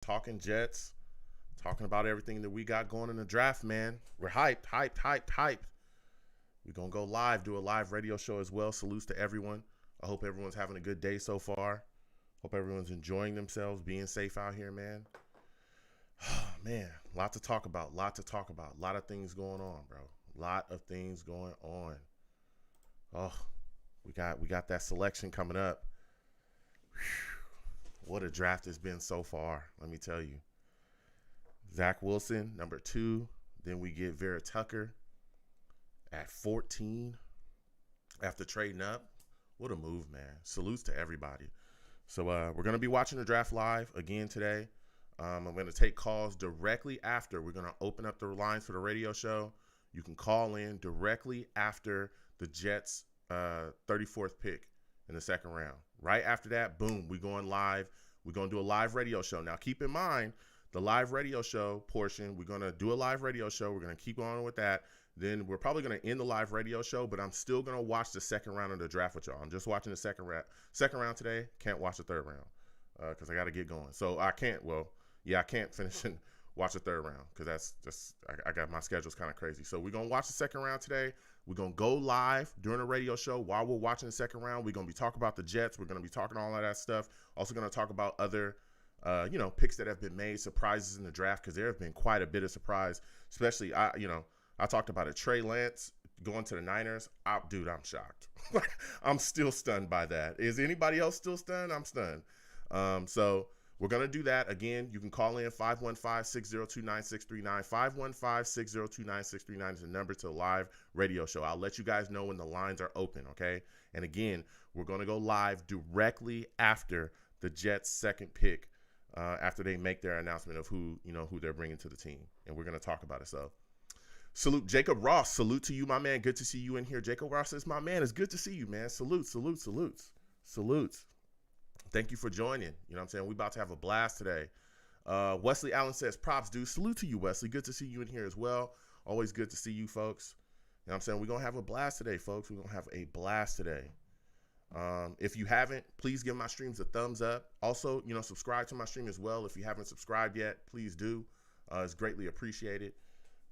talking Jets, talking about everything that we got going in the draft, man. We're hyped, hyped, hyped, hyped. We're going to go live, do a live radio show as well. Salutes to everyone. I hope everyone's having a good day so far. Hope everyone's enjoying themselves, being safe out here, man. Man, lot to talk about, lot to talk about. A lot of things going on, bro. A lot of things going on. Oh, we got that selection coming up. Whew. What a draft it's been so far, let me tell you. Zach Wilson, number 2. Then we get Vera Tucker at 14 after trading up. What a move, man. Salutes to everybody. So we're going to be watching the draft live again today. I'm going to take calls directly after. We're going to open up the lines for the radio show. You can call in directly after the Jets' 34th pick in the second round. Right after that, boom, we're going live. We're going to do a live radio show. Now, keep in mind, the live radio show portion, we're going to do a live radio show. We're going to keep on with that. Then we're probably going to end the live radio show, but I'm still going to watch the second round of the draft with y'all. I'm just watching the second round today. Can't watch the third round because I got to get going. So I can't finish and watch the third round because that's just, I got my schedule's kind of crazy. So we're going to watch the second round today. We're going to go live during the radio show while we're watching the second round. We're going to be talking about the Jets. We're going to be talking all of that stuff. Also going to talk about other picks that have been made, surprises in the draft, because there have been quite a bit of surprise, especially, I talked about it. Trey Lance going to the Niners. Dude, I'm shocked. I'm still stunned by that. Is anybody else still stunned? I'm stunned. So we're going to do that. Again, you can call in 515-602-9639. 515-602-9639 is the number to the live radio show. I'll let you guys know when the lines are open, okay? And again, we're going to go live directly after the Jets' second pick, after they make their announcement of who they're bringing to the team. And we're going to talk about it. So salute Jacob Ross. Salute to you, my man. Good to see you in here. Jacob Ross says, my man, it's good to see you, man. Salutes. Thank you for joining. You know what I'm saying? We about to have a blast today. Wesley Allen says, props, dude. Salute to you, Wesley. Good to see you in here as well. Always good to see you, folks. You know what I'm saying? We're going to have a blast today, folks. We're going to have a blast today. If you haven't, please give my streams a thumbs up. Also, subscribe to my stream as well. If you haven't subscribed yet, please do. It's greatly appreciated.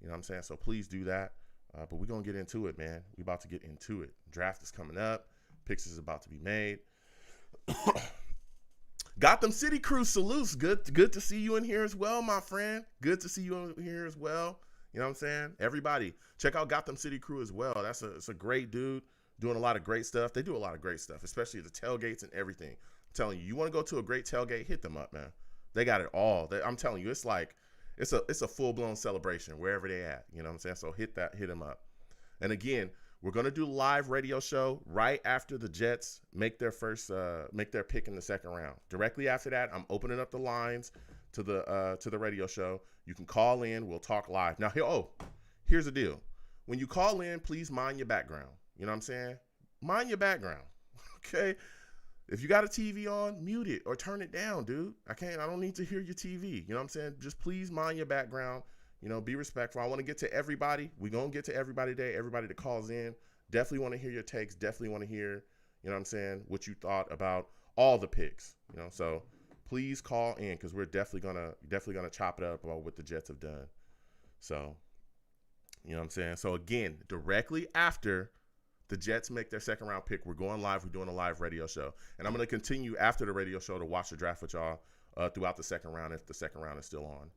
You know what I'm saying? So please do that. But we're going to get into it, man. We're about to get into it. Draft is coming up. Picks is about to be made. Gotham City Crew, salutes. Good to see you in here as well, my friend. Good to see you in here as well. You know what I'm saying? Everybody, check out Gotham City Crew as well. It's a great dude doing a lot of great stuff. They do a lot of great stuff, especially the tailgates and everything. I'm telling you, you want to go to a great tailgate, hit them up, man. They got it all. I'm telling you, it's a full-blown celebration wherever they at. You know what I'm saying? So hit them up. And again, we're going to do a live radio show right after the Jets make their pick in the second round. Directly after that, I'm opening up the lines to the radio show. You can call in. We'll talk live. Now, here's the deal. When you call in, please mind your background. You know what I'm saying? Mind your background. Okay? If you got a TV on, mute it or turn it down, dude. I don't need to hear your TV. You know what I'm saying? Just please mind your background. Be respectful. I want to get to everybody. We're going to get to everybody today, everybody that calls in. Definitely want to hear your takes. Definitely want to hear, you know what I'm saying, what you thought about all the picks. So please call in because we're definitely gonna chop it up about what the Jets have done. So, you know what I'm saying? So again, directly after the Jets make their second round pick, we're going live. We're doing a live radio show. And I'm going to continue after the radio show to watch the draft with y'all throughout the second round if the second round is still on.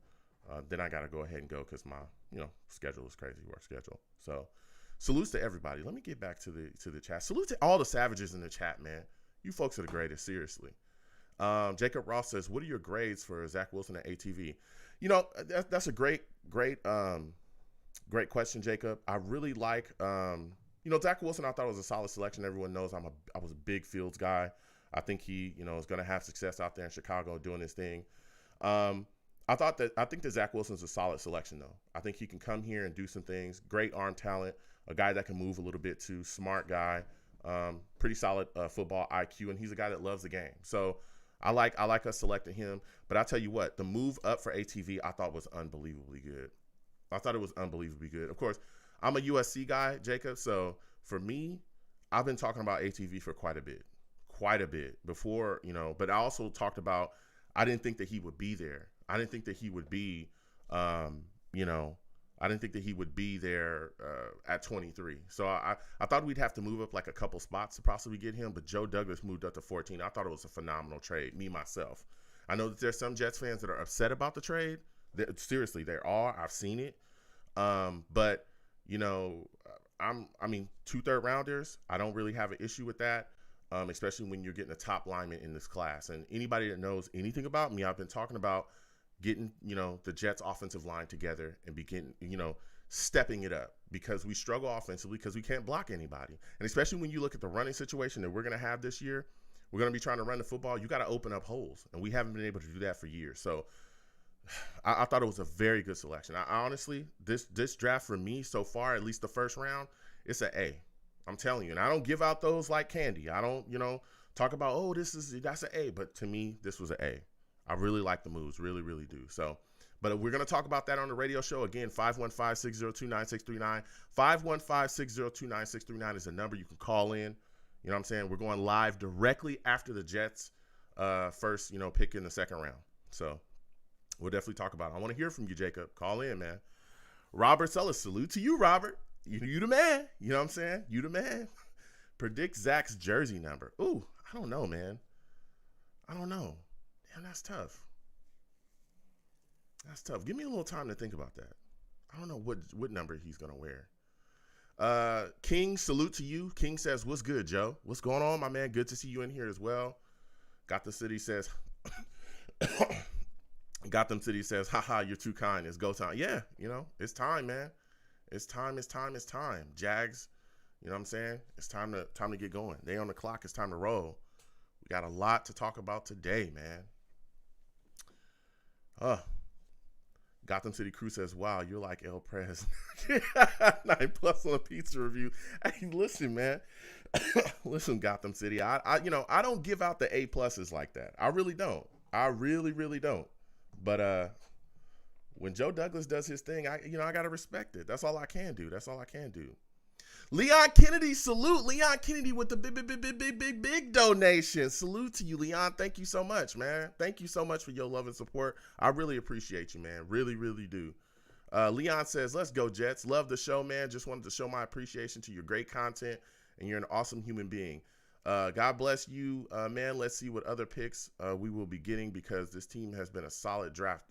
Then I got to go ahead and go because my schedule is crazy, work schedule. So salutes to everybody. Let me get back to the chat. Salute to all the savages in the chat, man. You folks are the greatest, seriously. Jacob Ross says, what are your grades for Zach Wilson at ATV? That's a great question, Jacob. I really like Zach Wilson, I thought was a solid selection. Everyone knows I was a big Fields guy. I think he, is going to have success out there in Chicago doing his thing. I think that Zach Wilson's a solid selection, though. I think he can come here and do some things. Great arm talent, a guy that can move a little bit too, smart guy, pretty solid football IQ, and he's a guy that loves the game. So I like us selecting him. But I tell you what, the move up for ATV I thought was unbelievably good. I thought it was unbelievably good. Of course, I'm a USC guy, Jacob. So for me, I've been talking about ATV for quite a bit before, but I also talked about I didn't think that he would be there. I didn't think that he would be, you know, I didn't think that he would be there at 23. So I thought we'd have to move up like a couple spots to possibly get him, but Joe Douglas moved up to 14. I thought it was a phenomenal trade, me, myself. I know that there's some Jets fans that are upset about the trade. Seriously, there are. I've seen it. But, you know, I mean, 2 third-rounders, I don't really have an issue with that, especially when you're getting a top lineman in this class. And anybody that knows anything about me, I've been talking about getting, you know, the Jets offensive line together and begin, you know, stepping it up because we struggle offensively because we can't block anybody. And especially when you look at the running situation that we're going to have this year, we're going to be trying to run the football. You got to open up holes, and we haven't been able to do that for years. So I thought it was a very good selection. I honestly, this draft for me so far, at least the first round, it's an A. I'm telling you. And I don't give out those like candy. I don't, you know, talk about, oh, that's an A. But to me, this was an A. I really like the moves, really, really do. So, but we're going to talk about that on the radio show. Again, 515-602-9639. 515-602-9639 is a number you can call in. You know what I'm saying? We're going live directly after the Jets first, you know, pick in the second round. So we'll definitely talk about it. I want to hear from you, Jacob. Call in, man. Robert Sellis, salute to you, Robert. You the man. You know what I'm saying? You the man. Predict Zach's jersey number. Ooh, I don't know, man. I don't know. Damn, that's tough. That's tough. Give me a little time to think about that. I don't know what number he's going to wear. King, salute to you. King says, what's good, Joe? What's going on, my man? Good to see you in here as well. Gotham City says, haha, you're too kind. It's go time. Yeah, you know, it's time, man. It's time. Jags, you know what I'm saying? It's time to get going. They on the clock. It's time to roll. We got a lot to talk about today, man. Gotham City Crew says, wow, you're like El Prez. 9+ on a pizza review. Hey, listen, man. Listen, Gotham City. I don't give out the A+ like that. I really don't. I really, really don't. But when Joe Douglas does his thing, I got to respect it. That's all I can do. Leon Kennedy, salute. Leon Kennedy with the big donation. Salute to you, Leon. Thank you so much, man. Thank you so much for your love and support. I really appreciate you, man. Really, really do. Leon says, let's go, Jets. Love the show, man. Just wanted to show my appreciation to your great content, and you're an awesome human being. God bless you, man. Let's see what other picks we will be getting because this has been a solid draft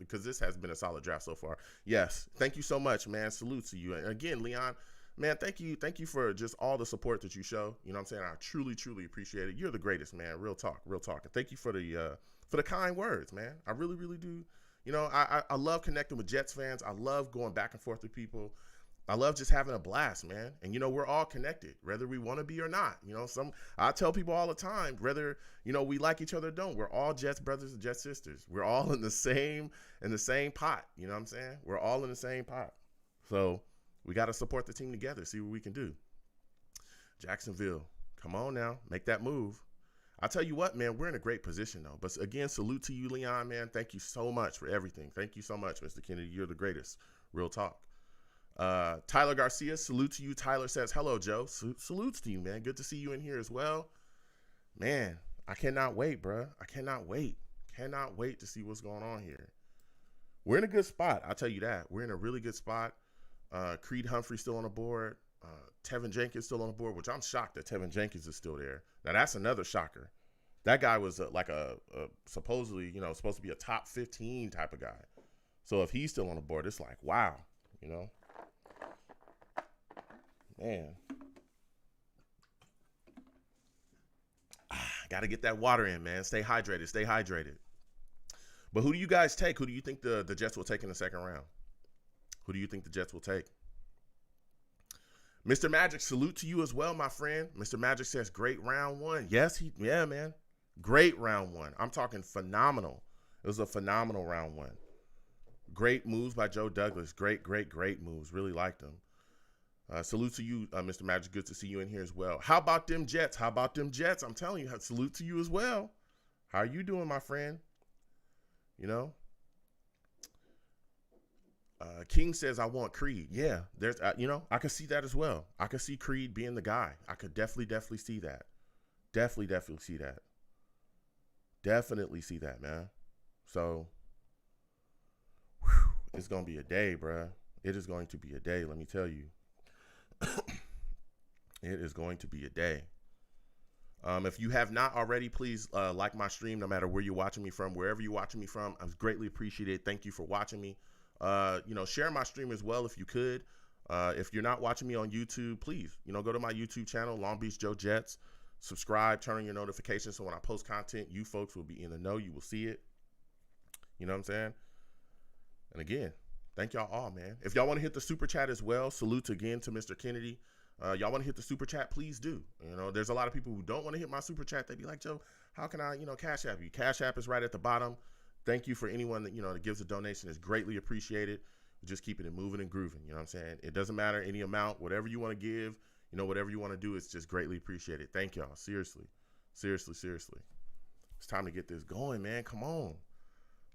so far. Yes. Thank you so much, man. Salute to you. And again, Leon, man, thank you for just all the support that you show. You know what I'm saying? I truly, truly appreciate it. You're the greatest, man. Real talk. And thank you for the kind words, man. I really, really do. You know, I love connecting with Jets fans. I love going back and forth with people. I love just having a blast, man. And, you know, we're all connected, whether we want to be or not. You know, I tell people all the time, whether, you know, we like each other or don't, we're all Jets brothers and Jets sisters. We're all in the same pot. You know what I'm saying? We're all in the same pot. So we got to support the team together, see what we can do. Jacksonville, come on now, make that move. I'll tell you what, man, we're in a great position, though. But again, salute to you, Leon, man. Thank you so much for everything. Thank you so much, Mr. Kennedy. You're the greatest. Real talk. Tyler Garcia, salute to you. Tyler says, hello, Joe. Salutes to you, man. Good to see you in here as well. Man, I cannot wait, bro. I cannot wait. Cannot wait to see what's going on here. We're in a good spot. I'll tell you that. We're in a really good spot. Creed Humphrey still on the board. Tevin Jenkins still on the board, which I'm shocked that Tevin Jenkins is still there. Now, that's another shocker. That guy was supposedly, you know, supposed to be a top 15 type of guy. So if he's still on the board, it's like, wow, you know. Man. Got to get that water in, man. Stay hydrated. But who do you guys take? Who do you think the Jets will take in the second round? Who do you think the Jets will take? Mr. Magic, salute to you as well, my friend. Mr. Magic says, great round one. Yes, yeah, man. Great round one. I'm talking phenomenal. It was a phenomenal round one. Great moves by Joe Douglas. Great moves. Really liked them. Salute to you, Mr. Magic. Good to see you in here as well. How about them Jets? I'm telling you, salute to you as well. How are you doing, my friend? You know? King says, I want Creed. Yeah, there's, I could see that as well. I could see Creed being the guy. I could definitely see that. Definitely see that. Definitely see that, man. So, going to be a day, bruh. It is going to be a day, let me tell you. It is going to be a day. If you have not already, please like my stream, no matter where you're watching me from, wherever you're watching me from. I greatly appreciate it. Thank you for watching me. Share my stream as well if you could. If you're not watching me on YouTube, please, go to my YouTube channel, Long Beach Joe Jets. Subscribe, turn on your notifications so when I post content, you folks will be in the know. You will see it. You know what I'm saying? And again, thank y'all all, man. If y'all want to hit the super chat as well, salute again to Mr. Kennedy. Y'all want to hit the super chat, please do. There's a lot of people who don't want to hit my super chat. They be like, Joe, how can I, Cash App you? Cash App is right at the bottom. Thank you for anyone that, that gives a donation. Is greatly appreciated. Just keeping it moving and grooving. You know what I'm saying? It doesn't matter any amount, whatever you want to give, whatever you want to do, it's just greatly appreciated. Thank y'all. Seriously. Seriously, seriously. It's time to get this going, man. Come on.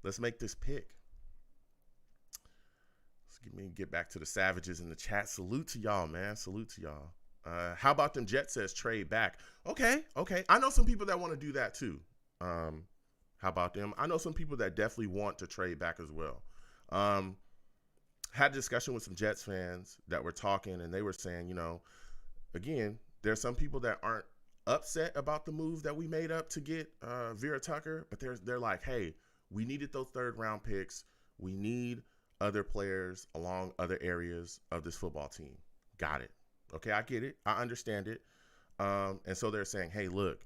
Let's make this pick. Get back to the savages in the chat. Salute to y'all, man. Salute to y'all. How about them Jets says trade back? Okay. I know some people that want to do that too. How about them? I know some people that definitely want to trade back as well. Had a discussion with some Jets fans that were talking, and they were saying, again, there's some people that aren't upset about the move that we made up to get Vera Tucker, but they're like, hey, we needed those third round picks. We need other players along other areas of this football team. Got it. Okay, I get it. I understand it. And so they're saying, hey, look,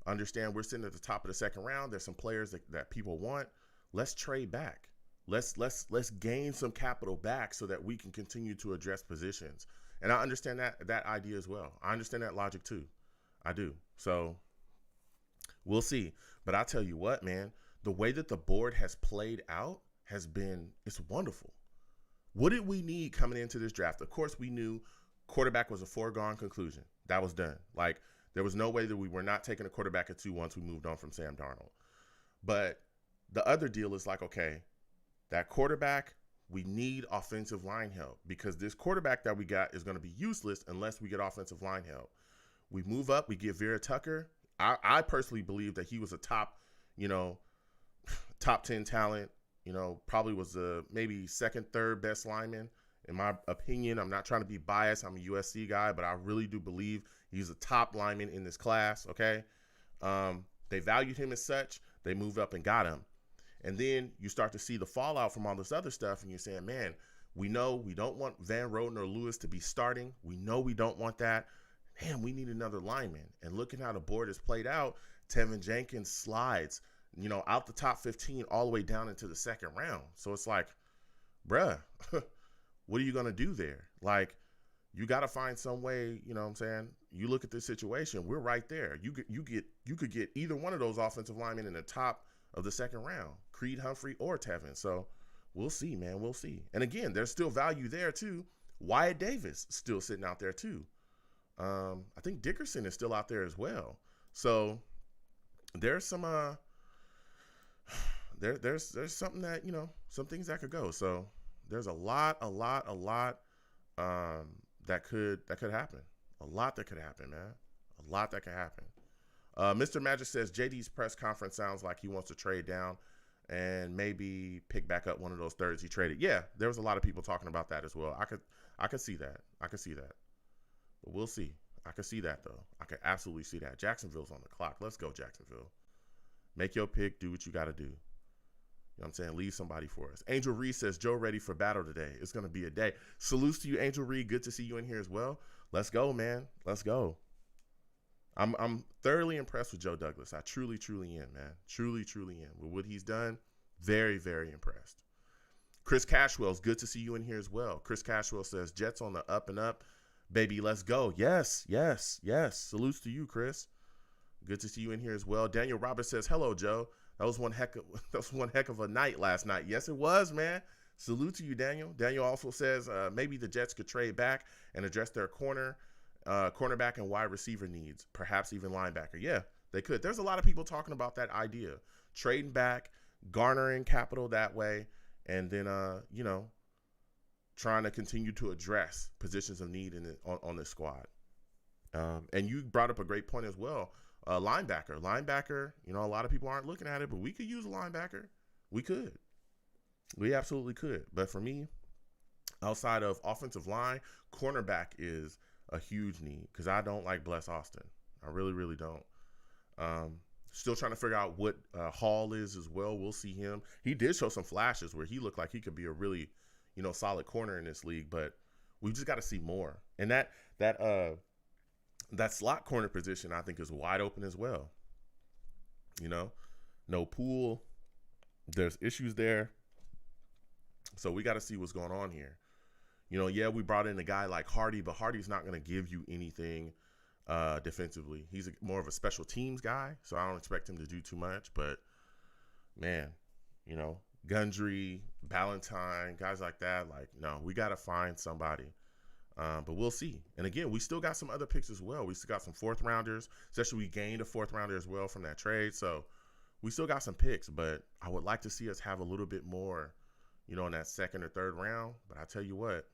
understand we're sitting at the top of the second round. There's some players that people want. Let's trade back. Let's gain some capital back so that we can continue to address positions. And I understand that idea as well. I understand that logic too. I do. So we'll see. But I'll tell you what, man, the way that the board has played out it's wonderful. What did we need coming into this draft? Of course, we knew quarterback was a foregone conclusion. That was done. Like, there was no way that we were not taking a quarterback at 2 once we moved on from Sam Darnold. But the other deal is like, okay, that quarterback, we need offensive line help because this quarterback that we got is going to be useless unless we get offensive line help. We move up, we get Vera Tucker. I personally believe that he was a top 10 talent. Probably was the maybe second, third best lineman. In my opinion, I'm not trying to be biased. I'm a USC guy, but I really do believe he's a top lineman in this class, okay? They valued him as such. They moved up and got him. And then you start to see the fallout from all this other stuff, and you're saying, man, we know we don't want Van Roten or Lewis to be starting. We know we don't want that. Man, we need another lineman. And looking how the board has played out, Tevin Jenkins slides out the top 15 all the way down into the second round. So it's like, bruh, what are you going to do there? Like, you got to find some way, you know what I'm saying? You look at this situation, we're right there. You could get either one of those offensive linemen in the top of the second round, Creed Humphrey or Tevin. So we'll see, man. We'll see. And again, there's still value there too. Wyatt Davis still sitting out there too. I think Dickerson is still out there as well. So there's some there's something that, some things that could go. So there's a lot that could happen. A lot that could happen, man. A lot that could happen. Mr. Magic says JD's press conference sounds like he wants to trade down and maybe pick back up one of those thirds he traded. Yeah, there was a lot of people talking about that as well. I could see that. But we'll see. I could see that though. I could absolutely see that. Jacksonville's on the clock. Let's go, Jacksonville. Make your pick. Do what you got to do. You know what I'm saying? Leave somebody for us. Angel Reed says, Joe ready for battle today. It's going to be a day. Salutes to you, Angel Reed. Good to see you in here as well. Let's go, man. Let's go. I'm thoroughly impressed with Joe Douglas. I truly am, man. Truly am. With what he's done, very, very impressed. Chris Cashwell's good to see you in here as well. Chris Cashwell says, Jets on the up and up. Baby, let's go. Yes. Salutes to you, Chris. Good to see you in here as well. Daniel Roberts says, hello, Joe. That was one heck of a night last night. Yes, it was, man. Salute to you, Daniel. Daniel also says maybe the Jets could trade back and address their cornerback and wide receiver needs, perhaps even linebacker. Yeah, they could. There's a lot of people talking about that idea. Trading back, garnering capital that way, and then, trying to continue to address positions of need on this squad. And you brought up a great point as well. Linebacker, a lot of people aren't looking at it, but we could use a linebacker. We could. We absolutely could. But for me, outside of offensive line, cornerback is a huge need because I don't like Bless Austin. I really, really don't. Still trying to figure out what Hall is as well. We'll see him. He did show some flashes where he looked like he could be a really, solid corner in this league, but we just got to see more. And that slot corner position I think is wide open as well. No Poole. There's issues there. So we got to see what's going on here. We brought in a guy like Hardy, but Hardy's not going to give you anything defensively. He's more of a special teams guy, so I don't expect him to do too much. But, man, Gundry, Ballantyne, guys like that, no, we got to find somebody. But we'll see. And, again, we still got some other picks as well. We still got some fourth-rounders, especially we gained a fourth-rounder as well from that trade. So we still got some picks, but I would like to see us have a little bit more, in that second or third round. But I tell you what,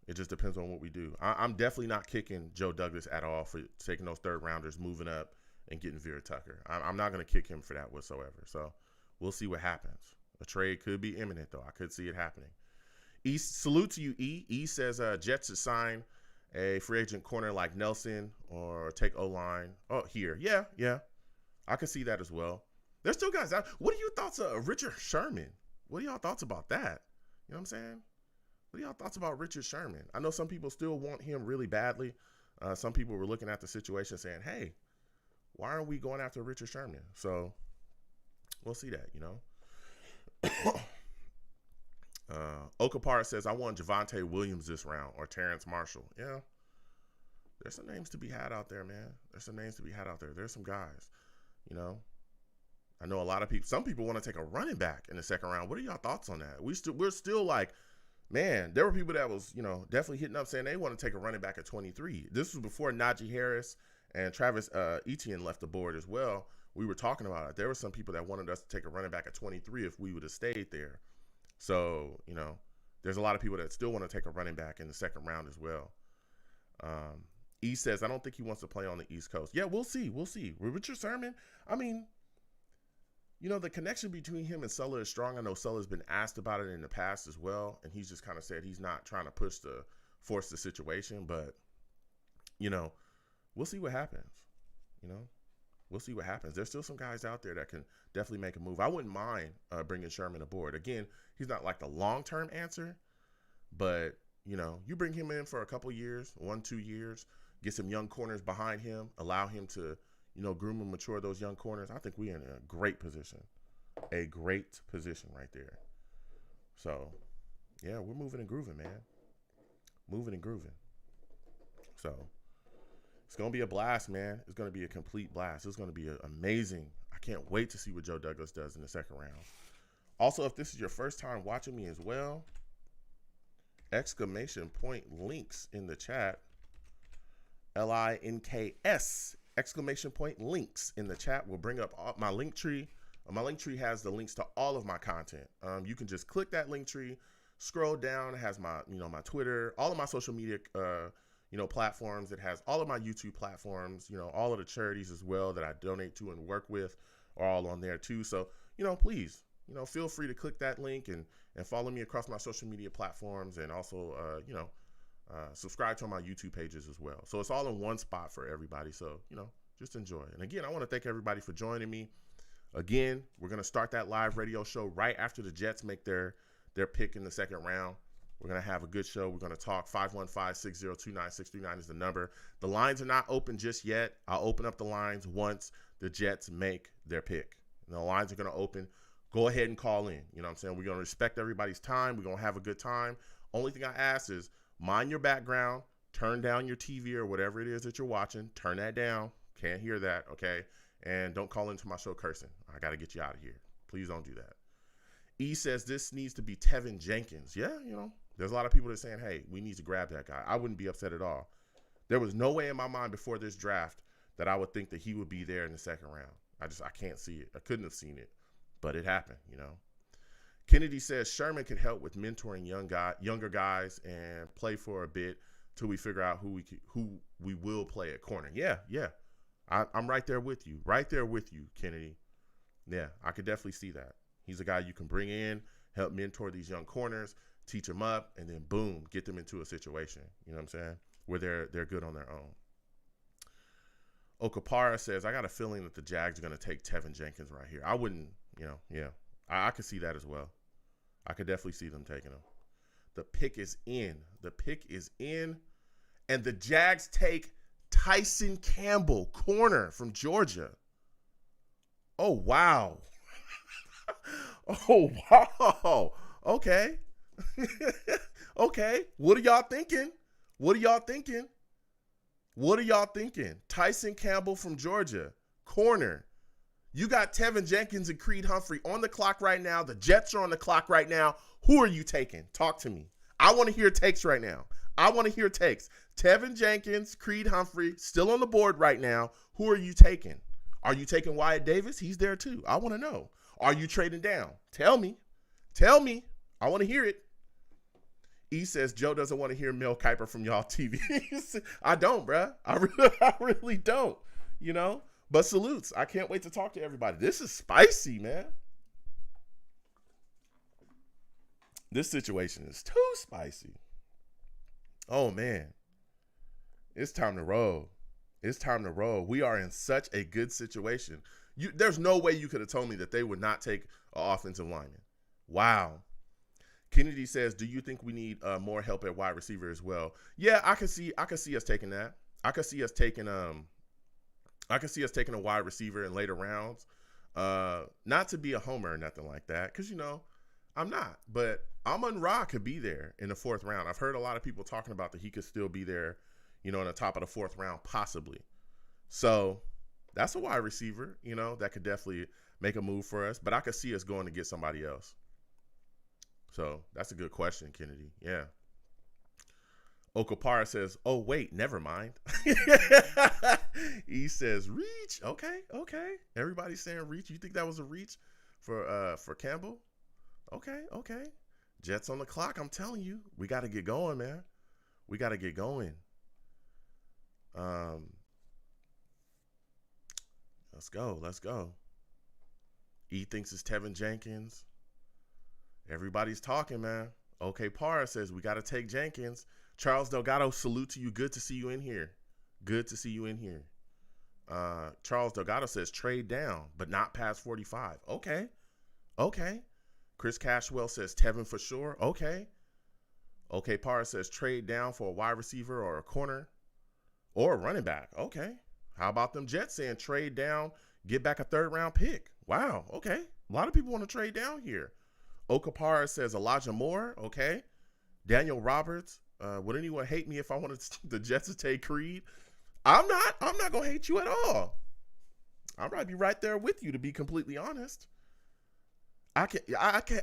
it just depends on what we do. I'm definitely not kicking Joe Douglas at all for taking those third rounders, moving up, and getting Vera Tucker. I'm not going to kick him for that whatsoever. So we'll see what happens. A trade could be imminent, though. I could see it happening. Salute to you, E. E says Jets should sign a free agent corner like Nelson or take O-line. Oh, here. Yeah. I could see that as well. There's still guys out. What are your thoughts of Richard Sherman? What are y'all thoughts about that? You know what I'm saying? What are y'all thoughts about Richard Sherman? I know some people still want him really badly. Some people were looking at the situation saying, hey, why aren't we going after Richard Sherman? So we'll see that, Okapara says, I want Javonte Williams this round or Terrence Marshall. Yeah. There's some names to be had out there, man. There's some guys, I know a lot of people, some people want to take a running back in the second round. What are y'all thoughts on that? We're still like, man, there were people that was, definitely hitting up saying they want to take a running back at 23. This was before Najee Harris and Travis Etienne left the board as well. We were talking about it. There were some people that wanted us to take a running back at 23 if we would have stayed there. So, there's a lot of people that still want to take a running back in the second round as well. E says, I don't think he wants to play on the East Coast. Yeah, we'll see. Richard Sherman, I mean, the connection between him and Sulla is strong. I know Sulla's been asked about it in the past as well, and he's just kind of said he's not trying to force the situation, but, we'll see what happens. We'll see what happens. There's still some guys out there that can definitely make a move. I wouldn't mind bringing Sherman aboard. Again, he's not like the long-term answer, but, you bring him in for a couple years, 1-2 years, get some young corners behind him, allow him to, groom and mature those young corners. I think we're in a great position right there. So, yeah, we're moving and grooving, man. So, it's going to be a blast, man. It's going to be a complete blast. It's going to be amazing. I can't wait to see what Joe Douglas does in the second round. Also, if this is your first time watching me as well, exclamation point links in the chat. LINKS, exclamation point links in the chat will bring up my link tree. My link tree has the links to all of my content. You can just click that link tree, scroll down. It has my, my Twitter, all of my social media, platforms. It has all of my YouTube platforms, all of the charities as well that I donate to and work with are all on there too. So, please, feel free to click that link and follow me across my social media platforms and also, subscribe to my YouTube pages as well. So it's all in one spot for everybody. So, just enjoy. And again, I want to thank everybody for joining me. Again, we're going to start that live radio show right after the Jets make their pick in the second round. We're going to have a good show. We're going to talk. 515-602-9639 is the number. The lines are not open just yet. I'll open up the lines once the Jets make their pick. And the lines are going to open. Go ahead and call in. You know what I'm saying? We're going to respect everybody's time. We're going to have a good time. Only thing I ask is mind your background. Turn down your TV or whatever it is that you're watching. Turn that down. Can't hear that, okay? And don't call into my show cursing. I got to get you out of here. Please don't do that. E says this needs to be Tevin Jenkins. Yeah, there's a lot of people that are saying, hey, we need to grab that guy. I wouldn't be upset at all. There was no way in my mind before this draft that I would think that he would be there in the second round. I can't see it. I couldn't have seen it, but it happened, Kennedy says Sherman could help with mentoring younger guys and play for a bit till we figure out who we will play at corner. Yeah. I'm right there with you. Kennedy. Yeah, I could definitely see that. He's a guy you can bring in, help mentor these young corners, teach them up, and then boom, get them into a situation, you know what I'm saying, where they're good on their own. Okapara says, I got a feeling that the Jags are going to take Tevin Jenkins right here. I wouldn't, I could see that as well. I could definitely see them taking him. The pick is in. The pick is in. And the Jags take Tyson Campbell, corner from Georgia. Oh, wow. Oh, wow. Okay. Okay. What are y'all thinking? What are y'all thinking? What are y'all thinking? Tyson Campbell from Georgia, corner. You got Tevin Jenkins and Creed Humphrey on the clock right now. The Jets are on the clock right now. Who are you taking? Talk to me. I want to hear takes right now. I want to hear takes. Tevin Jenkins, Creed Humphrey, still on the board right now. Who are you taking? Are you taking Wyatt Davis? He's there too. I want to know. Are you trading down? Tell me. Tell me. I want to hear it. E says Joe doesn't want to hear Mel Kiper from y'all TV. I don't, bruh. I really don't, you know? But salutes. I can't wait to talk to everybody. This is spicy, man. This situation is too spicy. Oh, man. It's time to roll. It's time to roll. We are in such a good situation. There's no way you could have told me that they would not take an offensive lineman. Wow. Kennedy says, do you think we need more help at wide receiver as well? Yeah, I could see us taking that. I could see us taking a wide receiver in later rounds. Not to be a homer or nothing like that, because I'm not. But Amon-Ra could be there in the 4th round. I've heard a lot of people talking about that he could still be there, in the top of the 4th round, possibly. So that's a wide receiver, that could definitely make a move for us. But I could see us going to get somebody else. So that's a good question, Kennedy. Yeah. Okapara says, oh, wait, never mind. He says, reach. Okay. Everybody's saying reach. You think that was a reach for Campbell? Okay. Jets on the clock. I'm telling you, we got to get going, man. We got to get going. Let's go. E thinks it's Tevin Jenkins. Everybody's talking, man. Okay, Para says we got to take Jenkins. Charles Delgado, salute to you. Good to see you in here. Charles Delgado says trade down, but not past 45. Okay. Chris Cashwell says Tevin for sure. Okay, Para says trade down for a wide receiver or a corner or a running back. Okay. How about them Jets saying trade down, get back a 3rd round pick? Wow. Okay. A lot of people want to trade down here. Okapara says Elijah Moore. Okay. Daniel Roberts. Would anyone hate me if I wanted the Jets to take Creed? I'm not going to hate you at all. I'll probably be right there with you, to be completely honest. I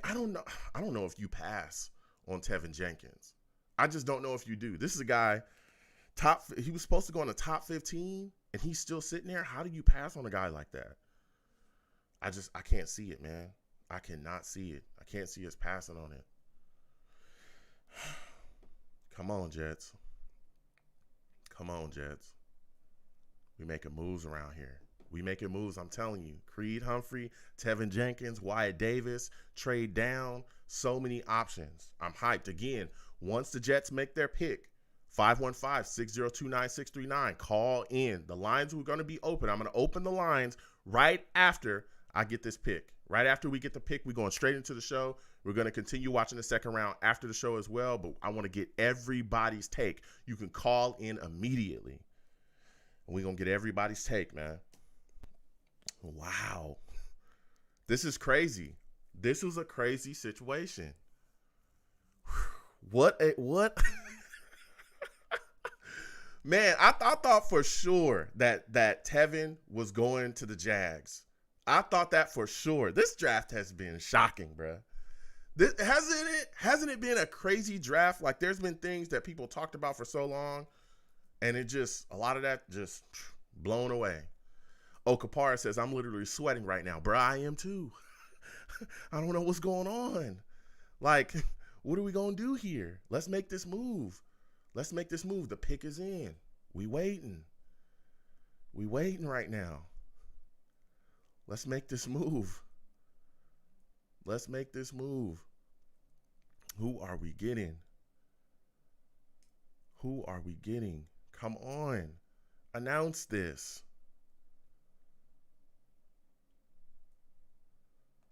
don't know if you pass on Tevin Jenkins. I just don't know if you do. This is a guy, he was supposed to go in the top 15 and he's still sitting there. How do you pass on a guy like that? I can't see it, man. I cannot see it. I can't see us passing on it. Come on, Jets. We making moves around here. I'm telling you. Creed Humphrey, Tevin Jenkins, Wyatt Davis, trade down. So many options. I'm hyped. Again, once the Jets make their pick, 515-602-9639. Call in. The lines are going to be open. I'm going to open the lines right after I get this pick. Right after we get the pick, we're going straight into the show. We're going to continue watching the 2nd round after the show as well, but I want to get everybody's take. You can call in immediately. And we're going to get everybody's take, man. Wow. This is crazy. This was a crazy situation. What? Man, I thought for sure that Tevin was going to the Jags. I thought that for sure. This draft has been shocking, bro. Hasn't it been a crazy draft? Like, there's been things that people talked about for so long, and a lot of that just blown away. Okapara says, I'm literally sweating right now. Bro, I am too. I don't know what's going on. Like, what are we going to do here? Let's make this move. The pick is in. We waiting right now. Let's make this move. Let's make this move. Who are we getting? Who are we getting? Come on. Announce this.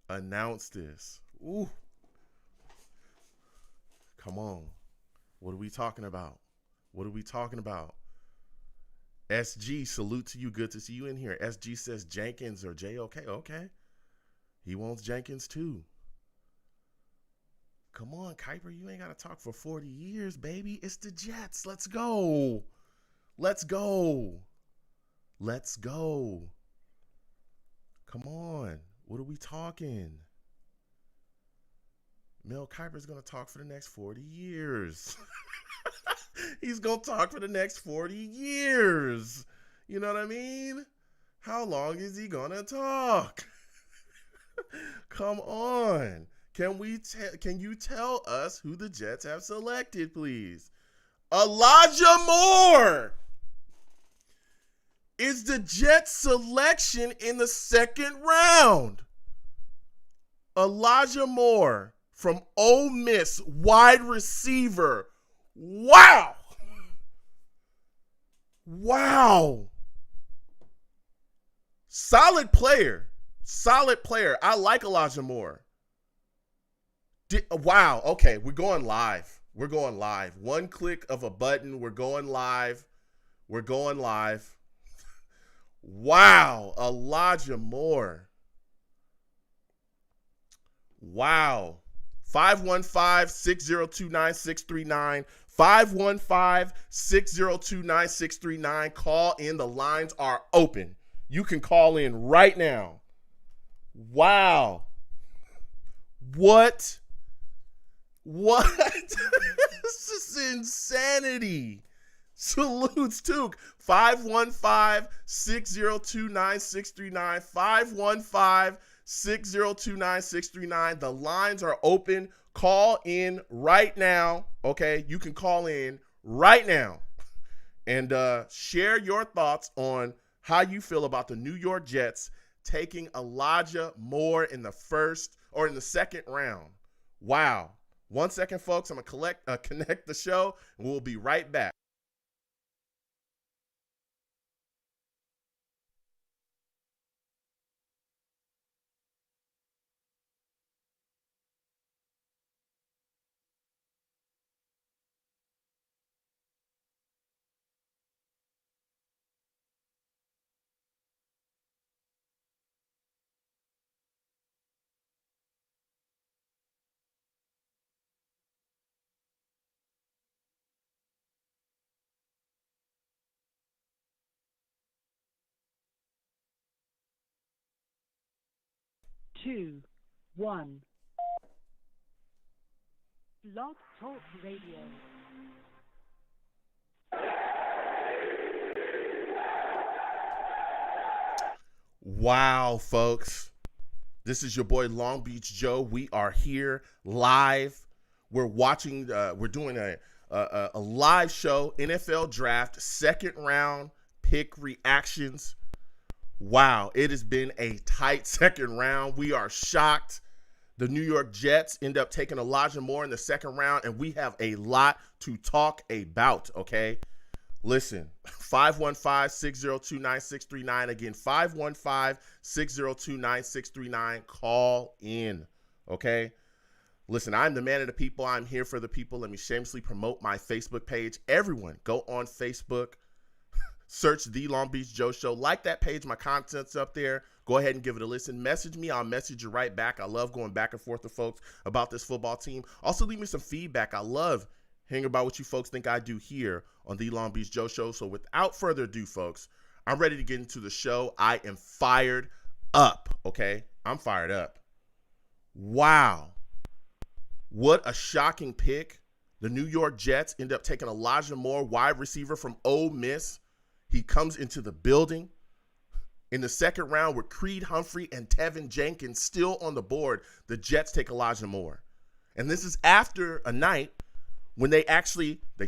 Announce this. Ooh. Come on. What are we talking about? What are we talking about? SG, salute to you. Good to see you in here. SG says Jenkins or JOK. Okay. He wants Jenkins too. Come on, Kuiper. You ain't got to talk for 40 years, baby. It's the Jets. Let's go. Let's go. Let's go. Come on. What are we talking? Mel Kiper's going to talk for the next 40 years. He's going to talk for the next 40 years. You know what I mean? How long is he going to talk? Come on. Can you tell us who the Jets have selected, please? Elijah Moore is the Jets selection in the second round. Elijah Moore from Ole Miss, wide receiver. Wow. Wow. Solid player. Solid player. I like Elijah Moore. Wow. Okay, we're going live. We're going live. One click of a button. We're going live. We're going live. Wow. Elijah Moore. Wow. 515-602-9639. 515-602-9639. Call in. The lines are open. You can call in right now. Wow. What? This is insanity. Salutes, Took. 515-602-9639. 515-602-9639. The lines are open. Call in right now. Okay, you can call in right now and share your thoughts on how you feel about the New York Jets taking Elijah Moore in the first or in the second round. Wow. 1 second, folks. I'm going to connect the show, and we'll be right back. Two, one. Blog Talk Radio. Wow, folks. This is your boy Long Beach Joe. We are here live. We're watching, we're doing a live show, NFL Draft, second round pick reactions. Wow, it has been a tight second round. We are shocked. The New York Jets end up taking Elijah Moore in the second round, and we have a lot to talk about, okay? Listen, 515-602-9639. Again, 515-602-9639. Call in, okay? Listen, I'm the man of the people. I'm here for the people. Let me shamelessly promote my Facebook page. Everyone, go on Facebook. Search The Long Beach Joe Show. Like that page. My content's up there. Go ahead and give it a listen. Message me. I'll message you right back. I love going back and forth with folks about this football team. Also, leave me some feedback. I love hearing about what you folks think I do here on The Long Beach Joe Show. So without further ado, folks, I'm ready to get into the show. I am fired up, okay? I'm fired up. Wow. What a shocking pick. The New York Jets end up taking Elijah Moore, wide receiver from Ole Miss. He comes into the building in the second round with Creed Humphrey and Tevin Jenkins still on the board. The Jets take Elijah Moore. And this is after a night when they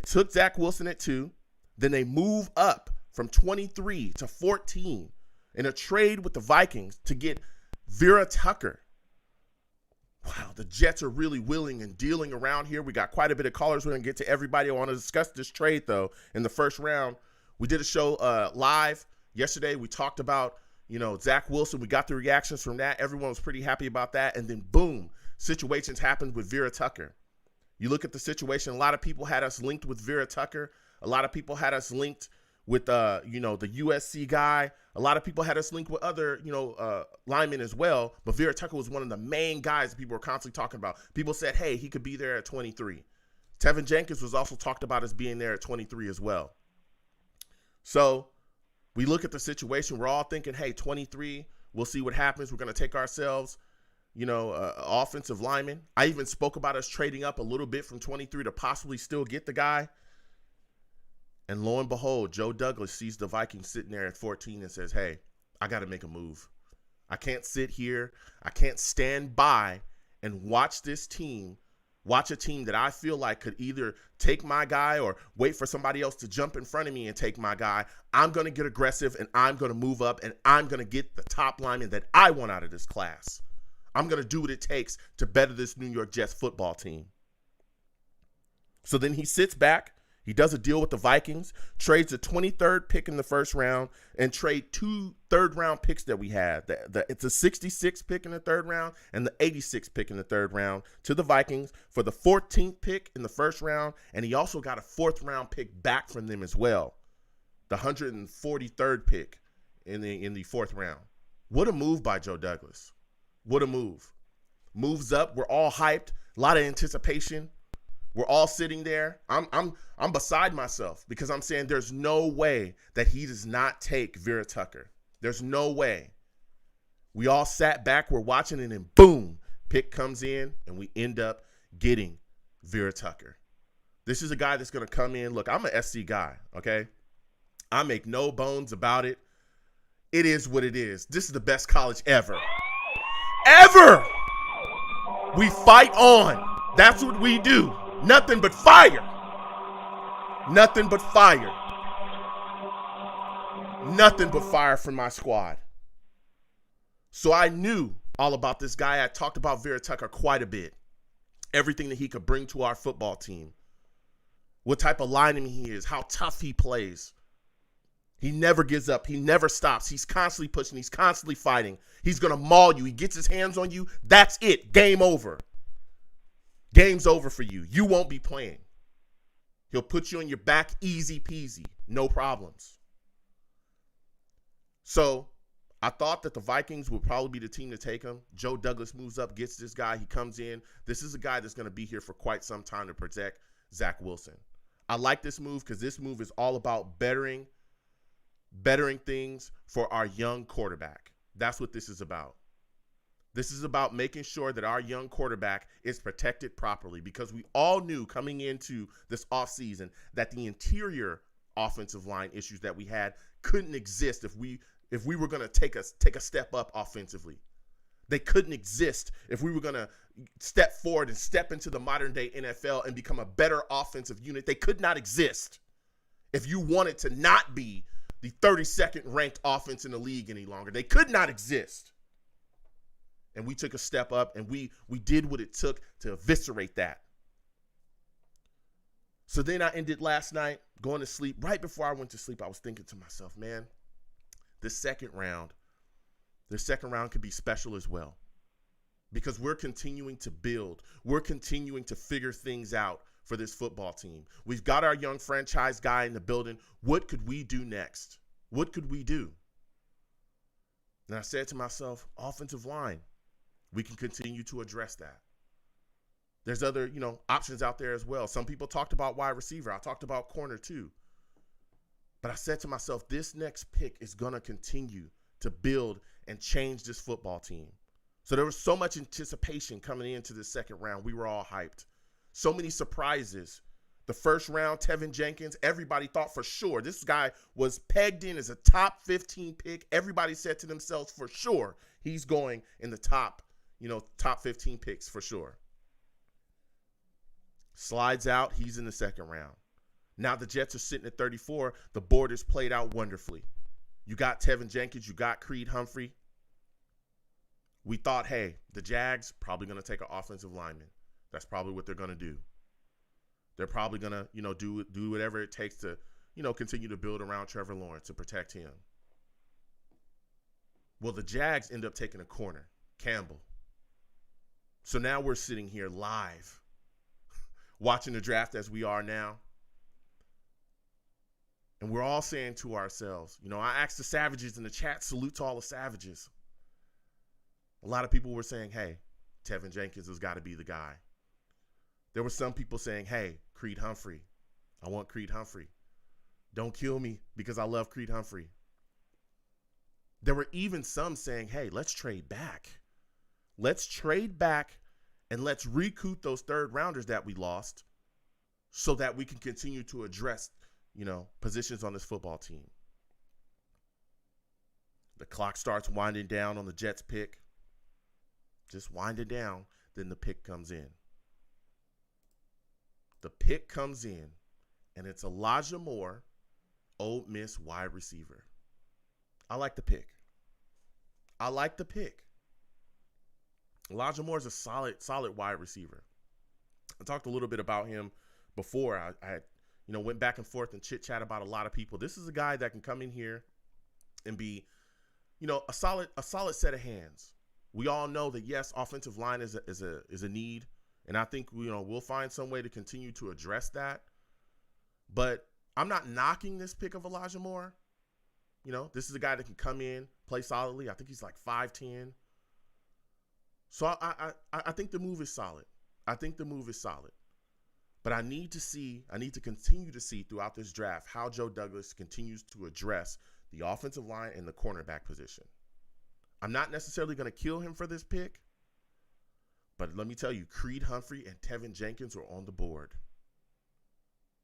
took Zach Wilson at 2. Then they move up from 23 to 14 in a trade with the Vikings to get Vera Tucker. the Jets are really willing and dealing around here. We got quite a bit of callers. We're going to get to everybody. I want to discuss this trade, though, in the first round. We did a show live yesterday. We talked about, Zach Wilson. We got the reactions from that. Everyone was pretty happy about that. And then, boom, situations happened with Vera Tucker. You look at the situation, a lot of people had us linked with Vera Tucker. A lot of people had us linked with, the USC guy. A lot of people had us linked with other, linemen as well. But Vera Tucker was one of the main guys that people were constantly talking about. People said, hey, he could be there at 23. Tevin Jenkins was also talked about as being there at 23 as well. So we look at the situation. We're all thinking, hey, 23, we'll see what happens. We're going to take ourselves, offensive lineman. I even spoke about us trading up a little bit from 23 to possibly still get the guy. And lo and behold, Joe Douglas sees the Vikings sitting there at 14 and says, hey, I got to make a move. I can't sit here. I can't stand by and watch a team that I feel like could either take my guy or wait for somebody else to jump in front of me and take my guy. I'm going to get aggressive and I'm going to move up and I'm going to get the top lineman that I want out of this class. I'm going to do what it takes to better this New York Jets football team. So then he sits back. He does a deal with the Vikings, trades a 23rd pick in the first round, and trade 2 third-round picks that we had. It's a 66th pick in the third round and the 86th pick in the third round to the Vikings for the 14th pick in the first round, and he also got a 4th-round pick back from them as well, the 143rd pick in the 4th round. What a move by Joe Douglas. What a move. Moves up. We're all hyped. A lot of anticipation. We're all sitting there. I'm beside myself because I'm saying there's no way that he does not take Vera Tucker. There's no way. We all sat back, we're watching, and then boom, pick comes in, and we end up getting Vera Tucker. This is a guy that's going to come in. Look, I'm an SC guy, okay? I make no bones about it. It is what it is. This is the best college ever. Ever! We fight on. That's what we do. Nothing but fire. Nothing but fire. Nothing but fire from my squad. So I knew all about this guy. I talked about Vera Tucker quite a bit. Everything that he could bring to our football team. What type of lineman he is. How tough he plays. He never gives up. He never stops. He's constantly pushing. He's constantly fighting. He's going to maul you. He gets his hands on you. That's it. Game over. Game's over for you. You won't be playing. He'll put you on your back easy peasy. No problems. So I thought that the Vikings would probably be the team to take him. Joe Douglas moves up, gets this guy. He comes in. This is a guy that's going to be here for quite some time to protect Zach Wilson. I like this move because this move is all about bettering things for our young quarterback. That's what this is about. This is about making sure that our young quarterback is protected properly because we all knew coming into this offseason that the interior offensive line issues that we had couldn't exist if we were going to take a step up offensively. They couldn't exist if we were going to step forward and step into the modern day NFL and become a better offensive unit. They could not exist if you wanted to not be the 32nd ranked offense in the league any longer. They could not exist. And we took a step up, and we did what it took to eviscerate that. So then I ended last night going to sleep. Right before I went to sleep, I was thinking to myself, man, this second round could be special as well. Because we're continuing to build. We're continuing to figure things out for this football team. We've got our young franchise guy in the building. What could we do next? What could we do? And I said to myself, offensive line. We can continue to address that. There's other, options out there as well. Some people talked about wide receiver. I talked about corner too. But I said to myself, this next pick is going to continue to build and change this football team. So there was so much anticipation coming into the second round. We were all hyped. So many surprises. The first round, Tevin Jenkins, everybody thought for sure. This guy was pegged in as a top 15 pick. Everybody said to themselves for sure he's going in the top 15 picks for sure. Slides out, he's in the second round. Now the Jets are sitting at 34. The board is played out wonderfully. You got Tevin Jenkins, you got Creed Humphrey. We thought, hey, the Jags probably going to take an offensive lineman. That's probably what they're going to do. They're probably going to, do whatever it takes to, continue to build around Trevor Lawrence to protect him. Well, the Jags end up taking a corner, Campbell. So now we're sitting here live watching the draft as we are now. And we're all saying to ourselves, I asked the Savages in the chat, salute to all the Savages. A lot of people were saying, hey, Tevin Jenkins has got to be the guy. There were some people saying, hey, Creed Humphrey. I want Creed Humphrey. Don't kill me because I love Creed Humphrey. There were even some saying, hey, let's trade back. Let's trade back and let's recoup those third rounders that we lost so that we can continue to address, positions on this football team. The clock starts winding down on the Jets pick. Just wind it down, then the pick comes in. The pick comes in, and it's Elijah Moore, Ole Miss wide receiver. I like the pick. Elijah Moore is a solid wide receiver. I talked a little bit about him before. I went back and forth and chit-chat about a lot of people. This is a guy that can come in here and be, a solid set of hands. We all know that, yes, offensive line is a need, and I think we'll find some way to continue to address that. But I'm not knocking this pick of Elijah Moore. This is a guy that can come in, play solidly. I think he's like 5'10". So I think the move is solid. But I need to continue to see throughout this draft how Joe Douglas continues to address the offensive line and the cornerback position. I'm not necessarily going to kill him for this pick, but let me tell you, Creed Humphrey and Tevin Jenkins are on the board.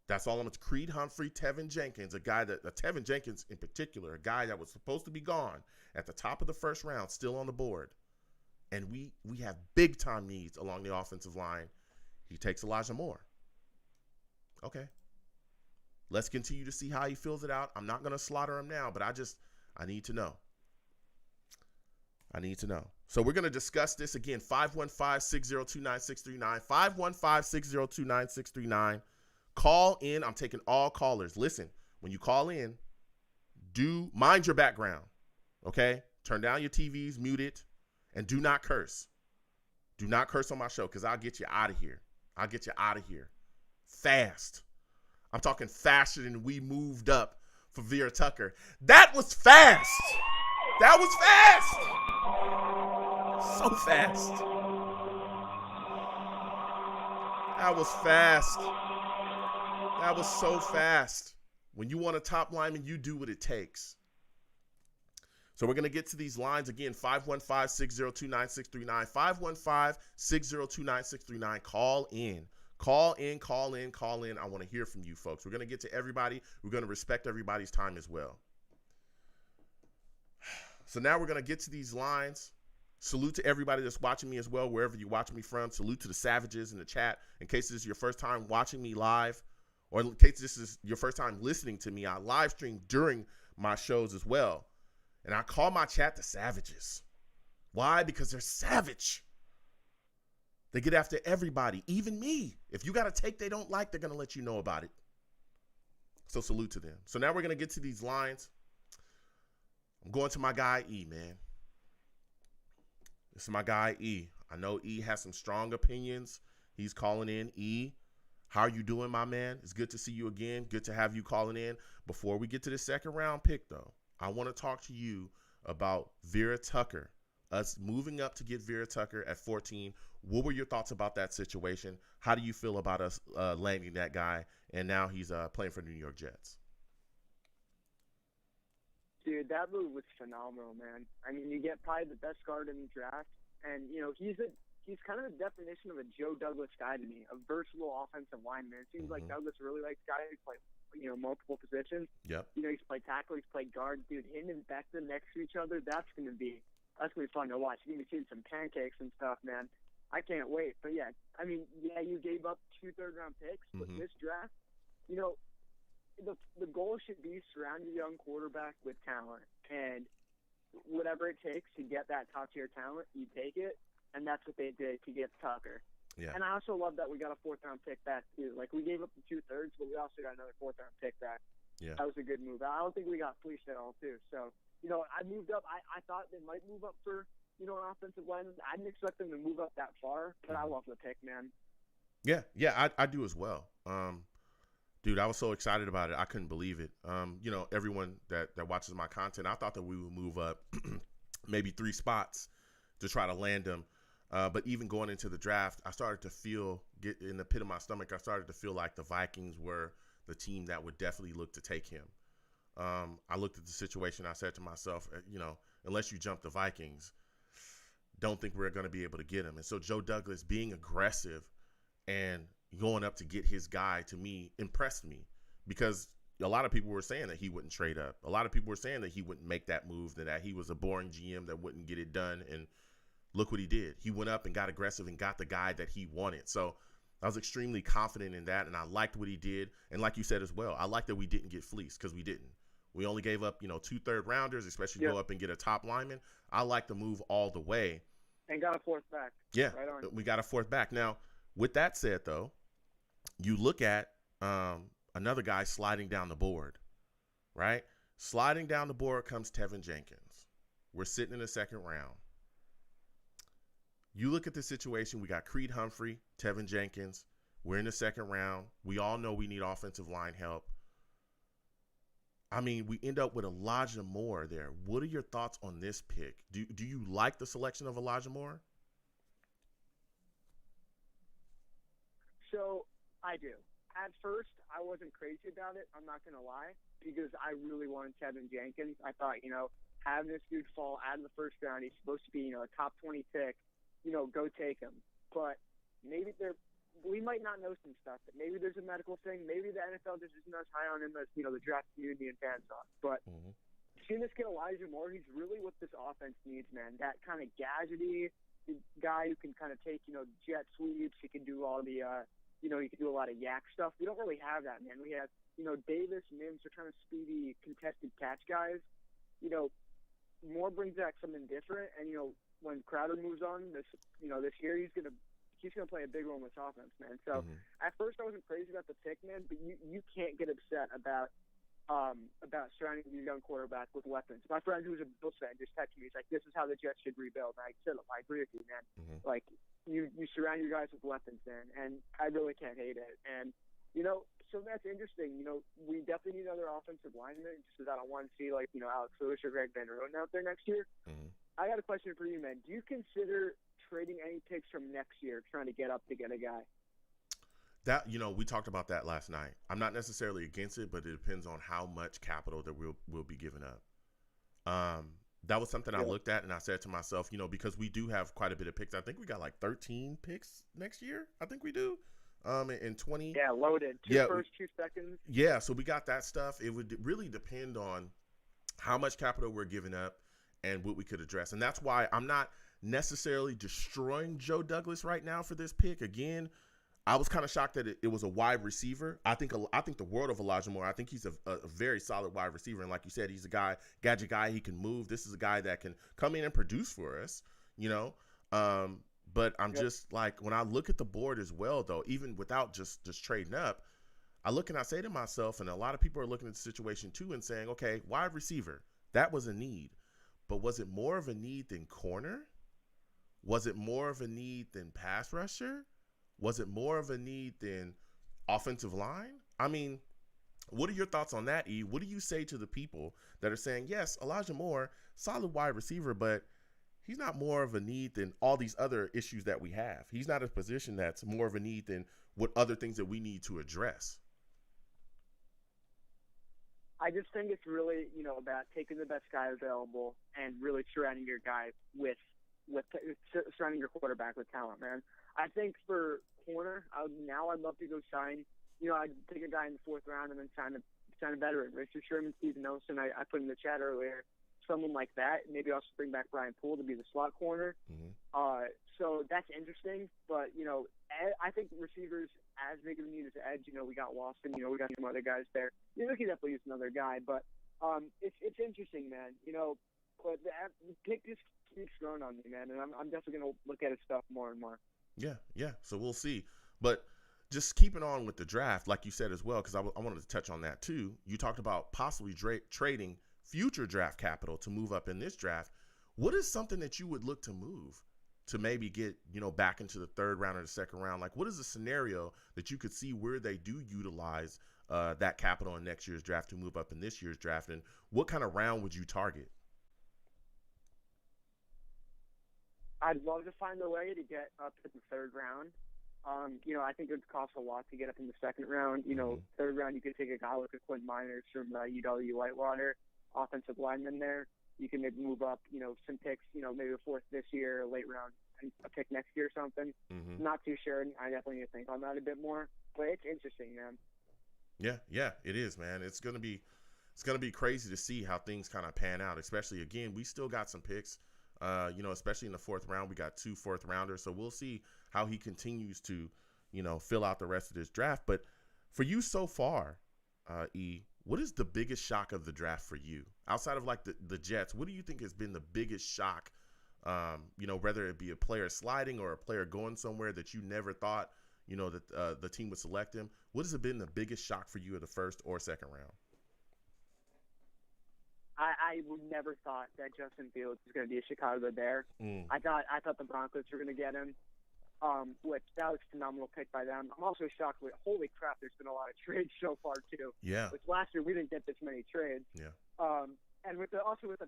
That's all it's Creed Humphrey, Tevin Jenkins, Tevin Jenkins in particular, a guy that was supposed to be gone at the top of the first round, still on the board. And we have big time needs along the offensive line. He takes Elijah Moore. Okay. Let's continue to see how he fills it out. I'm not going to slaughter him now, but I need to know. So we're going to discuss this again. 515-602-9639. 515-602-9639. Call in. I'm taking all callers. Listen, when you call in, mind your background. Okay? Turn down your TVs, mute it, and do not curse. Do not curse on my show because I'll get you out of here. Fast. I'm talking faster than we moved up for Vera Tucker. That was fast. So fast. That was so fast. When you want a top lineman, you do what it takes. So we're going to get to these lines again. 515-602-9639. 515-602-9639. Call in. I want to hear from you folks. We're going to get to everybody. We're going to respect everybody's time as well. So now we're going to get to these lines. Salute to everybody that's watching me as well, wherever you watch me from. Salute to the Savages in the chat. In case this is your first time watching me live, or in case this is your first time listening to me, I live stream during my shows as well. And I call my chat the Savages. Why? Because they're savage. They get after everybody, even me. If you got a take they don't like, they're going to let you know about it. So salute to them. So now we're going to get to these lines. I'm going to my guy, E, man. This is my guy, E. I know E has some strong opinions. He's calling in. E, how are you doing, my man? It's good to see you again. Good to have you calling in. Before we get to the second round pick, though, I want to talk to you about Vera Tucker, us moving up to get Vera Tucker at 14. What were your thoughts about that situation? How do you feel about us landing that guy? And now he's playing for the New York Jets. Dude, that move was phenomenal, man. I mean, you get probably the best guard in the draft, and he's kind of the definition of a Joe Douglas guy to me, a versatile offensive lineman. It seems like Douglas really likes guys who play, multiple positions. Yep. He's played tackle, he's played guard. Dude, him and Becton next to each other, that's gonna be fun to watch. You're gonna be seeing some pancakes and stuff, man. I can't wait. But yeah, I mean, you gave up 2 third-round picks, but this draft, the goal should be surround your young quarterback with talent. And whatever it takes to get that top tier talent, you take it, and that's what they did to get Tucker. Yeah. And I also love that we got a 4th round pick back too. Like we gave up the 2/3, but we also got another 4th round pick back. Yeah. That was a good move. I don't think we got fleeced at all too. So I moved up. I thought they might move up for an offensive lineman. I didn't expect them to move up that far, but I love the pick, man. Yeah, I do as well. Dude, I was so excited about it. I couldn't believe it. Everyone that watches my content, I thought that we would move up maybe 3 spots to try to land him. But even going into the draft, I started to get in the pit of my stomach. I started to feel like the Vikings were the team that would definitely look to take him. I looked at the situation. I said to myself, unless you jump the Vikings, don't think we're going to be able to get him. And so Joe Douglas being aggressive and going up to get his guy, to me, impressed me, because a lot of people were saying that he wouldn't trade up. A lot of people were saying that he wouldn't make that move, that he was a boring GM that wouldn't get it done. And look what he did. He went up and got aggressive and got the guy that he wanted. So I was extremely confident in that, and I liked what he did. And like you said as well, I like that we didn't get fleeced, because we didn't. We only gave up, 2 third-rounders, especially go up and get a top lineman. I like the move all the way. And got a 4th back. Yeah, right on. We got a 4th back. Now, with that said, though, you look at another guy sliding down the board, right? Sliding down the board comes Tevin Jenkins. We're sitting in the 2nd round. You look at the situation. We got Creed Humphrey, Tevin Jenkins. We're in the 2nd round. We all know we need offensive line help. I mean, we end up with Elijah Moore there. What are your thoughts on this pick? Do you like the selection of Elijah Moore? So I do. At first, I wasn't crazy about it. I'm not going to lie, because I really wanted Tevin Jenkins. I thought, having this dude fall out of the 1st round, he's supposed to be, a top 20 pick, go take him. But maybe we might not know some stuff. But maybe there's a medical thing. Maybe the NFL just isn't as high on him as, the draft community and fans are. But seeing this kid Elijah Moore, he's really what this offense needs, man. That kind of gadgety guy who can kind of take, jet sweeps. He can do all the, he can do a lot of yak stuff. We don't really have that, man. We have, Davis, Mims are kind of speedy, contested catch guys. Moore brings back something different. And, when Crowder moves on this year, he's gonna play a big role in this offense, man. So at first I wasn't crazy about the pick, man, but you can't get upset about surrounding your young quarterback with weapons. My friend who's a Bills fan just texted me. He's like, "This is how the Jets should rebuild." And I said, "I agree with you, man. Like you surround your guys with weapons, man, and I really can't hate it." And so that's interesting. We definitely need another offensive lineman, just because I don't want to see Alex Lewis or Greg Van Roten out there next year. I got a question for you, man. Do you consider trading any picks from next year, trying to get up to get a guy? That, we talked about that last night. I'm not necessarily against it, but it depends on how much capital that we'll be giving up. That was something I looked at, and I said to myself, because we do have quite a bit of picks. I think we got like 13 picks next year. I think we do. In 20. Yeah, loaded. 2 first, 2 seconds. Yeah, so we got that stuff. It would really depend on how much capital we're giving up and what we could address. And that's why I'm not necessarily destroying Joe Douglas right now for this pick. Again, I was kind of shocked that it was a wide receiver. I think the world of Elijah Moore. I think he's a very solid wide receiver. And like you said, he's a gadget guy. He can move. This is a guy that can come in and produce for us, But I'm just like, when I look at the board as well, though, even without just trading up, I look and I say to myself, and a lot of people are looking at the situation too and saying, okay, wide receiver, that was a need. But was it more of a need than corner? Was it more of a need than pass rusher? Was it more of a need than offensive line? I mean, what are your thoughts on that, E? What do you say to the people that are saying, yes, Elijah Moore, solid wide receiver, but he's not more of a need than all these other issues that we have. He's not a position that's more of a need than what other things that we need to address. I just think it's really, about taking the best guy available and really surrounding your guy with surrounding your quarterback with talent, man. I think for corner, I'd love to go sign. I'd take a guy in the 4th round and then sign a veteran. Richard Sherman, Steven Nelson, I put in the chat earlier. Someone like that. Maybe also bring back Brian Poole to be the slot corner. So that's interesting. But, I think receivers, as big of a need as edge, we got Lawson, we got some other guys there. We can definitely use another guy. But it's interesting, man. But the pick just keeps growing on me, man, and I'm definitely gonna look at his stuff more and more. Yeah. So we'll see. But just keeping on with the draft, like you said as well, because I wanted to touch on that too. You talked about possibly trading future draft capital to move up in this draft. What is something that you would look to move to maybe get, back into the third round or the second round? Like, what is a scenario that you could see where they do utilize that capital in next year's draft to move up in this year's draft? And what kind of round would you target? I'd love to find a way to get up to the third round. I think it would cost a lot to get up in the second round. Third round, you could take a guy like a Quinn Miners from UW Whitewater, offensive lineman there. You can maybe move up, some picks, maybe a fourth this year, a late round, and a pick next year or something. Mm-hmm. Not too sure. I definitely need to think on that a bit more. But it's interesting, man. Yeah, it is, man. It's gonna be crazy to see how things kind of pan out. Especially, again, we still got some picks. Especially in the fourth round, we got 2 fourth rounders. So we'll see how he continues to, fill out the rest of this draft. But for you so far, E, what is the biggest shock of the draft for you? Outside of like the Jets, what do you think has been the biggest shock? Whether it be a player sliding or a player going somewhere that you never thought, that the team would select him. What has been the biggest shock for you in the first or second round? I would never thought that Justin Fields was going to be a Chicago Bear. I thought the Broncos were going to get him, which that was a phenomenal pick by them. I'm also shocked with, holy crap, there's been a lot of trades so far too. Yeah. Which last year we didn't get this many trades. Yeah. And with the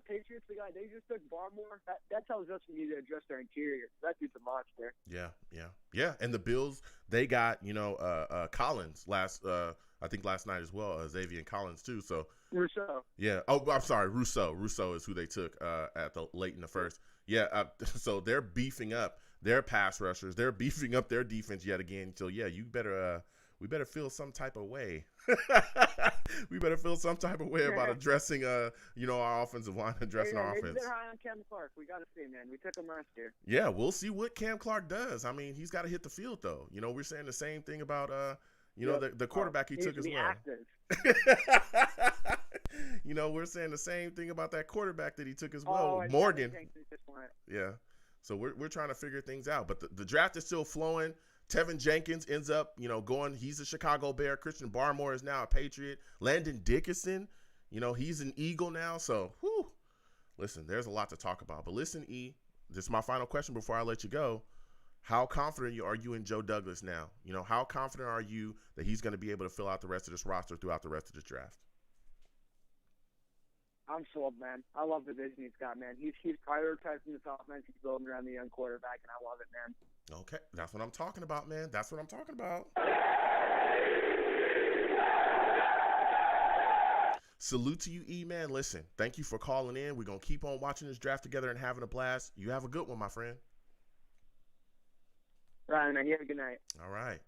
Patriots, the guy they just took Barmore. That tells us we need to address our interior. That dude's a monster. Yeah. And the Bills, they got Collins last night as well, Xavier Collins too. So Rousseau. Yeah. Oh, I'm sorry, Rousseau. Rousseau is who they took at the late in the first. Yeah. So they're beefing up their pass rushers. They're beefing up their defense yet again. So yeah, we better feel some type of way. We better feel some type of way about addressing, our offensive line, addressing our offense. They're high on Cam Clark. We got to see, man. We took him last year. Yeah, we'll see what Cam Clark does. I mean, he's got to hit the field, though. We're saying the same thing about, the quarterback he took as well. We're saying the same thing about that quarterback that he took as well, Morgan. Yeah. So we're trying to figure things out. But the draft is still flowing. Tevin Jenkins ends up, going. He's a Chicago Bear. Christian Barmore is now a Patriot. Landon Dickinson, he's an Eagle now. So, listen, there's a lot to talk about. But listen, E, this is my final question before I let you go. How confident are you in Joe Douglas now? How confident are you that he's going to be able to fill out the rest of this roster throughout the rest of this draft? I'm sold, man. I love the vision he's got, man. He's prioritizing this offense. He's building around the young quarterback, and I love it, man. Okay, that's what I'm talking about, man. That's what I'm talking about. Salute to you, E, man. Listen, thank you for calling in. We're going to keep on watching this draft together and having a blast. You have a good one, my friend. Right, man. You have a good night. All right.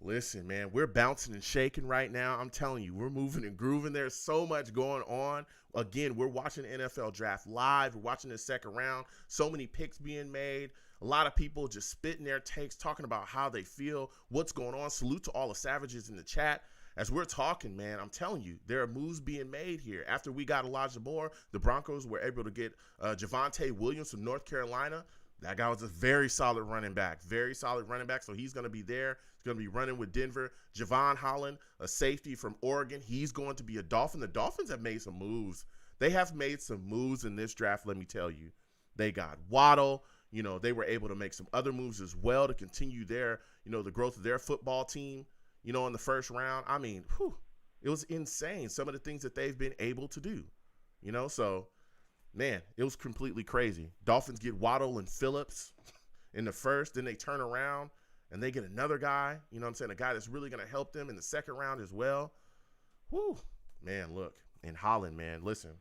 Listen, man, we're bouncing and shaking right now. I'm telling you, we're moving and grooving. There's so much going on. Again, we're watching the NFL draft live. We're watching the second round. So many picks being made. A lot of people just spitting their takes, talking about how they feel, what's going on. Salute to all the savages in the chat. As we're talking, man, I'm telling you, there are moves being made here. After we got Elijah Moore, the Broncos were able to get Javonte Williams from North Carolina. That guy was a very solid running back. So he's going to be there. He's going to be running with Denver. Javon Holland, a safety from Oregon. He's going to be a Dolphin. The Dolphins have made some moves. They have made some moves in this draft, let me tell you. They got Waddle. They were able to make some other moves as well to continue their, the growth of their football team, in the first round. I mean, it was insane, some of the things that they've been able to do, so – man, it was completely crazy. Dolphins get Waddle and Phillips in the first. Then they turn around and they get another guy, a guy that's really going to help them in the second round as well. Man, look. And Holland, man, listen.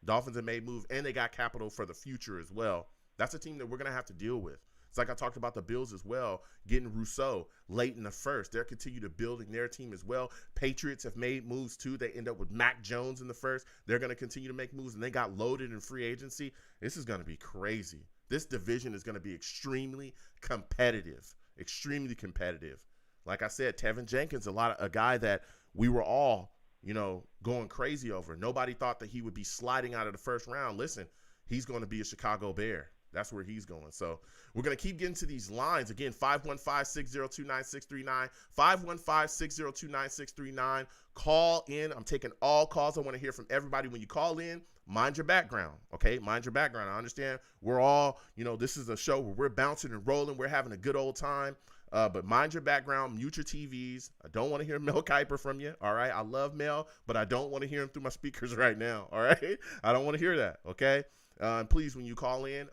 Dolphins have made moves, and they got capital for the future as well. That's a team that we're going to have to deal with. It's like I talked about the Bills as well, getting Rousseau late in the first. They're continue to building their team as well. Patriots have made moves too. They end up with Mac Jones in the first. They're going to continue to make moves, and they got loaded in free agency. This is going to be crazy. This division is going to be extremely competitive. Like I said, Tevin Jenkins, a guy that we were all, going crazy over. Nobody thought that he would be sliding out of the first round. Listen, he's going to be a Chicago Bear. That's where he's going. So we're going to keep getting to these lines. Again, 515-602-9639, 515-602-9639. Call in. I'm taking all calls. I want to hear from everybody. When you call in, mind your background, okay? Mind your background. I understand we're all, this is a show where we're bouncing and rolling. We're having a good old time. But mind your background, mute your TVs. I don't want to hear Mel Kiper from you, all right? I love Mel, but I don't want to hear him through my speakers right now, all right? I don't want to hear that, okay? And please, when you call in,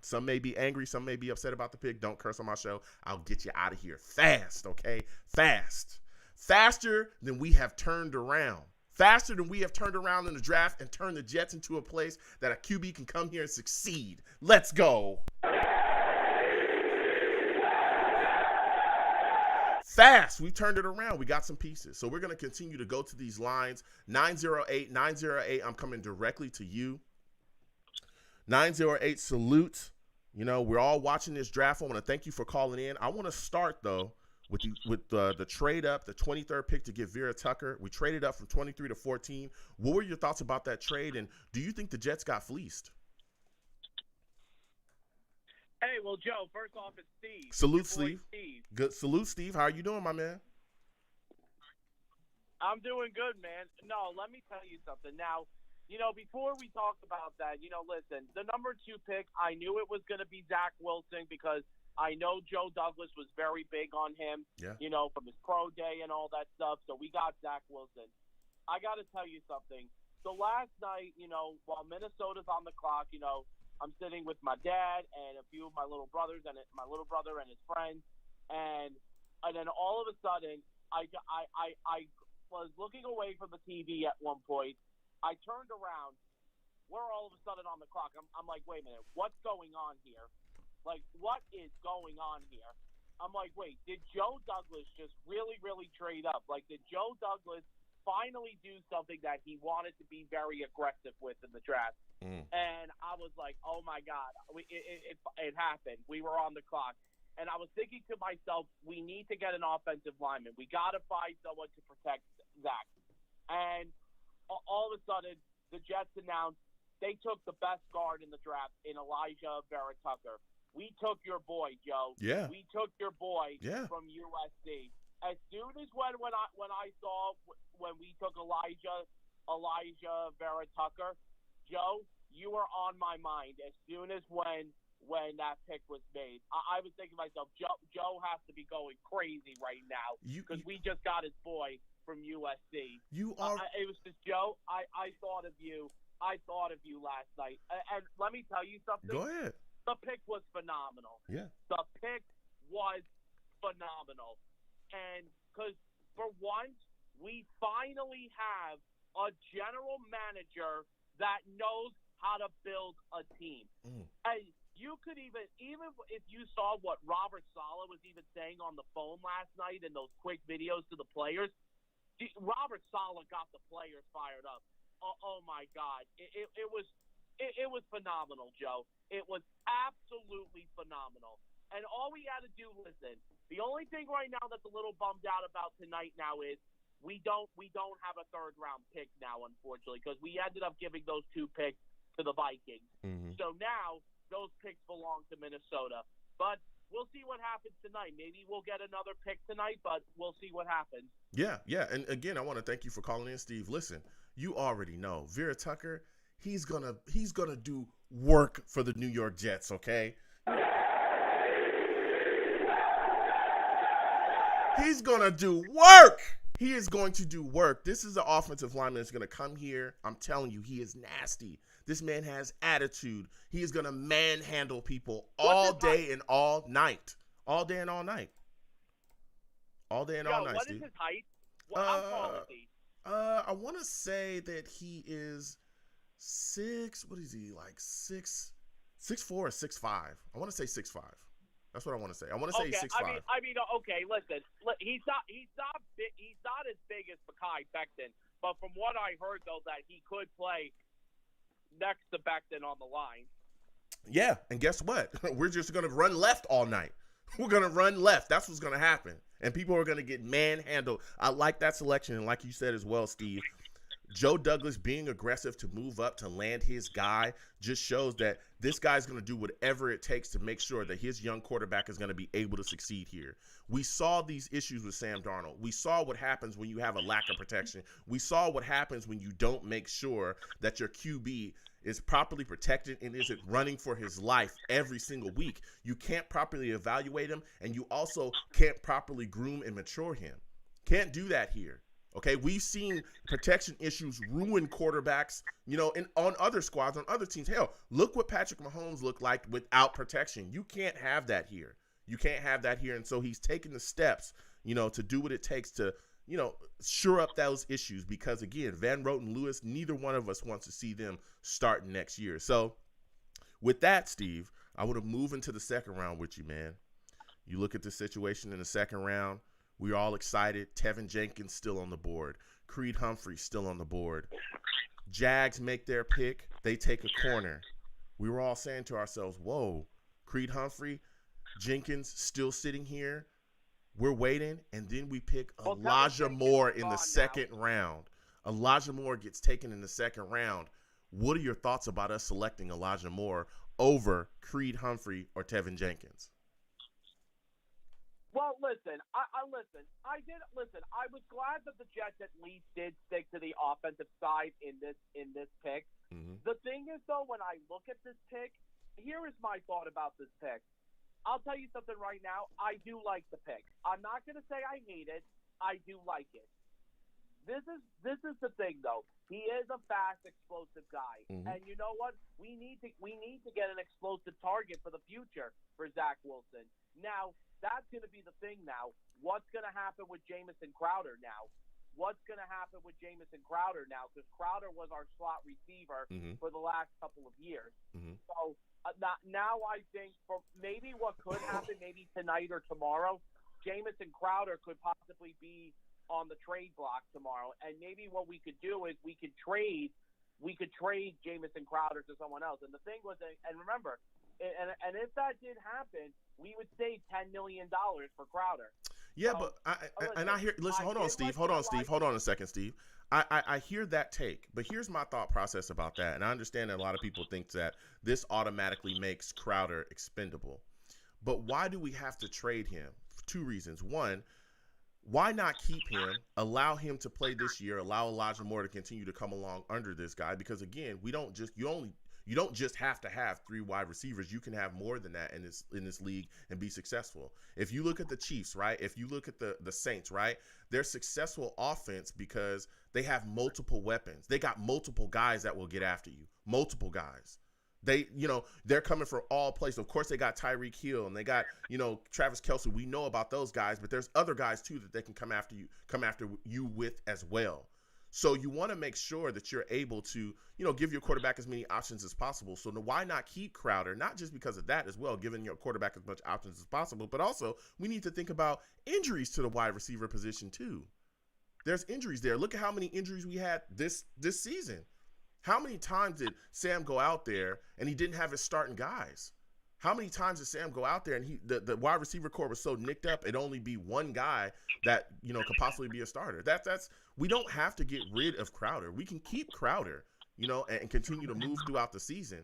some may be angry, some may be upset about the pick. Don't curse on my show. I'll get you out of here fast, okay? Fast. Faster than we have turned around. Faster than we have turned around in the draft and turned the Jets into a place that a QB can come here and succeed. Let's go. Fast. We turned it around. We got some pieces. So we're going to continue to go to these lines. 908. I'm coming directly to you. 908, salute. We're all watching this draft. I want to thank you for calling in. I want to start, though, with the trade up, the 23rd pick to get Vera Tucker. We traded up from 23 to 14. What were your thoughts about that trade, and do you think the Jets got fleeced? Hey, well, Joe, first off, it's Steve. Salute, Steve. Good. Salute, Steve. How are you doing, my man? I'm doing good, man. No, let me tell you something. Now, before we talk about that, listen, the number 2 pick, I knew it was going to be Zach Wilson because I know Joe Douglas was very big on him, from his pro day and all that stuff. So we got Zach Wilson. I got to tell you something. So last night, while Minnesota's on the clock, I'm sitting with my dad and a few of my little brothers and my little brother and his friends. And then all of a sudden, I was looking away from the TV at one point. I turned around. We're all of a sudden on the clock. I'm like, wait a minute. What's going on here? Like, what is going on here? I'm like, wait, did Joe Douglas just really, really trade up? Like, did Joe Douglas finally do something that he wanted to be very aggressive with in the draft? And I was like, oh, my God. It happened. We were on the clock. And I was thinking to myself, we need to get an offensive lineman. We got to find someone to protect Zach. And all of a sudden, the Jets announced they took the best guard in the draft in Elijah Vera Tucker. We took your boy, Joe. Yeah. We took your boy from USC. As soon as when I saw when we took Elijah Vera Tucker, Joe, you were on my mind as soon as when that pick was made. I was thinking to myself, Joe has to be going crazy right now because we just got his boy from USC. It was just, Joe, I thought of you. I thought of you last night. And let me tell you something. Go ahead. The pick was phenomenal. Yeah. The pick was phenomenal. And because for once, we finally have a general manager that knows how to build a team. And you could even if you saw what Robert Saleh was even saying on the phone last night in those quick videos to the players, Robert Saleh got the players fired up. Oh my God. It was phenomenal, Joe. It was absolutely phenomenal. And all we had to do, listen, the only thing right now that's a little bummed out about tonight now is we don't have a 3rd round pick now, unfortunately, because we ended up giving those 2 picks to the Vikings. So now those picks belong to Minnesota. But we'll see what happens tonight. Maybe we'll get another pick tonight, but we'll see what happens. Yeah. And again, I want to thank you for calling in, Steve. Listen, you already know Vera Tucker, he's gonna do work for the New York Jets, okay? He's gonna do work. He is going to do work. This is an offensive lineman that's going to come here. I'm telling you, he is nasty. This man has attitude. He is going to manhandle people all day and all night. All day and all night. All day and all night, what Steve. Is his height? How tall is he? I want to say that he is 6. What is he, like 6'4" or 6'5"? I want to say 6'5". That's what I want to say. I want to say he's 6'5". I mean, okay. Listen, he's not big. He's not as big as Mekhi Becton, but from what I heard, though, that he could play next to Becton on the line. Yeah, and guess what? We're just going to run left all night. We're going to run left. That's what's going to happen, and people are going to get manhandled. I like that selection, and like you said as well, Steve. Joe Douglas being aggressive to move up to land his guy just shows that this guy's going to do whatever it takes to make sure that his young quarterback is going to be able to succeed here. We saw these issues with Sam Darnold. We saw what happens when you have a lack of protection. We saw what happens when you don't make sure that your QB is properly protected and isn't running for his life every single week. You can't properly evaluate him, and you also can't properly groom and mature him. Can't do that here. Okay, we've seen protection issues ruin quarterbacks, on other squads, on other teams. Hell, look what Patrick Mahomes looked like without protection. You can't have that here. You can't have that here. And so he's taking the steps, to do what it takes to, shore up those issues because, again, Van Roten, Lewis, neither one of us wants to see them start next year. So with that, Steve, I want to move into the second round with you, man. You look at the situation in the second round. We're all excited. Tevin Jenkins still on the board. Creed Humphrey still on the board. Jags make their pick. They take a corner. We were all saying to ourselves, whoa, Creed Humphrey, Jenkins still sitting here. We're waiting, and then we pick Elijah Moore in the second round. Elijah Moore gets taken in the second round. What are your thoughts about us selecting Elijah Moore over Creed Humphrey or Tevin Jenkins? Well, listen, I was glad that the Jets at least did stick to the offensive side in this pick. Mm-hmm. The thing is, though, when I look at this pick, here is my thought about this pick. I'll tell you something right now. I do like the pick. I'm not going to say I hate it. I do like it. This is the thing, though. He is a fast, explosive guy, mm-hmm. and you know what? We need to get an explosive target for the future for Zach Wilson. Now, that's going to be the thing now. What's going to happen with Jameson Crowder now? What's going to happen with Jameson Crowder now? Because Crowder was our slot receiver mm-hmm. for the last couple of years. Mm-hmm. So now I think for maybe what could happen, maybe tonight or tomorrow, Jameson Crowder could possibly be on the trade block tomorrow. And maybe what we could do is we could trade Jameson Crowder to someone else. And the thing was, and remember, and if that did happen, we would save $10 million for Crowder. Yeah, so, but I hear. Listen, hold on, Steve. Hold on a second, Steve. I hear that take, but here's my thought process about that. And I understand that a lot of people think that this automatically makes Crowder expendable. But why do we have to trade him? For two reasons. One, why not keep him, allow him to play this year, allow Elijah Moore to continue to come along under this guy? Because again, you don't just have to have 3 wide receivers. You can have more than that in this league and be successful. If you look at the Chiefs, right? If you look at the Saints, right? They're successful offense because they have multiple weapons. They got multiple guys that will get after you. Multiple guys. They're coming for all places. Of course, they got Tyreek Hill and they got, Travis Kelce. We know about those guys, but there's other guys too that they can come after you with as well. So you want to make sure that you're able to, give your quarterback as many options as possible. So why not keep Crowder? Not just because of that as well, giving your quarterback as much options as possible, but also we need to think about injuries to the wide receiver position too. There's injuries there. Look at how many injuries we had this season. How many times did Sam go out there and he didn't have his starting guys? How many times did Sam go out there and the wide receiver core was so nicked up it'd only be one guy that could possibly be a starter? That's we don't have to get rid of Crowder. We can keep Crowder, and continue to move throughout the season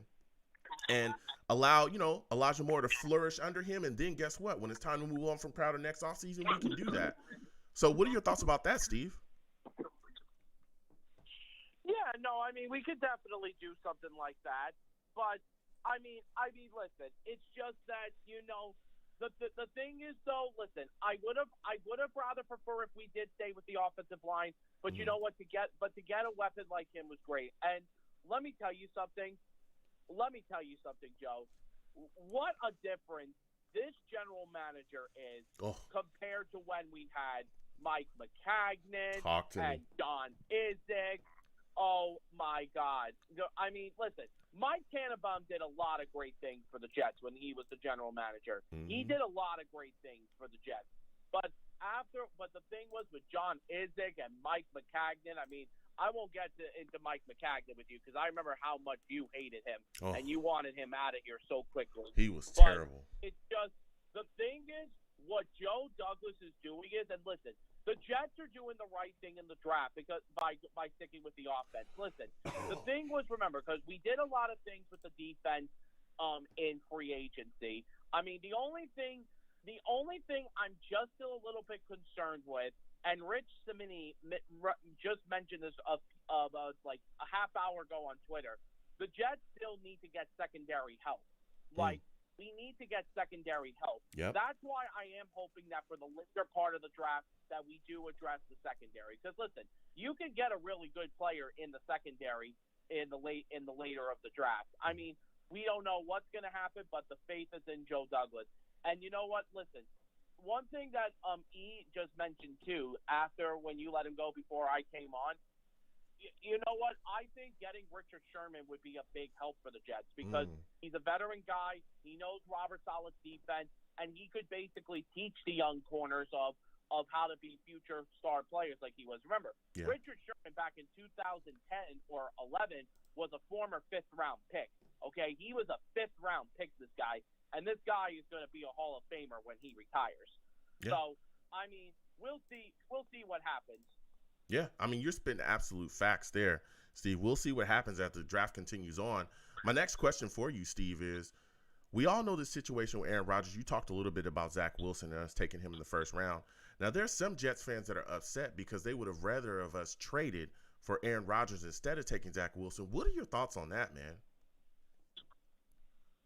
and allow Elijah Moore to flourish under him. And then guess what? When it's time to move on from Crowder next offseason, we can do that. So what are your thoughts about that, Steve? Yeah, no, we could definitely do something like that, but listen, it's just that the thing is though. Listen, I would have rather prefer if we did stay with the offensive line, but mm-hmm. you know what? To get a weapon like him was great. And let me tell you something, Joe. What a difference this general manager is compared to when we had Mike McCagnon and Don Izek. Oh, my God. Listen, Mike Tannenbaum did a lot of great things for the Jets when he was the general manager. Mm-hmm. He did a lot of great things for the Jets. But the thing was with John Izek and Mike McCagnon, I won't get into Mike McCagnon with you because I remember how much you hated him and you wanted him out of here so quickly. He was terrible. It's just, the thing is, what Joe Douglas is doing is, and listen, the Jets are doing the right thing in the draft because by sticking with the offense. Listen, the thing was, remember, because we did a lot of things with the defense in free agency. I mean, the only thing I'm just still a little bit concerned with, and Rich Simini just mentioned this like a half hour ago on Twitter, the Jets still need to get secondary help. Like, we need to get secondary help. Yep. That's why I am hoping that for the later part of the draft that we do address the secondary. Because listen, you can get a really good player in the secondary in the later of the draft. I mean, we don't know what's going to happen, but the faith is in Joe Douglas. And you know what? Listen, one thing that E just mentioned too, after when you let him go before I came on, you know what? I think getting Richard Sherman would be a big help for the Jets because he's a veteran guy. He knows Robert Sala's defense, and he could basically teach the young corners of how to be future star players like he was. Remember, Richard Sherman back in 2010 or 11 was a former fifth-round pick. Okay, he was a fifth-round pick, this guy, and this guy is going to be a Hall of Famer when he retires. Yeah. So, I mean, we'll see what happens. Yeah, I mean, you're spitting absolute facts there, Steve. We'll see what happens as the draft continues on. My next question for you, Steve, is we all know the situation with Aaron Rodgers. You talked a little bit about Zach Wilson and us taking him in the first round. Now, there's some Jets fans that are upset because they would have rather of us traded for Aaron Rodgers instead of taking Zach Wilson. What are your thoughts on that, man?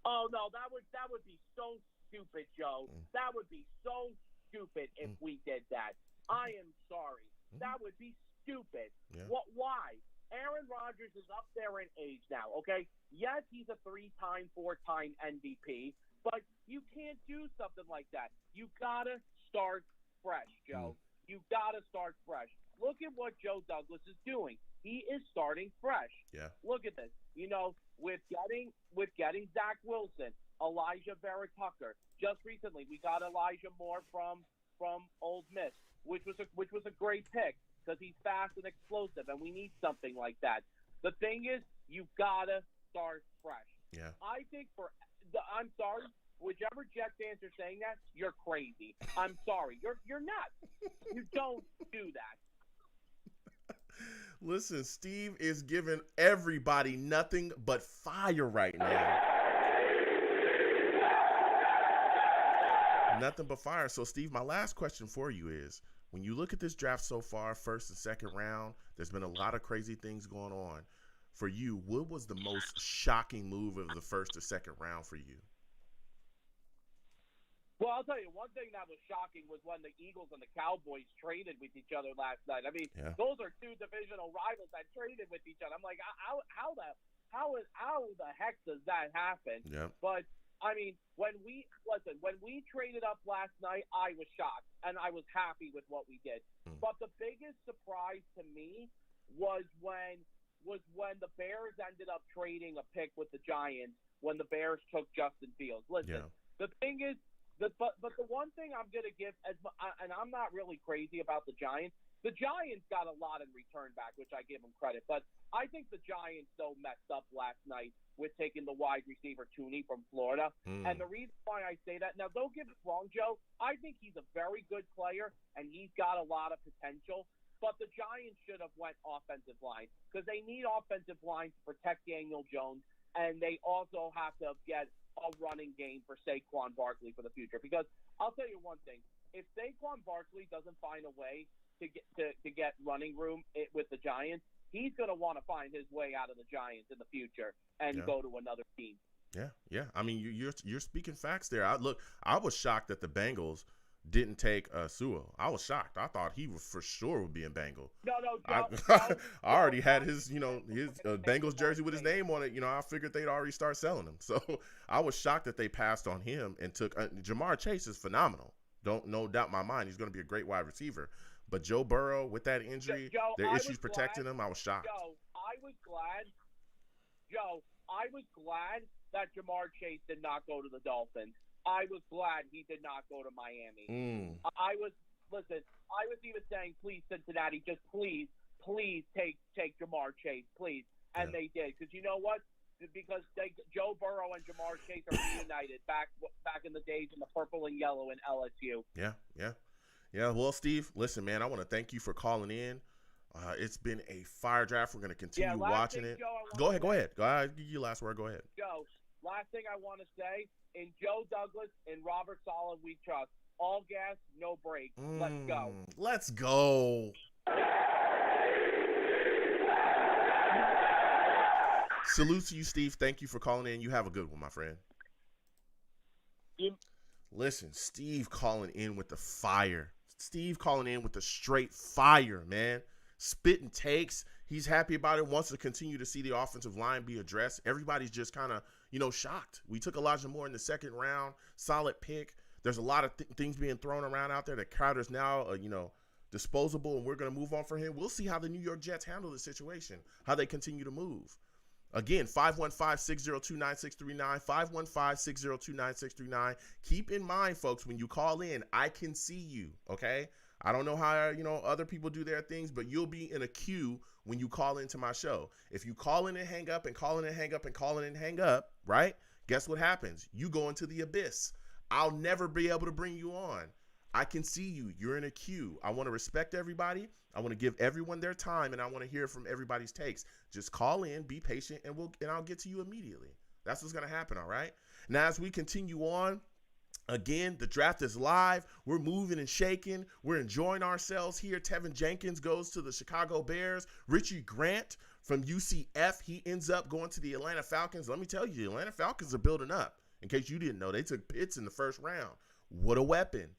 Oh, no, that would be so stupid, Joe. That would be so stupid if we did that. I am sorry. That would be stupid. Yeah. Why? Aaron Rodgers is up there in age now, okay? Yes, he's a 3-time, 4-time MVP, but you can't do something like that. You got to start fresh, Joe. You got to start fresh. Look at what Joe Douglas is doing. He is starting fresh. Yeah. Look at this. You know, with getting Zach Wilson, Elijah Vera Tucker. Just recently, we got Elijah Moore from Ole Miss, which was a great pick because he's fast and explosive, and we need something like that. The thing is, you gotta start fresh. Yeah. I think I'm sorry, whichever Jet fans are saying that, you're crazy. I'm sorry, you're not. You don't do that. Listen, Steve is giving everybody nothing but fire right now. Nothing but fire. So, Steve, my last question for you is, when you look at this draft so far, first and second round, there's been a lot of crazy things going on. For you, what was the most shocking move of the first or second round for you? Well, I'll tell you, one thing that was shocking was when the Eagles and the Cowboys traded with each other last night. I mean, those are two divisional rivals that traded with each other. I'm like, how the heck does that happen? Yeah. But I mean, when we traded up last night, I was shocked and I was happy with what we did. But the biggest surprise to me was when the Bears ended up trading a pick with the Giants when the Bears took Justin Fields. Listen, the thing is, but the one thing I'm gonna give, and I'm not really crazy about the Giants. The Giants got a lot in return back, which I give them credit. But I think the Giants, though, messed up last night with taking the wide receiver Tooney from Florida. And the reason why I say that, now don't get me wrong, Joe, I think he's a very good player, and he's got a lot of potential. But the Giants should have went offensive line because they need offensive line to protect Daniel Jones, and they also have to get a running game for Saquon Barkley for the future. Because I'll tell you one thing. If Saquon Barkley doesn't find a way to get running room with the Giants, he's going to want to find his way out of the Giants in the future and go to another team. Yeah. I mean, you're speaking facts there. I was shocked that the Bengals didn't take Sewell. I was shocked. I thought he for sure would be in Bengal. No, I already had his Bengals jersey with his name on it. I figured they'd already start selling him. So I was shocked that they passed on him and took Jamar Chase is phenomenal. No doubt in my mind, he's going to be a great wide receiver. But Joe Burrow, with that injury, their issues protecting him, I was shocked. Joe, I was glad that Jamar Chase did not go to the Dolphins. I was glad he did not go to Miami. I was even saying, please, Cincinnati, just please take Jamar Chase, please. And they did. Because you know what? because Joe Burrow and Jamar Chase are reunited back in the days in the purple and yellow in LSU. Yeah. Well, Steve, listen, man, I want to thank you for calling in. It's been a fire draft. We're going to continue watching it. Joe, Go ahead. Go ahead. Give you your last word. Go ahead. Joe, last thing I want to say, in Joe Douglas and Robert Saleh, we trust. All gas, no brakes. Let's go. Let's go. Salute to you, Steve. Thank you for calling in. You have a good one, my friend. Listen, Steve calling in with the fire. Steve calling in with the straight fire, man. Spitting takes. He's happy about it, wants to continue to see the offensive line be addressed. Everybody's just kind of, shocked. We took Elijah Moore in the second round. Solid pick. There's a lot of things being thrown around out there that Crowder's now, disposable, and we're going to move on for him. We'll see how the New York Jets handle the situation, how they continue to move. Again, 515-602-9639, 515-602-9639. Keep in mind, folks, when you call in, I can see you, okay? I don't know how, other people do their things, but you'll be in a queue when you call into my show. If you call in and hang up and call in and hang up and call in and hang up, right? Guess what happens? You go into the abyss. I'll never be able to bring you on. I can see you. You're in a queue. I want to respect everybody. I want to give everyone their time, and I want to hear from everybody's takes. Just call in, be patient, and I'll get to you immediately. That's what's going to happen, all right? Now, as we continue on, again, the draft is live. We're moving and shaking. We're enjoying ourselves here. Tevin Jenkins goes to the Chicago Bears. Richie Grant from UCF, he ends up going to the Atlanta Falcons. Let me tell you, the Atlanta Falcons are building up. In case you didn't know, they took Pitts in the first round. What a weapon.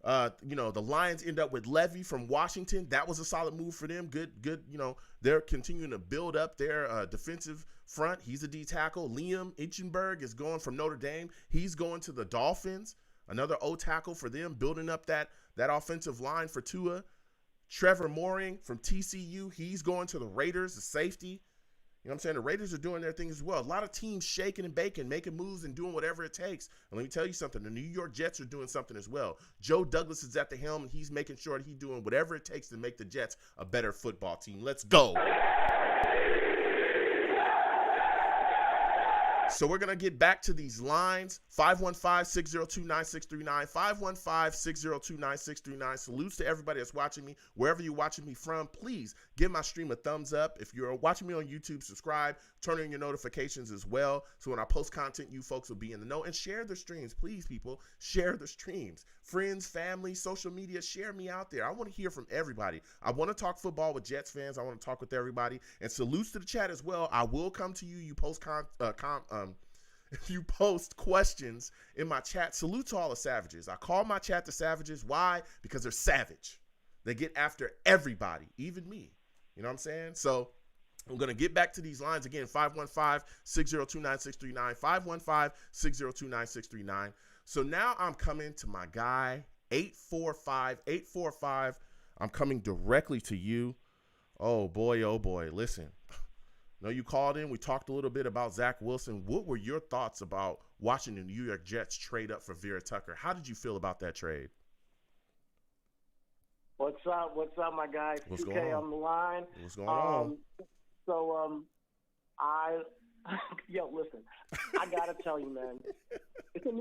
The Lions end up with Levy from Washington. That was a solid move for them. Good. They're continuing to build up their defensive front. He's a D tackle. Liam Eichenberg is going from Notre Dame. He's going to the Dolphins. Another O tackle for them, building up that offensive line for Tua. Trevor Mooring from TCU. He's going to the Raiders, the safety. You know what I'm saying? The Raiders are doing their thing as well. A lot of teams shaking and baking, making moves and doing whatever it takes. And let me tell you something. The New York Jets are doing something as well. Joe Douglas is at the helm, and he's making sure that he's doing whatever it takes to make the Jets a better football team. Let's go. So we're going to get back to these lines. 515-602-9639, 515-602-9639. Salutes to everybody that's watching me. Wherever you're watching me from, please give my stream a thumbs up. If you're watching me on YouTube, subscribe, turn on your notifications as well. So when I post content, you folks will be in the know. And share the streams. Please, people, share the streams. Friends, family, social media, share me out there. I want to hear from everybody. I want to talk football with Jets fans. I want to talk with everybody. And salutes to the chat as well. I will come to you. You post if you post questions in my chat. Salute to all the savages. I call my chat the savages. Why? Because they're savage. They get after everybody, even me. You know what I'm saying? So I'm going to get back to these lines again. 515-602-9639, 515-602-9639. So now I'm coming to my guy, 845. I'm coming directly to you. Oh, boy. Listen. No, you called in. We talked a little bit about Zach Wilson. What were your thoughts about watching the New York Jets trade up for Vera Tucker? How did you feel about that trade? What's up, my guy? What's 2K going on? On the line. What's going on? Listen, I gotta tell you, man, it's a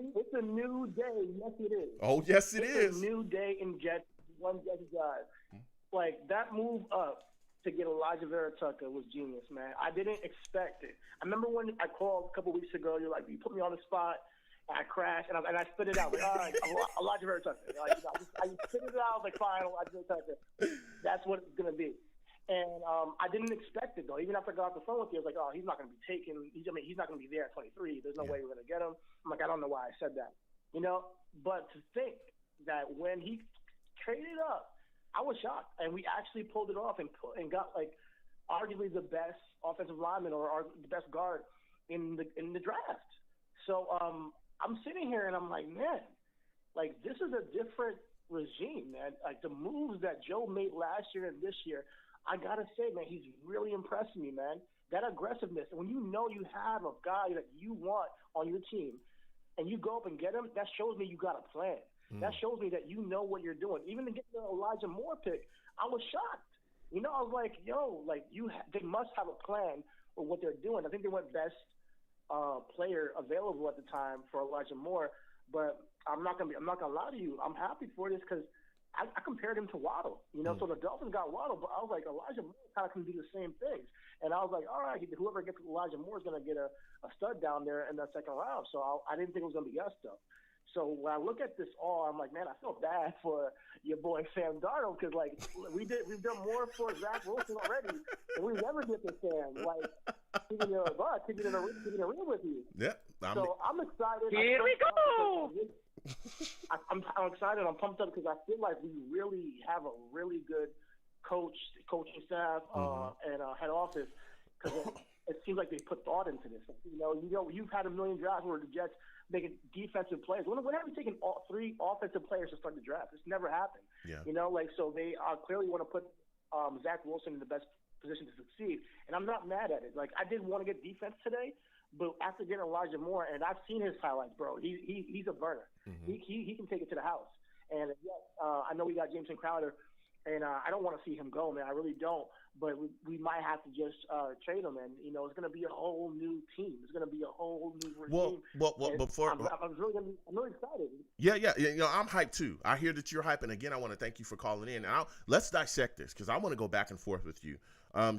new day. Yes, it is. Oh, yes, it is. It's a new day in Jets guys. Like that move up to get Elijah Vera Tucker was genius, man. I didn't expect it. I remember when I called a couple weeks ago. You're like, you put me on the spot. And I crashed, and I spit it out. Like, all right, Elijah Vera Tucker. I spit it out. I was like, fine, Elijah Vera Tucker. That's what it's going to be. And I didn't expect it, though. Even after I got off the phone with you, I was like, oh, he's not going to be taken. He's not going to be there at 23. There's no way we're going to get him. I'm like, I don't know why I said that. But to think that when he traded up, I was shocked. And we actually pulled it off and got, like, arguably the best offensive lineman or the best guard in the draft. So I'm sitting here and I'm like, man, like, this is a different regime, man. Like, the moves that Joe made last year and this year, I got to say, man, he's really impressing me, man. That aggressiveness. And when you know you have a guy that you want on your team and you go up and get him, that shows me you got a plan. That shows me that you know what you're doing. Even to get the Elijah Moore pick, I was shocked. I was like, yo, like they must have a plan with what they're doing. I think they went best player available at the time for Elijah Moore, but I'm not gonna lie to you. I'm happy for this because I compared him to Waddle. So the Dolphins got Waddle, but I was like, Elijah Moore kind of can do the same things. And I was like, all right, whoever gets Elijah Moore is gonna get a stud down there in that second round. So I didn't think it was gonna be us though. So when I look at this all, I'm like, man, I feel bad for your boy Sam Darnold because like we've done more for Zach Wilson already, and we never get to Sam. Like taking in a ring with you. Yeah. I'm excited. Here we go. I'm excited. I'm pumped up because I feel like we really have a really good coaching staff, and head office because it seems like they put thought into this. You've had a million drafts where the Jets making defensive players. When have we taken all 3 offensive players to start the draft? It's never happened. Yeah. So they clearly want to put Zach Wilson in the best position to succeed, and I'm not mad at it. Like I did want to get defense today, but after getting Elijah Moore, and I've seen his highlights, bro, he's a burner. Mm-hmm. He can take it to the house. And I know we got Jameson Crowder, and I don't want to see him go, man. I really don't. But we might have to just trade him, and it's going to be a whole new team. It's going to be a whole new regime. Well, before I'm really excited. Yeah. I'm hyped too. I hear that you're hyped, and again, I want to thank you for calling in. And let's dissect this because I want to go back and forth with you.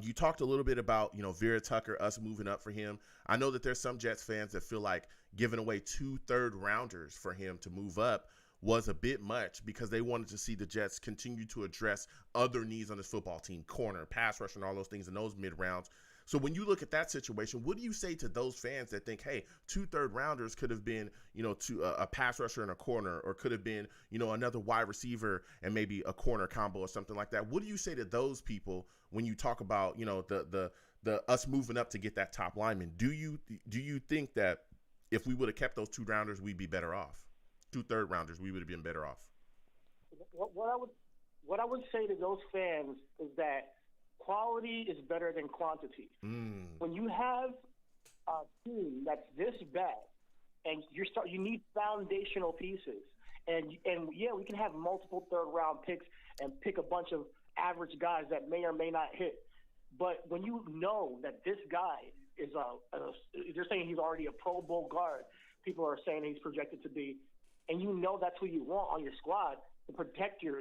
You talked a little bit about Vera Tucker, us moving up for him. I know that there's some Jets fans that feel like giving away 2 third-rounders for him to move up was a bit much because they wanted to see the Jets continue to address other needs on this football team, corner, pass rush, and all those things in those mid-rounds. So when you look at that situation, what do you say to those fans that think, hey, 2 third-rounders could have been, to a pass rusher and a corner, or could have been, another wide receiver and maybe a corner combo or something like that? What do you say to those people when you talk about, the us moving up to get that top lineman? Do you think that if we would have kept those 2 rounders, we'd be better off? 2 third-rounders, we would have been better off. What I would say to those fans is that quality is better than quantity. When you have a team that's this bad, and you need foundational pieces, and yeah, we can have multiple third-round picks and pick a bunch of average guys that may or may not hit. But when you know that this guy is they're saying he's already a Pro Bowl guard. People are saying he's projected to be. And that's who you want on your squad to protect your,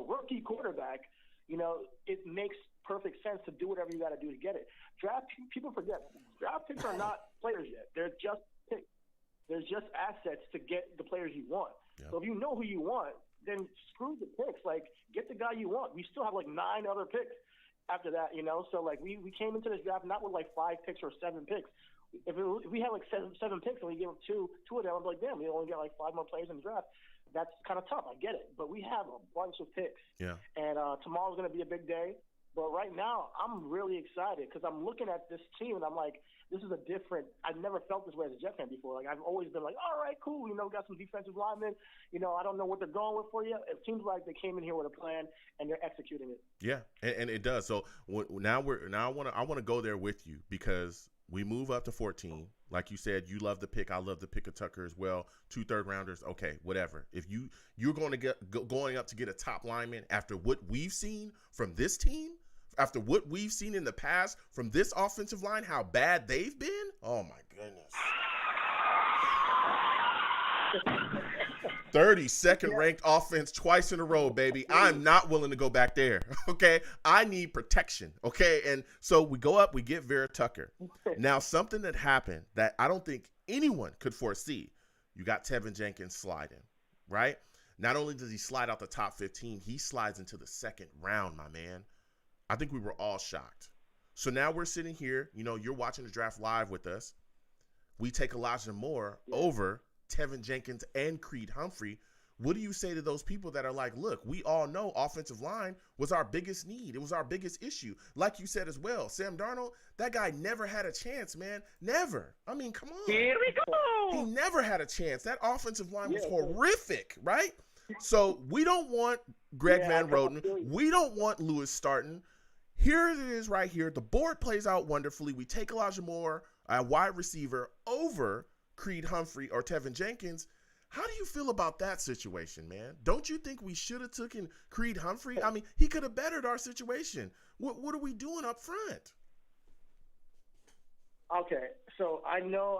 rookie quarterback. It makes perfect sense to do whatever you got to do to get it. People forget, draft picks are not players yet. They're just picks. They're just assets to get the players you want. Yeah. So if you know who you want, then screw the picks. Like, get the guy you want. We still have 9 other picks after that, So we came into this draft not with 5 picks or 7 picks. If we had 7 picks and we gave them two of them, I'd be like, damn, we only got 5 more players in the draft. That's kind of tough. I get it. But we have a bunch of picks. Yeah. And tomorrow's going to be a big day. But right now, I'm really excited because I'm looking at this team and I'm like, this is I've never felt this way as a Jet fan before. I've always been like, all right, cool. We got some defensive linemen. I don't know what they're going with for you. It seems like they came in here with a plan and they're executing it. Yeah, and it does. So now I want to go there with you because we move up to 14. Like you said, you love the pick. I love the pick of Tucker as well. 2 third-rounders. Okay, whatever. If you're going to going up to get a top lineman after what we've seen from this team, after what we've seen in the past from this offensive line, how bad they've been. Oh my goodness. 32nd ranked offense twice in a row, baby. I'm not willing to go back there. Okay. I need protection. Okay. And so we go up, we get Vera Tucker. Now, something that happened that I don't think anyone could foresee. You got Tevin Jenkins sliding, right? Not only does he slide out the top 15, he slides into the 2nd round, my man. I think we were all shocked. So now we're sitting here, you're watching the draft live with us. We take Elijah Moore over Tevin Jenkins and Creed Humphrey. What do you say to those people that are like, look, we all know offensive line was our biggest need. It was our biggest issue. Like you said as well, Sam Darnold, that guy never had a chance, man. Never. I mean, come on. Here we go. He never had a chance. That offensive line was horrific, right? So we don't want Greg Van Roten. We don't want Lewis starting. Here it is right here. The board plays out wonderfully. We take Elijah Moore, a wide receiver, over Creed Humphrey or Tevin Jenkins. How do you feel about that situation, man? Don't you think we should have taken Creed Humphrey? I mean, he could have bettered our situation. What are we doing up front? Okay, so I know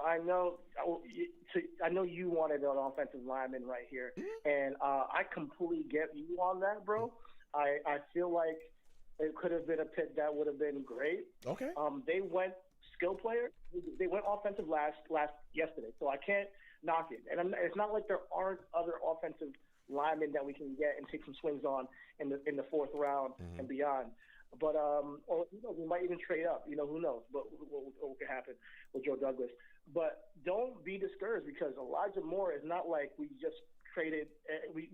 you wanted an offensive lineman right here, and I completely get you on that, bro. I feel like it could have been a pick that would have been great. Okay. They went skill player. They went offensive last yesterday, so I can't knock it. And it's not like there aren't other offensive linemen that we can get and take some swings on in the fourth round and beyond. But or who knows, we might even trade up. You know, who knows? But what could happen with Joe Douglas? But don't be discouraged because Elijah Moore is not like we just traded. We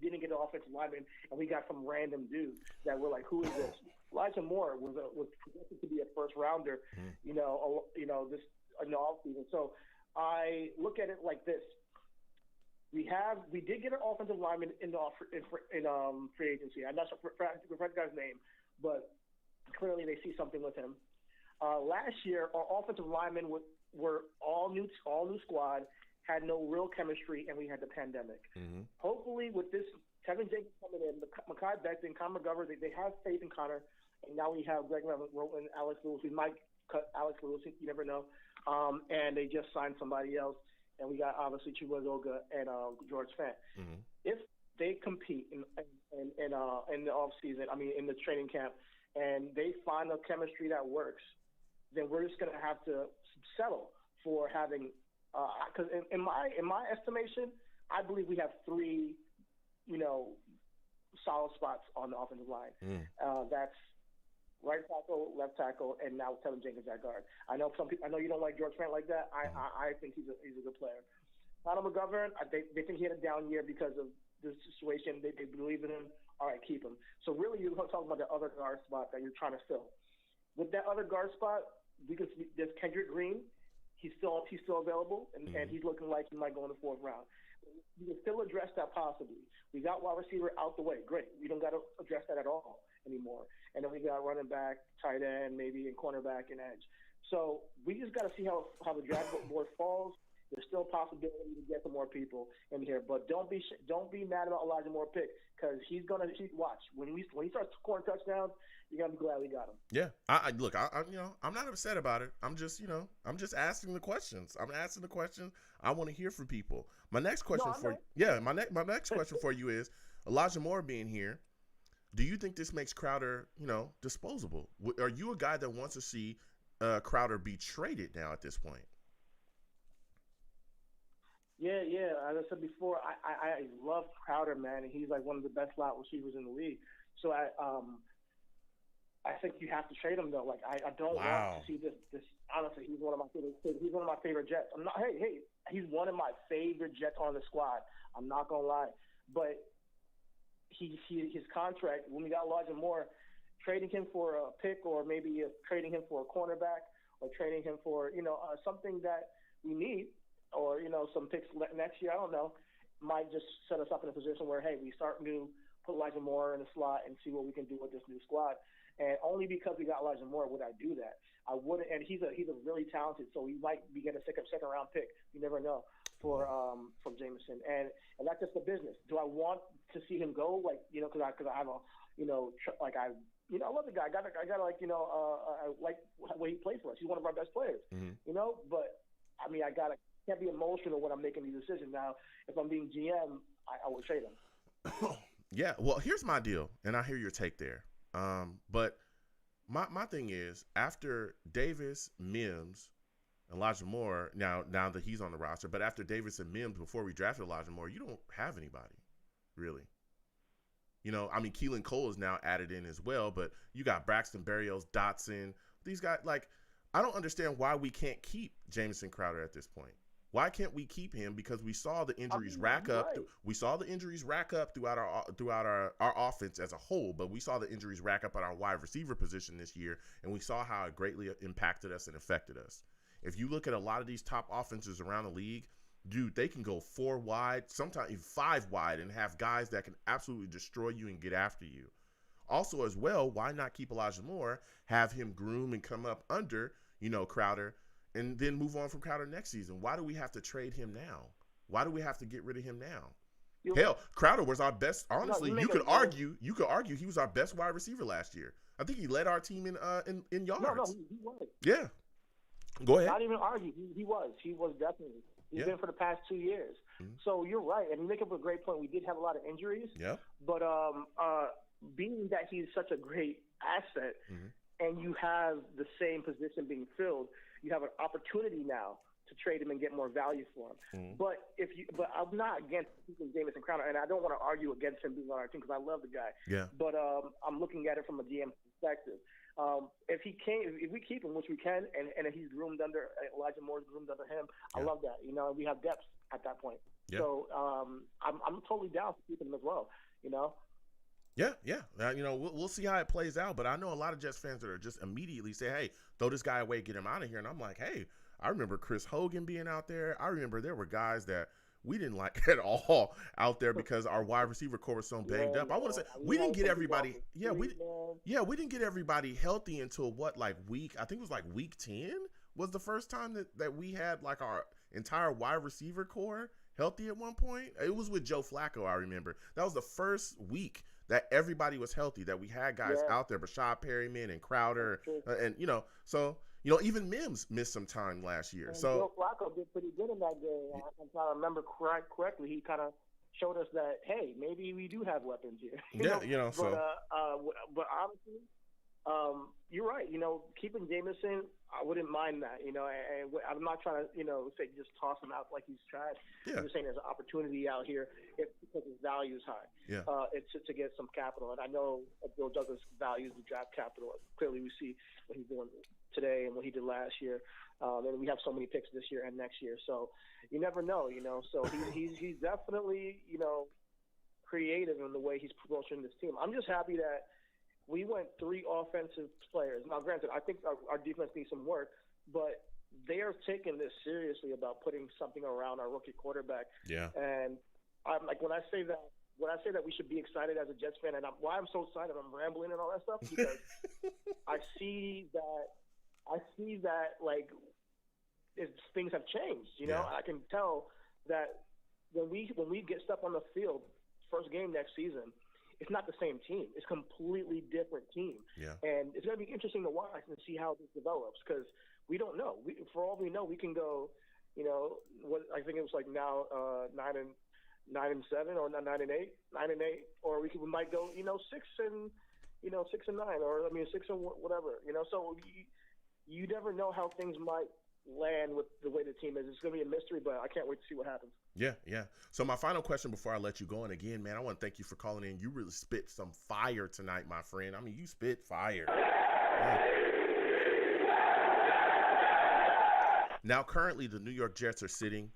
didn't get an offensive lineman and we got some random dude that we're like, who is this? Elijah Moore was projected to be a first rounder. You know, this in the offseason. So I look at it like this. We did get an offensive lineman in free agency. I'm not sure for the guy's name, but clearly they see something with him. Last year, our offensive linemen were all new squad, had no real chemistry, and we had the pandemic. Hopefully, with this Kevin Jenkins coming in, Mekhi Becton, Connor McGovern, they have faith in Connor, and now we have Greg Roten and Alex Lewis. We might cut Alex Lewis, you never know. And they just signed somebody else, and we got obviously Chibuzoga and George Fant. If they compete in the off season, I mean in the training camp, and they find a chemistry that works, then we're just gonna have to settle for having. Because in my estimation, I believe we have three, solid spots on the offensive line. That's right tackle, left tackle, and now Kevin Jenkins at guard. I know you don't like George Fant like that. I think he's a good player. Connor McGovern, they think he had a down year because of the situation. They believe in him. All right, keep him. So really, you're talking about the other guard spot that you're trying to fill. With that other guard spot, there's Kendrick Green. He's still available, and he's looking like he might go in the fourth round. You can still address that possibly. We got wide receiver out the way. Great. We don't got to address that at all anymore. And then we got running back, tight end, maybe and cornerback and edge. So we just got to see how the draft board falls. There's still a possibility to get some more people in here, but don't be mad about Elijah Moore pick because he's gonna watch when he starts scoring touchdowns. You're gonna be glad we got him. Yeah, I'm not upset about it. I'm just asking the questions. I'm asking the questions. I want to hear from people. My next question my next question for you is Elijah Moore being here. Do you think this makes Crowder, disposable? Are you a guy that wants to see Crowder be traded now at this point? Yeah. As I said before, I love Crowder, man, and he's like one of the best slot receivers in the league. So I think you have to trade him though. Like I don't want to see this. Honestly, he's one of my favorite Jets. I'm not. Hey, he's one of my favorite Jets on the squad. I'm not gonna lie, but his contract when we got Elijah Moore, trading him for a pick or maybe trading him for a cornerback or trading him for something that we need. Or, some picks next year, I don't know, might just set us up in a position where, hey, we start new, put Elijah Moore in the slot and see what we can do with this new squad. And only because we got Elijah Moore would I do that. I wouldn't, and he's a really talented, so he might be getting a second round pick. You never know from Jameson. And that's just the business. Do I want to see him go? Because I have a, I love the guy. I like the way he plays for us. He's one of our best players. But I mean, can't be emotional when I'm making these decisions. Now, if I'm being GM, I would trade him. Yeah, well, here's my deal, and I hear your take there. But my thing is, after Davis, Mims, Elijah Moore, now that he's on the roster, but after Davis and Mims, before we drafted Elijah Moore, you don't have anybody, really. Keelan Cole is now added in as well, but you got Braxton Berrios, Dotson, these guys. I don't understand why we can't keep Jameson Crowder at this point. Why can't we keep him? Because we saw the injuries rack up. Right. We saw the injuries rack up throughout our offense as a whole, but we saw the injuries rack up at our wide receiver position this year, and we saw how it greatly impacted us and affected us. If you look at a lot of these top offenses around the league, dude, they can go 4 wide, sometimes even 5 wide, and have guys that can absolutely destroy you and get after you. Also, as well, why not keep Elijah Moore, have him groom and come up under, Crowder, and then move on from Crowder next season? Why do we have to trade him now? Why do we have to get rid of him now? Hell, Crowder was our best. Honestly, you could argue he was our best wide receiver last year. I think he led our team in yards. No, he was. Yeah. Go ahead. Not even argue. He was. He was definitely. He's Yeah. been for the past 2 years. Mhm. So you're right, and you make up a great point. We did have a lot of injuries. Yeah. But being that he's such a great asset, Mhm. and you have the same position being filled, you have an opportunity now to trade him and get more value for him. Mhm. But I'm not against keeping Jameson Crowder, and I don't want to argue against him being on our team because I love the guy. Yeah. But I'm looking at it from a GM perspective. If we keep him, which we can, and if he's groomed under Elijah Moore's groomed under him, I Yeah. love that. You know, we have depth at that point. Yeah. So I'm totally down for keeping him as well. You know. Yeah, yeah. We'll see how it plays out. But I know a lot of Jets fans that are just immediately say, "Hey, throw this guy away, get him out of here." And I'm like, "Hey, I remember Chris Hogan being out there. I remember there were guys that we didn't like at all out there because our wide receiver core was so banged up." I want to say we didn't get everybody. Yeah, we didn't get everybody healthy until I think it was like week 10 was the first time that we had like our entire wide receiver core healthy at one point. It was with Joe Flacco, I remember. That was the first week that everybody was healthy, that we had guys out there, Rashad Perryman and Crowder, and even Mims missed some time last year. And So Joe Flacco did pretty good in that game. I'm trying to remember correctly. He kind of showed us that, hey, maybe we do have weapons here. But honestly, you're right. You know, keeping Jameson, I wouldn't mind that. You know, and I'm not trying to, say just toss him out like he's trash. Yeah. I'm just saying there's an opportunity out here because his value is high. Yeah. It's to get some capital, and I know Bill Douglas values the draft capital. Clearly, we see what he's doing today and what he did last year. And we have so many picks this year and next year, so you never know. So he's definitely creative in the way he's approaching this team. I'm just happy that we went 3 offensive players. Now, granted, I think our defense needs some work, but they are taking this seriously about putting something around our rookie quarterback. Yeah. And I'm like, when I say that we should be excited as a Jets fan, and why I'm so excited, I'm rambling and all that stuff, because I see that like things have changed. I can tell that when we get stuff on the field, first game next season, it's not the same team. It's a completely different team. Yeah. And it's going to be interesting to watch and see how this develops, because we don't know. For all we know, we can go, what I think it was like now 9-7 or 9-8, or we might go 6-9, or 6 and whatever. So you never know how things might land with the way the team is. It's going to be a mystery, but I can't wait to see what happens. Yeah. So my final question before I let you go, and again, man, I want to thank you for calling in. You really spit some fire tonight, my friend. I mean, you spit fire. Yeah. Now, currently, the New York Jets are sitting.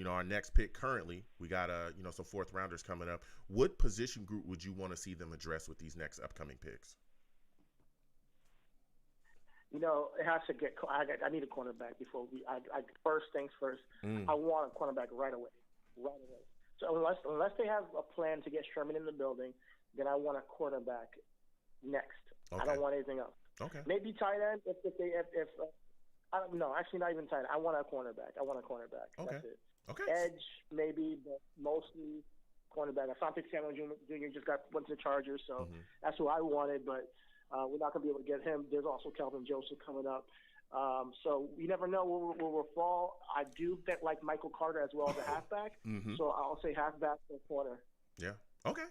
Our next pick currently, we got some 4th rounders coming up. What position group would you want to see them address with these next upcoming picks? It has to get. I need a cornerback before first things first. I want a cornerback right away. So unless they have a plan to get Sherman in the building, then I want a cornerback next. Okay. I don't want anything else. Okay. Maybe tight end if I don't know. Actually, not even tight end. I want a cornerback. Okay. That's it. Okay. Edge maybe, but mostly cornerback. Asante Samuel Jr. just went to the Chargers, so that's who I wanted, but. We're not going to be able to get him. There's also Kelvin Joseph coming up. So you never know where we'll fall. I do bet like Michael Carter as well as a halfback. So I'll say halfback or corner. Yeah. Okay.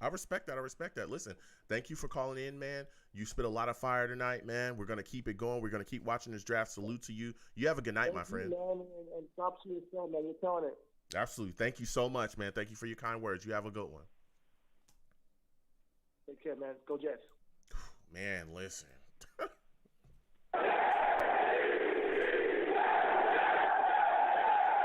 I respect that. Listen, thank you for calling in, man. You spit a lot of fire tonight, man. We're going to keep it going. We're going to keep watching this draft. Salute to you. You have a good night, my friend. Thank you, man, and props to yourself, man. You're killing it. Absolutely. Thank you so much, man. Thank you for your kind words. You have a good one. Take care, man. Go Jets. Man, listen.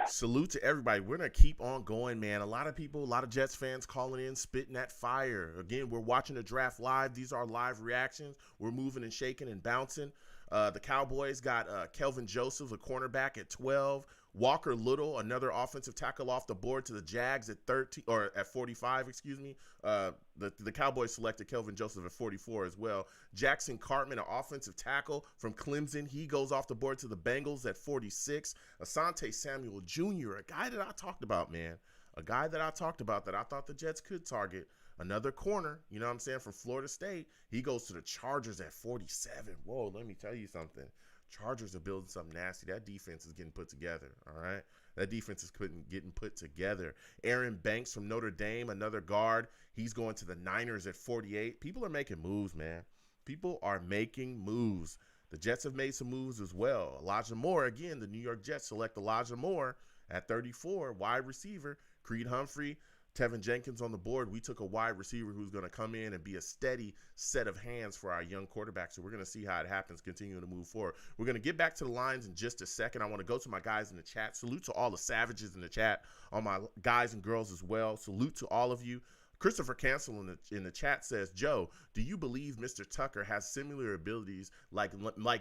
Salute to everybody. We're going to keep on going, man. A lot of Jets fans calling in, spitting that fire. Again, we're watching the draft live. These are live reactions. We're moving and shaking and bouncing. The Cowboys got Kelvin Joseph, a cornerback at 12. Walker Little, another offensive tackle off the board to the Jags at 13 or at 45, excuse me. The Cowboys selected Kelvin Joseph at 44 as well. Jackson Cartman, an offensive tackle from Clemson. He goes off the board to the Bengals at 46. Asante Samuel Jr., a guy that I talked about, man. A guy that I talked about that I thought the Jets could target. Another corner, you know what I'm saying, from Florida State. He goes to the Chargers at 47. Whoa, let me tell you something. Chargers are building something nasty. That defense is getting put together, all right? That defense is getting put together. Aaron Banks from Notre Dame, another guard. He's going to the Niners at 48. People are making moves, man. People are making moves. The Jets have made some moves as well. Elijah Moore, again, the New York Jets select Elijah Moore at 34, wide receiver. Creed Humphrey, Tevin Jenkins on the board. We took a wide receiver who's going to come in and be a steady set of hands for our young quarterback. So we're going to see how it happens, continuing to move forward. We're going to get back to the lines in just a second. I want to go to my guys in the chat. Salute to all the savages in the chat, all my guys and girls as well. Salute to all of you. Christopher Cancel in the chat says, Joe, do you believe Mr. Tucker has similar abilities like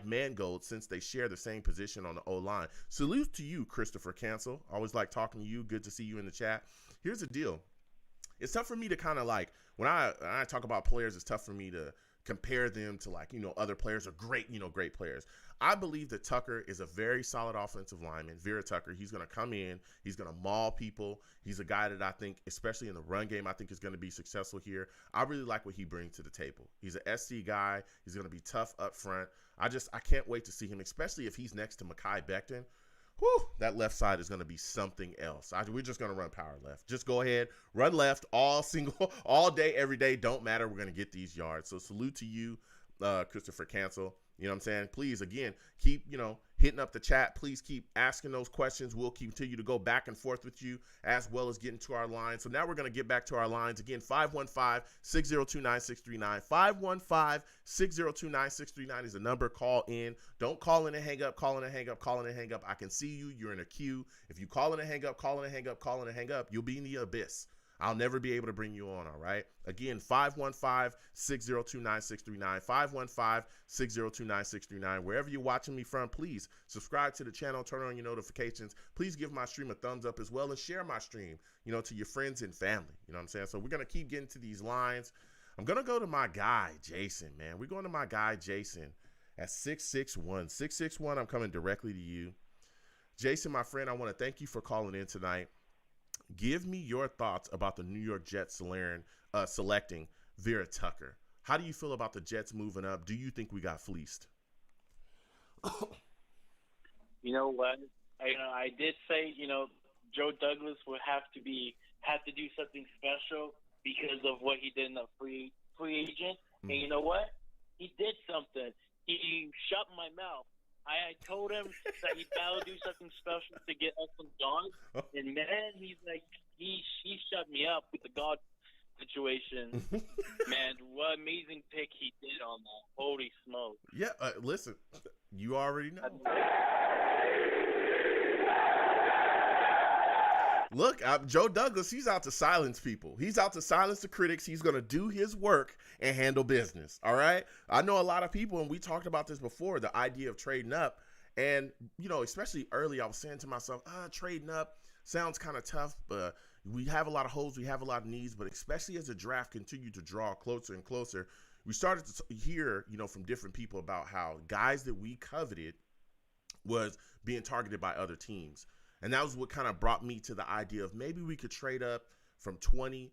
Mangold since they share the same position on the O-line? Salute to you, Christopher Cancel. Always like talking to you. Good to see you in the chat. Here's the deal. It's tough for me to kind of like, when I talk about players, it's tough for me to compare them to like, other players are great, great players. I believe that Tucker is a very solid offensive lineman. Vera Tucker, he's going to come in. He's going to maul people. He's a guy that I think, especially in the run game, I think is going to be successful here. I really like what he brings to the table. He's an SC guy. He's going to be tough up front. I can't wait to see him, especially if he's next to Mekhi Becton. Whew, that left side is going to be something else. We're just going to run power left. Just go ahead, run left all day, every day. Don't matter. We're going to get these yards. So salute to you, Christopher Cancel. You know what I'm saying? Please, again, keep, hitting up the chat. Please keep asking those questions. We'll continue to go back and forth with you as well as getting to our lines. So now we're going to get back to our lines. Again, 515-602-9639. 515-602-9639 is the number. Call in. Don't call in and hang up. Call in and hang up. Call in and hang up. I can see you. You're in a queue. If you call in and hang up, call in and hang up, call in and hang up, you'll be in the abyss. I'll never be able to bring you on, all right? Again, 515-602-9639, 515-602-9639. Wherever you're watching me from, please subscribe to the channel, turn on your notifications. Please give my stream a thumbs up as well and share my stream, to your friends and family. You know what I'm saying? So we're going to keep getting to these lines. I'm going to go to my guy, Jason, man. We're going to my guy, Jason, at 661. 661, I'm coming directly to you. Jason, my friend, I want to thank you for calling in tonight. Give me your thoughts about the New York Jets selecting Vera Tucker. How do you feel about the Jets moving up? Do you think we got fleeced? You know what? I did say, Joe Douglas would have to do something special because of what he did in the free agent. Mm-hmm. And you know what? He did something. He shut my mouth. I told him that he better do something special to get us some dogs, and man, he's like, he shut me up with the God situation. Man, what amazing pick he did on that. Holy smoke. Yeah, listen, you already know. Look, Joe Douglas, he's out to silence people. He's out to silence the critics. He's going to do his work and handle business, all right? I know a lot of people, and we talked about this before, the idea of trading up. And, especially early, I was saying to myself, trading up sounds kind of tough, but we have a lot of holes, we have a lot of needs, but especially as the draft continued to draw closer and closer, we started to hear, from different people about how guys that we coveted was being targeted by other teams. And that was what kind of brought me to the idea of maybe we could trade up from 23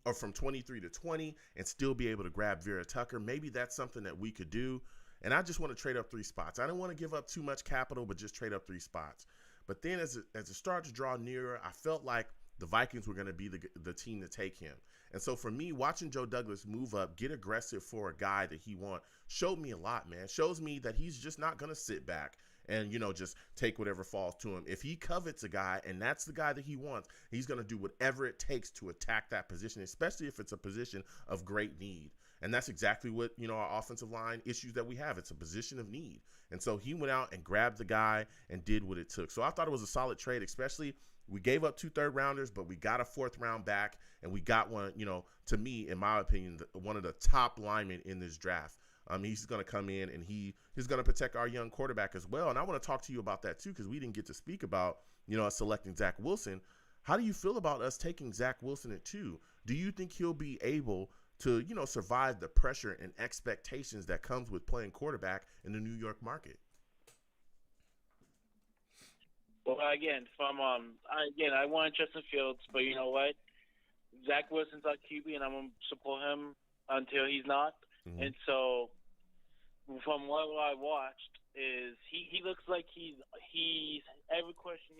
to 20 and still be able to grab Vera Tucker. Maybe that's something that we could do. And I just want to trade up 3 spots. I don't want to give up too much capital, but just trade up 3 spots. But then as it started to draw nearer, I felt like the Vikings were going to be the team to take him. And so for me, watching Joe Douglas move up, get aggressive for a guy that he wants, showed me a lot, man. Shows me that he's just not going to sit back and, just take whatever falls to him. If he covets a guy and that's the guy that he wants, he's going to do whatever it takes to attack that position, especially if it's a position of great need. And that's exactly what, our offensive line issues that we have. It's a position of need. And so he went out and grabbed the guy and did what it took. So I thought it was a solid trade, especially we gave up 2 third-rounders, but we got a 4th round back, and we got one, to me, in my opinion, one of the top linemen in this draft. He's going to come in and he's going to protect our young quarterback as well. And I want to talk to you about that too, because we didn't get to speak about, us selecting Zach Wilson. How do you feel about us taking Zach Wilson at 2? Do you think he'll be able to, survive the pressure and expectations that comes with playing quarterback in the New York market? Well, again, I want Justin Fields, but you know what? Zach Wilson's our QB, and I'm going to support him until he's not. Mm-hmm. And so, from what I watched, is he looks like he's every question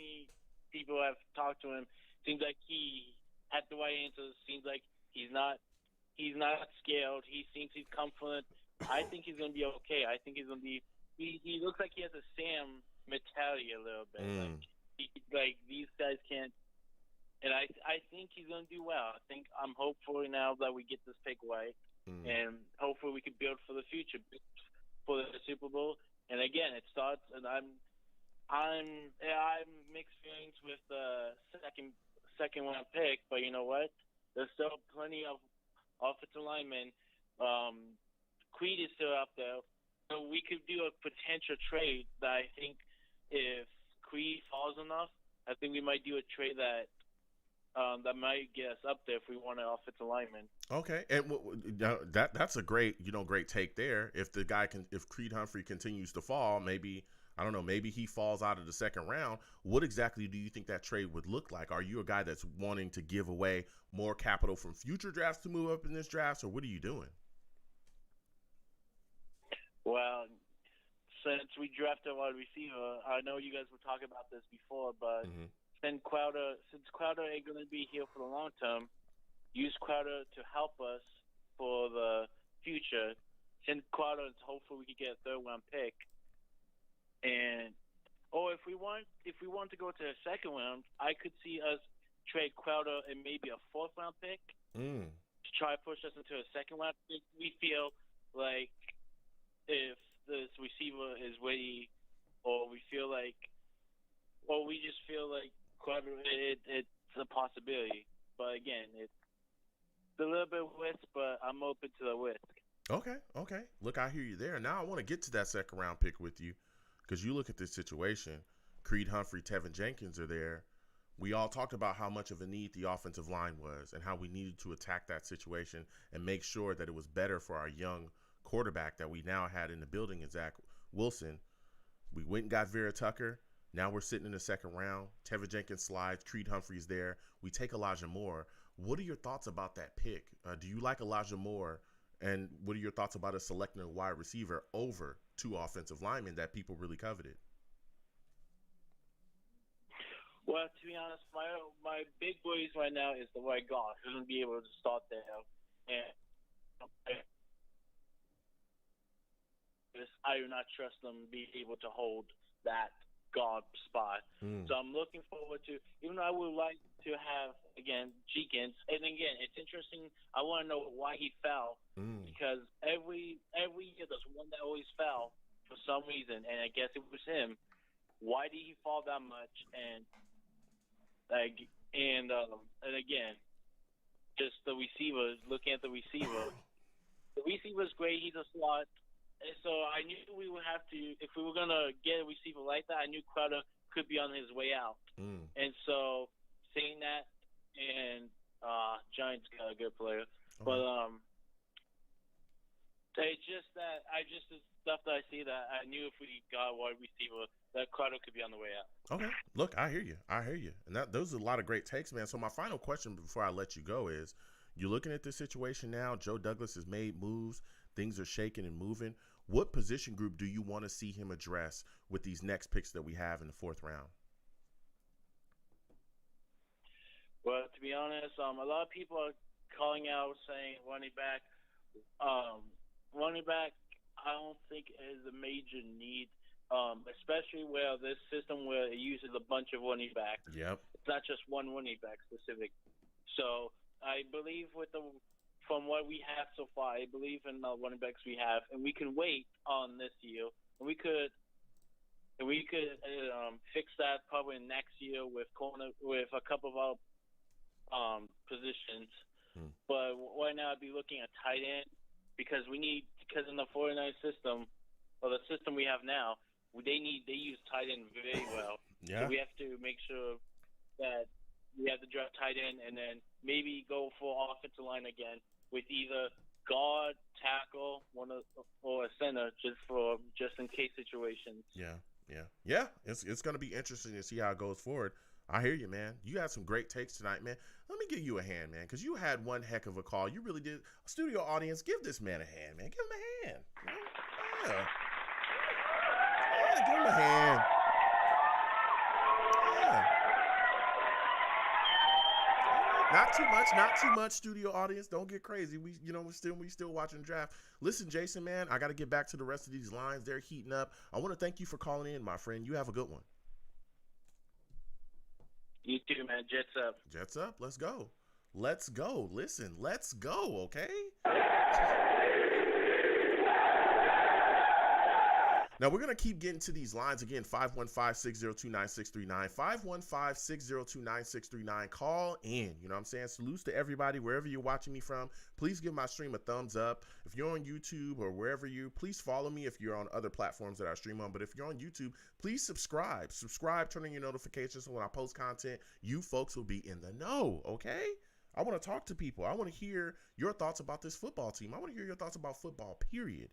people have talked to him seems like he had the right answers. Seems like he's not scared. He seems he's confident. I think he's gonna be okay. I think he's gonna be. He looks like he has a Sam mentality a little bit. Like these guys can't. And I think he's gonna do well. I'm hopeful now that we get this takeaway, and hopefully we can build for the future, for the Super Bowl. And again, it starts, and I'm mixed feelings with the second round pick, but you know what? There's still plenty of offensive linemen. Creed is still up there, so we could do a potential trade that I think if Creed falls enough, I think we might do a trade that might get us up there if we want an offensive lineman. Okay, and that's a great take there. If Creed Humphrey continues to fall, maybe he falls out of the second round. What exactly do you think that trade would look like? Are you a guy that's wanting to give away more capital from future drafts to move up in this draft, or what are you doing? Well, since we drafted a wide receiver, I know you guys were talking about this before, but since Crowder ain't going to be here for the long term, use Crowder to help us for the future. Send Crowder, and hopefully we can get a third round pick. Or if we want to go to the second round, I could see us trade Crowder and maybe a fourth round pick to try to push us into a second round pick. We feel like if this receiver is ready, or we just feel like Crowder, it's a possibility. But again, it's a little bit of risk, but I'm open to the risk. Okay. Look, I hear you there. Now I want to get to that second round pick with you, because you look at this situation. Creed Humphrey, Tevin Jenkins are there. We all talked about how much of a need the offensive line was and how we needed to attack that situation and make sure that it was better for our young quarterback that we now had in the building in Zach Wilson. We went and got Vera Tucker. Now we're sitting in the second round. Tevin Jenkins slides. Creed Humphrey's there. We take Elijah Moore. What are your thoughts about that pick? Do you like Elijah Moore? And what are your thoughts about us selecting a wide receiver over two offensive linemen that people really coveted? Well, to be honest, my big worries right now is the right guard who's going to be able to start there. And I do not trust them being able to hold that guard spot. So I'm looking forward to, even though I would like to have, again, Jenkins. And again, it's interesting. I want to know why he fell, because every year there's one that always fell for some reason, and I guess it was him. Why did he fall that much? And again, just the receiver, looking at the receiver. The receiver's great. He's a slot. And so I knew we would have to, if we were going to get a receiver like that, I knew Crowder could be on his way out. And so saying that, and Giants got a good player. But it's just that the stuff that I see that I knew if we got a wide receiver, that Crowder could be on the way out. Okay. Look, I hear you. And those are a lot of great takes, man. So my final question before I let you go is, you're looking at this situation now. Joe Douglas has made moves. Things are shaking and moving. What position group do you want to see him address with these next picks that we have in the fourth round? Well, to be honest, a lot of people are calling out saying running back. Running back, I don't think is a major need, especially where this system where it uses a bunch of running backs. Yep. It's not just one running back specific. So I believe from what we have so far, I believe in the running backs we have, and we can wait on this year. And we could fix that probably next year with a couple of our positions. But right now I'd be looking at tight end because in the 49 system, or the system we have now, they use tight end very well. Yeah. So we have to make sure that we have to draft tight end and then maybe go for offensive line again with either guard, tackle, or a center just in case situations. Yeah. It's going to be interesting to see how it goes forward. I hear you, man. You had some great takes tonight, man. Let me give you a hand, man, because you had one heck of a call. You really did. Studio audience, give this man a hand, man. Give him a hand. Yeah. Yeah, give him a hand. Yeah. Not too much, studio audience. Don't get crazy. We still watching draft. Listen, Jason, man, I got to get back to the rest of these lines. They're heating up. I want to thank you for calling in, my friend. You have a good one. You too, man. Jets up. Jets up. Let's go. Let's go. Listen, let's go, okay? Now, we're going to keep getting to these lines again. 515-602-9639. 515-602-9639. Call in. You know what I'm saying? Salutes to everybody, wherever you're watching me from. Please give my stream a thumbs up. If you're on YouTube or wherever please follow me if you're on other platforms that I stream on. But if you're on YouTube, please subscribe. Subscribe, turn on your notifications so when I post content, you folks will be in the know, okay? I want to talk to people. I want to hear your thoughts about this football team. I want to hear your thoughts about football, period.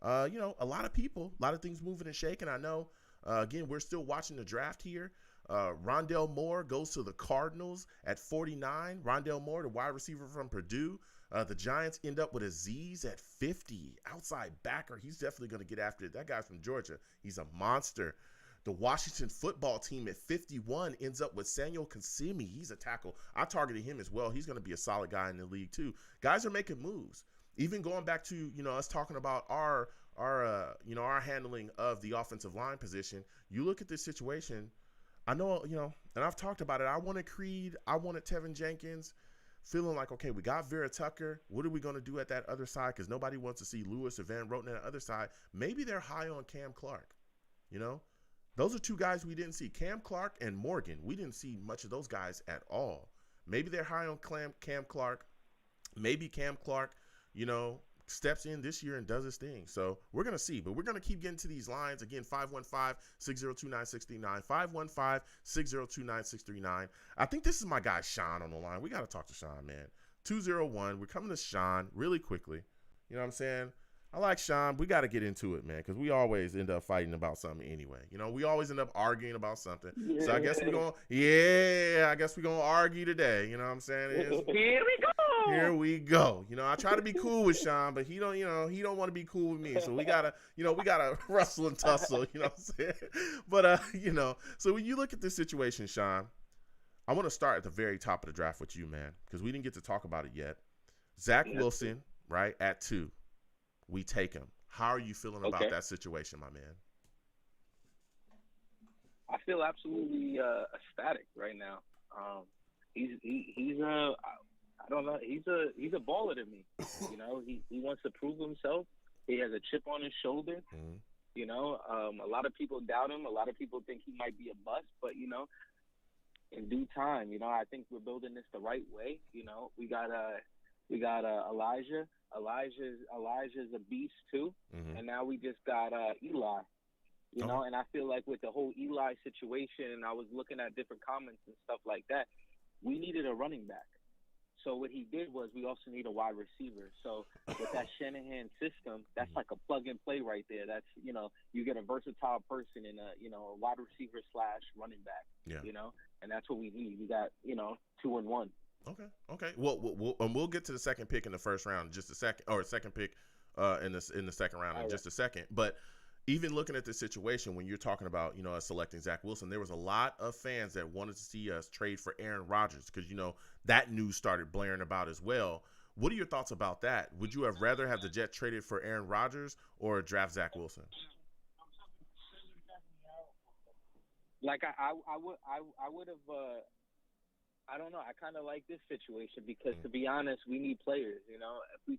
A lot of people, a lot of things moving and shaking. I know, again, we're still watching the draft here. Rondale Moore goes to the Cardinals at 49. Rondale Moore, the wide receiver from Purdue. The Giants end up with Azeez at 50. Outside backer. He's definitely going to get after it. That guy's from Georgia. He's a monster. The Washington football team at 51 ends up with Samuel Kasimi. He's a tackle. I targeted him as well. He's going to be a solid guy in the league too. Guys are making moves. Even going back to, us talking about our handling of the offensive line position, you look at this situation, I know, and I've talked about it. I wanted Creed. I wanted Tevin Jenkins, feeling like, okay, we got Vera Tucker. What are we going to do at that other side? Because nobody wants to see Lewis or Van Roten at the other side. Maybe they're high on Cam Clark, Those are two guys we didn't see. Cam Clark and Morgan. We didn't see much of those guys at all. Maybe they're high on Cam Clark. Maybe Cam Clark steps in this year and does his thing. So we're going to see, but we're going to keep getting to these lines. Again, 515-602-9639, 515-602-9639. I think this is my guy, Sean, on the line. We got to talk to Sean, man. 201. We're coming to Sean really quickly. You know what I'm saying? I like Sean. We got to get into it, man, because we always end up fighting about something anyway. We always end up arguing about something. Yeah. So I guess we're going to argue today. You know what I'm saying? Here we go. Here we go. I try to be cool with Sean, but he don't want to be cool with me. So we gotta wrestle and tussle, you know what I'm saying? But, so when you look at this situation, Sean, I want to start at the very top of the draft with you, man, because we didn't get to talk about it yet. Zach Wilson, right, at 2. We take him. How are you feeling about that situation, my man? I feel absolutely ecstatic right now. He's I don't know. He's a baller to me. He wants to prove himself. He has a chip on his shoulder. Mm-hmm. A lot of people doubt him. A lot of people think he might be a bust. But in due time, I think we're building this the right way. We got Elijah. Elijah's a beast too. Mm-hmm. And now we just got Eli. And I feel like with the whole Eli situation, and I was looking at different comments and stuff like that, we needed a running back. So what he did was we also need a wide receiver. So with that Shanahan system, that's like a plug and play right there. That's, you get a versatile person in a wide receiver / running back, and that's what we need. We got, 2 and 1. Okay. Well, we'll get to the second pick in the first round in just a second, or second pick in the second round in just a second. But even looking at this situation, when you're talking about, us selecting Zach Wilson, there was a lot of fans that wanted to see us trade for Aaron Rodgers because, that news started blaring about as well. What are your thoughts about that? Would you have rather have the Jets traded for Aaron Rodgers or draft Zach Wilson? Like I would have. I don't know. I kind of like this situation because, to be honest, we need players. If we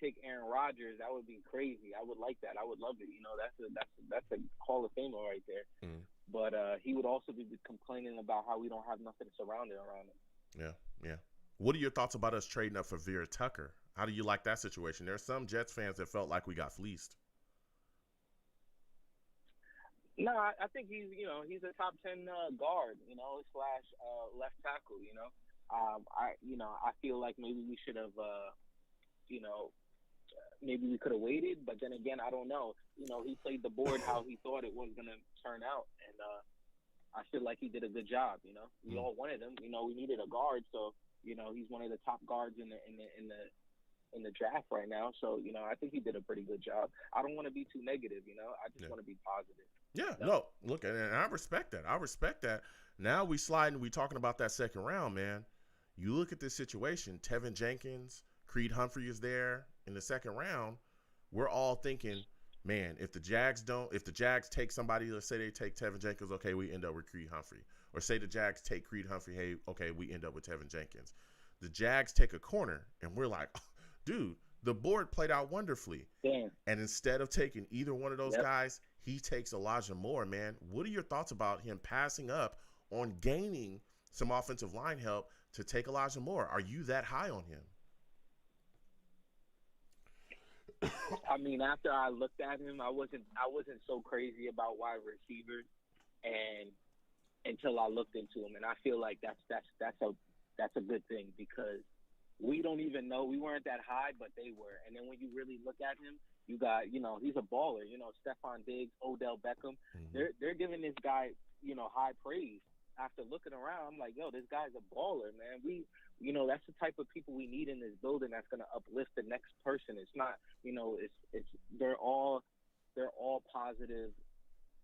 take Aaron Rodgers, that would be crazy. I would like that. I would love it. That's a Hall of Famer right there. Mm. But he would also be complaining about how we don't have nothing surrounded around him. Yeah. What are your thoughts about us trading up for Vera Tucker? How do you like that situation? There are some Jets fans that felt like we got fleeced. No, I think he's a top 10 guard, / left tackle. I feel like maybe we should have, maybe we could have waited, but then again, I don't know. He played the board how he thought it was gonna turn out, and I feel like he did a good job. We all wanted him. We needed a guard, so he's one of the top guards in the in the draft right now. So, I think he did a pretty good job. I don't want to be too negative, I just want to be positive. Yeah, no, look, and I respect that. I respect that. Now we talking about that second round, man. You look at this situation, Tevin Jenkins, Creed Humphrey is there in the second round. We're all thinking, man, if the Jags take somebody, let's say they take Tevin Jenkins, okay, we end up with Creed Humphrey. Or say the Jags take Creed Humphrey, hey, okay, we end up with Tevin Jenkins. The Jags take a corner, and we're like, oh, dude, the board played out wonderfully. Damn. And instead of taking either one of those guys, he takes Elijah Moore, man. What are your thoughts about him passing up on gaining some offensive line help to take Elijah Moore? Are you that high on him? I mean, after I looked at him, I wasn't so crazy about wide receivers, and until I looked into him, and I feel like that's a good thing, because we don't even know. We weren't that high, but they were. And then when you really look at him, you got, he's a baller. Stephon Diggs, Odell Beckham. Mm-hmm. They're giving this guy, high praise. After looking around, I'm like, yo, this guy's a baller, man. That's the type of people we need in this building that's going to uplift the next person. It's not, they're all positive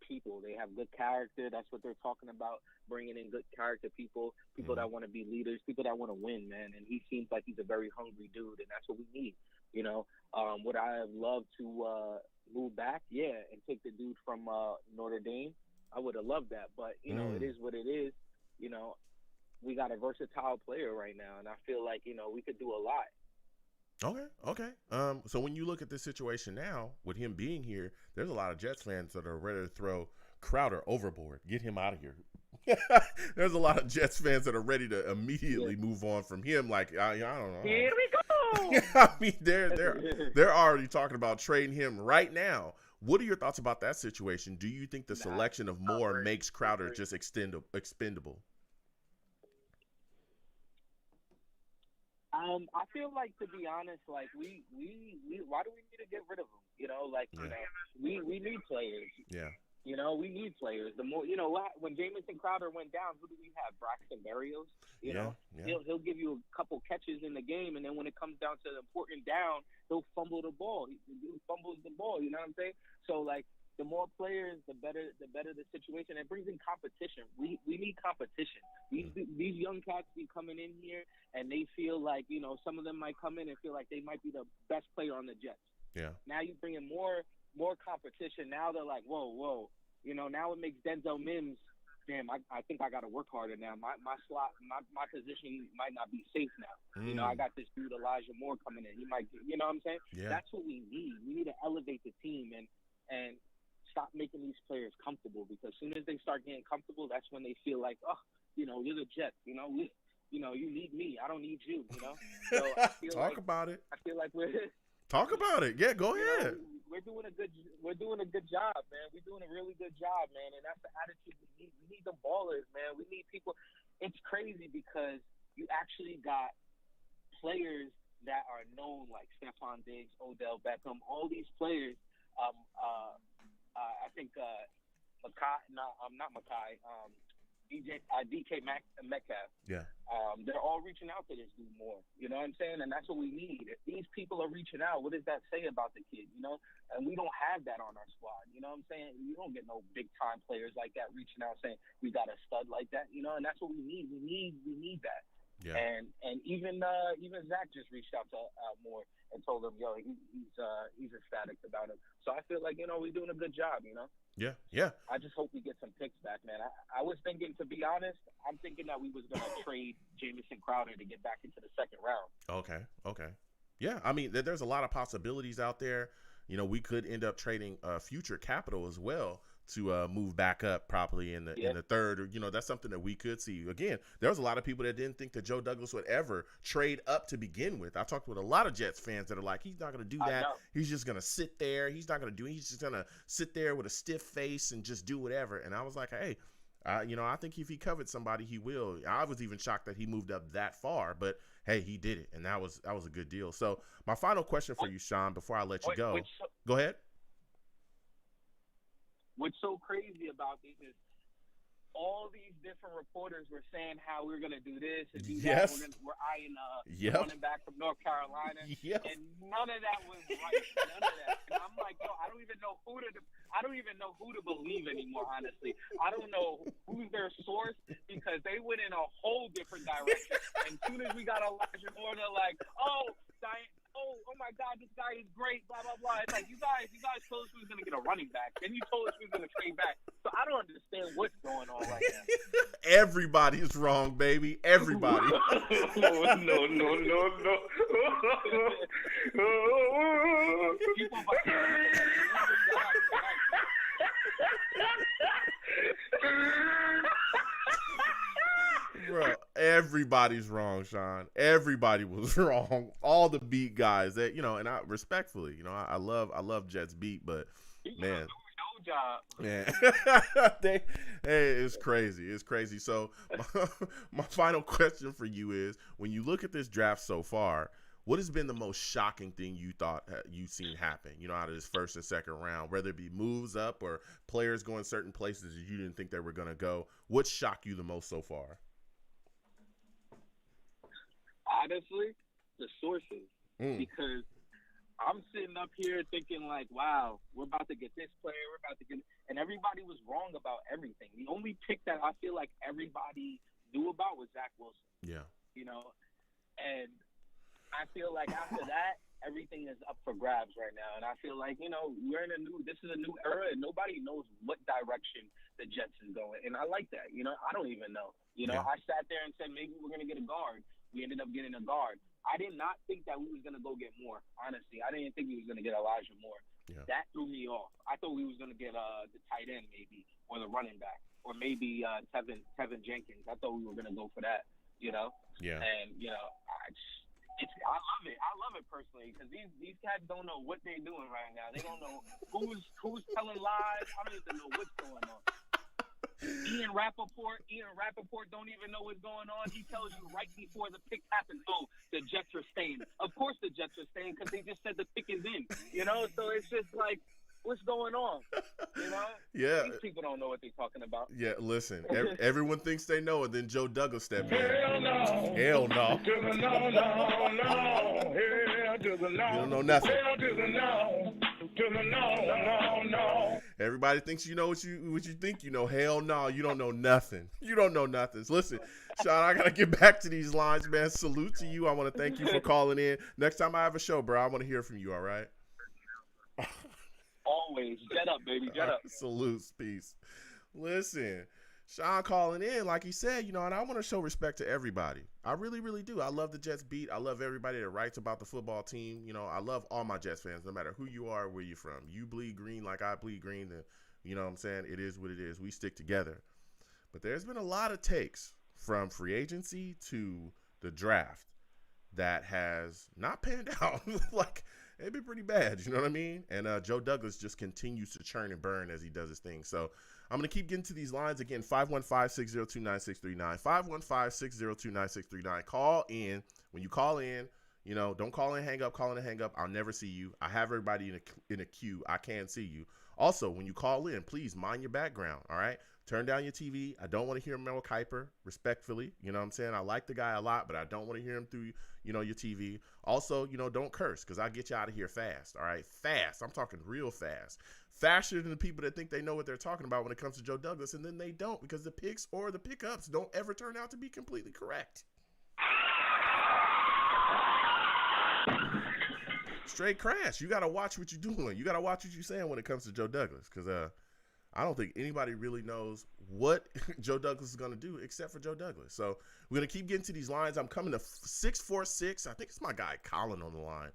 people. They have good character. That's what they're talking about, bringing in good character people that want to be leaders, people that want to win, man. And he seems like he's a very hungry dude, and that's what we need. Would I have loved to move back? Yeah, and take the dude from Notre Dame. I would have loved that, but it is what it is. We got a versatile player right now, and I feel like we could do a lot. Okay. So when you look at this situation now, with him being here, there's a lot of Jets fans that are ready to throw Crowder overboard, get him out of here. There's a lot of Jets fans that are ready to immediately move on from him. Like I don't know. Here we go. I mean, they're already talking about trading him right now. What are your thoughts about that situation? Do you think the selection of Moore makes Crowder just expendable? I feel like, to be honest, like we why do we need to get rid of him? We need players. Yeah. We need players. The more, when Jameson Crowder went down, who do we have? Braxton Berrios. He'll give you a couple catches in the game, and then when it comes down to the important down, he'll fumble the ball. He fumbles the ball. You know what I'm saying? So like, the more players, the better the situation. It brings in competition. We need competition. These young cats be coming in here, and they feel like, some of them might come in and feel like they might be the best player on the Jets. Yeah. Now you bring in more competition. Now they're like, whoa. Now it makes Denzel Mims, damn, I think I got to work harder now. My slot, my position might not be safe now. I got this dude Elijah Moore coming in. He might, what I'm saying? Yeah. That's what we need. We need to elevate the team and stop making these players comfortable, because as soon as they start getting comfortable, that's when they feel like, you're the Jets. You need me. I don't need you. So I feel about it. I feel like we're talk about it. Yeah, go ahead. We're doing a good job, man. We're doing a really good job, man. And that's the attitude we need. We need the ballers, man. We need people. It's crazy because you actually got players that are known, like Stephon Diggs, Odell Beckham, all these players. I think DK Metcalf. Yeah. They're all reaching out to this dude more. You know what I'm saying? And that's what we need. If these people are reaching out, what does that say about the kid? And we don't have that on our squad. You know what I'm saying? You don't get no big time players like that reaching out saying we got a stud like that. And that's what we need. We need that. Yeah. And even Zach just reached out to Moore and told him, yo, he's ecstatic about him. So I feel like, we're doing a good job, Yeah. I just hope we get some picks back, man. I was thinking, to be honest, I'm thinking that we was going to trade Jameson Crowder to get back into the second round. Okay. Yeah, I mean, there's a lot of possibilities out there. We could end up trading future capital as well to move back up probably in the third, or that's something that we could see. Again, there was a lot of people that didn't think that Joe Douglas would ever trade up to begin with. I talked with a lot of Jets fans that are like, he's not going to do that. He's just going to sit there. He's not going to do it. He's just going to sit there with a stiff face and just do whatever. And I was like, hey, I think if he covered somebody, he will. I was even shocked that he moved up that far, but hey, he did it, and that was a good deal. So my final question for you, Sean, before I let you go. Go ahead. What's so crazy about this is all these different reporters were saying how we're gonna do this and do Yes. that. We're eyeing Yep. running back from North Carolina, Yep. and none of that was right. None of that. And I'm like, yo, I don't even know who to believe anymore. Honestly, I don't know who's their source because they went in a whole different direction. And as soon as we got Elijah Moore, they're like, oh my God, this guy is great, blah, blah, blah. It's like, you guys told us we was going to get a running back. Then you told us we was going to trade back. So I don't understand what's going on right now. Everybody's wrong, baby. Everybody. No. Bro, everybody's wrong, Sean. Everybody was wrong. All the beat guys that, and I respectfully, I love Jets beat, but man, man, it's crazy. It's crazy. So my final question for you is, when you look at this draft so far, what has been the most shocking thing you thought you've seen happen, out of this first and second round, whether it be moves up or players going certain places that you didn't think they were going to go? What shocked you the most so far? Honestly, the sources. Because I'm sitting up here thinking like, wow, we're about to get this player, and everybody was wrong about everything. The only pick that I feel like everybody knew about was Zach Wilson. Yeah. And I feel like after that, everything is up for grabs right now. And I feel like, this is a new era, and nobody knows what direction the Jets is going. And I like that. I don't even know. I sat there and said maybe we're going to get a guard. We ended up getting a guard. I did not think that we was going to go get more, honestly. I didn't think we was going to get Elijah Moore. Yeah. That threw me off. I thought we was going to get the tight end maybe, or the running back, or maybe Tevin Jenkins. I thought we were going to go for that, Yeah. And, I love it. I love it personally because these cats don't know what they're doing right now. They don't know who's telling lies. I don't even know what's going on. Ian Rappaport don't even know what's going on. He tells you right before the pick happens, oh, the Jets are staying. Of course the Jets are staying because they just said the pick is in. So it's just like, what's going on? Yeah. These people don't know what they're talking about. Yeah, listen, everyone thinks they know, and then Joe Douglas stepped in. Hell no. Hell no. To the no. Hell to the no. You don't know nothing. Hell to the no. To the no. Everybody thinks you know what you think you know. Hell no, you don't know nothing. You don't know nothing. Listen, Sean, I gotta get back to these lines, man. Salute to you. I want to thank you for calling in. Next time I have a show, bro, I want to hear from you. All right. Always. Jet up, baby. Jet up. Salutes. Peace. Listen, Sean calling in, like he said, and I want to show respect to everybody. I really, really do. I love the Jets beat. I love everybody that writes about the football team. I love all my Jets fans, no matter who you are, where you're from. You bleed green like I bleed green, then, you know what I'm saying? It is what it is. We stick together. But there's been a lot of takes from free agency to the draft that has not panned out. Like, it'd be pretty bad, you know what I mean? And Joe Douglas just continues to churn and burn as he does his thing. So I'm going to keep getting to these lines. Again, 515-602-9639, 515-602-9639. Call in. When you call in, don't call in, hang up, call in and hang up. I'll never see you. I have everybody in a queue. I can see you. Also, when you call in, please mind your background, all right? Turn down your TV. I don't want to hear Mel Kiper, respectfully. You know what I'm saying? I like the guy a lot, but I don't want to hear him through, your TV. Also, don't curse because I'll get you out of here fast, all right? Fast. I'm talking real fast. Faster than the people that think they know what they're talking about when it comes to Joe Douglas, and then they don't because the picks or the pickups don't ever turn out to be completely correct. Straight crash. You got to watch what you're doing. You got to watch what you're saying when it comes to Joe Douglas because I don't think anybody really knows what Joe Douglas is going to do except for Joe Douglas. So we're going to keep getting to these lines. I'm coming to 646. I think it's my guy Colin on the line.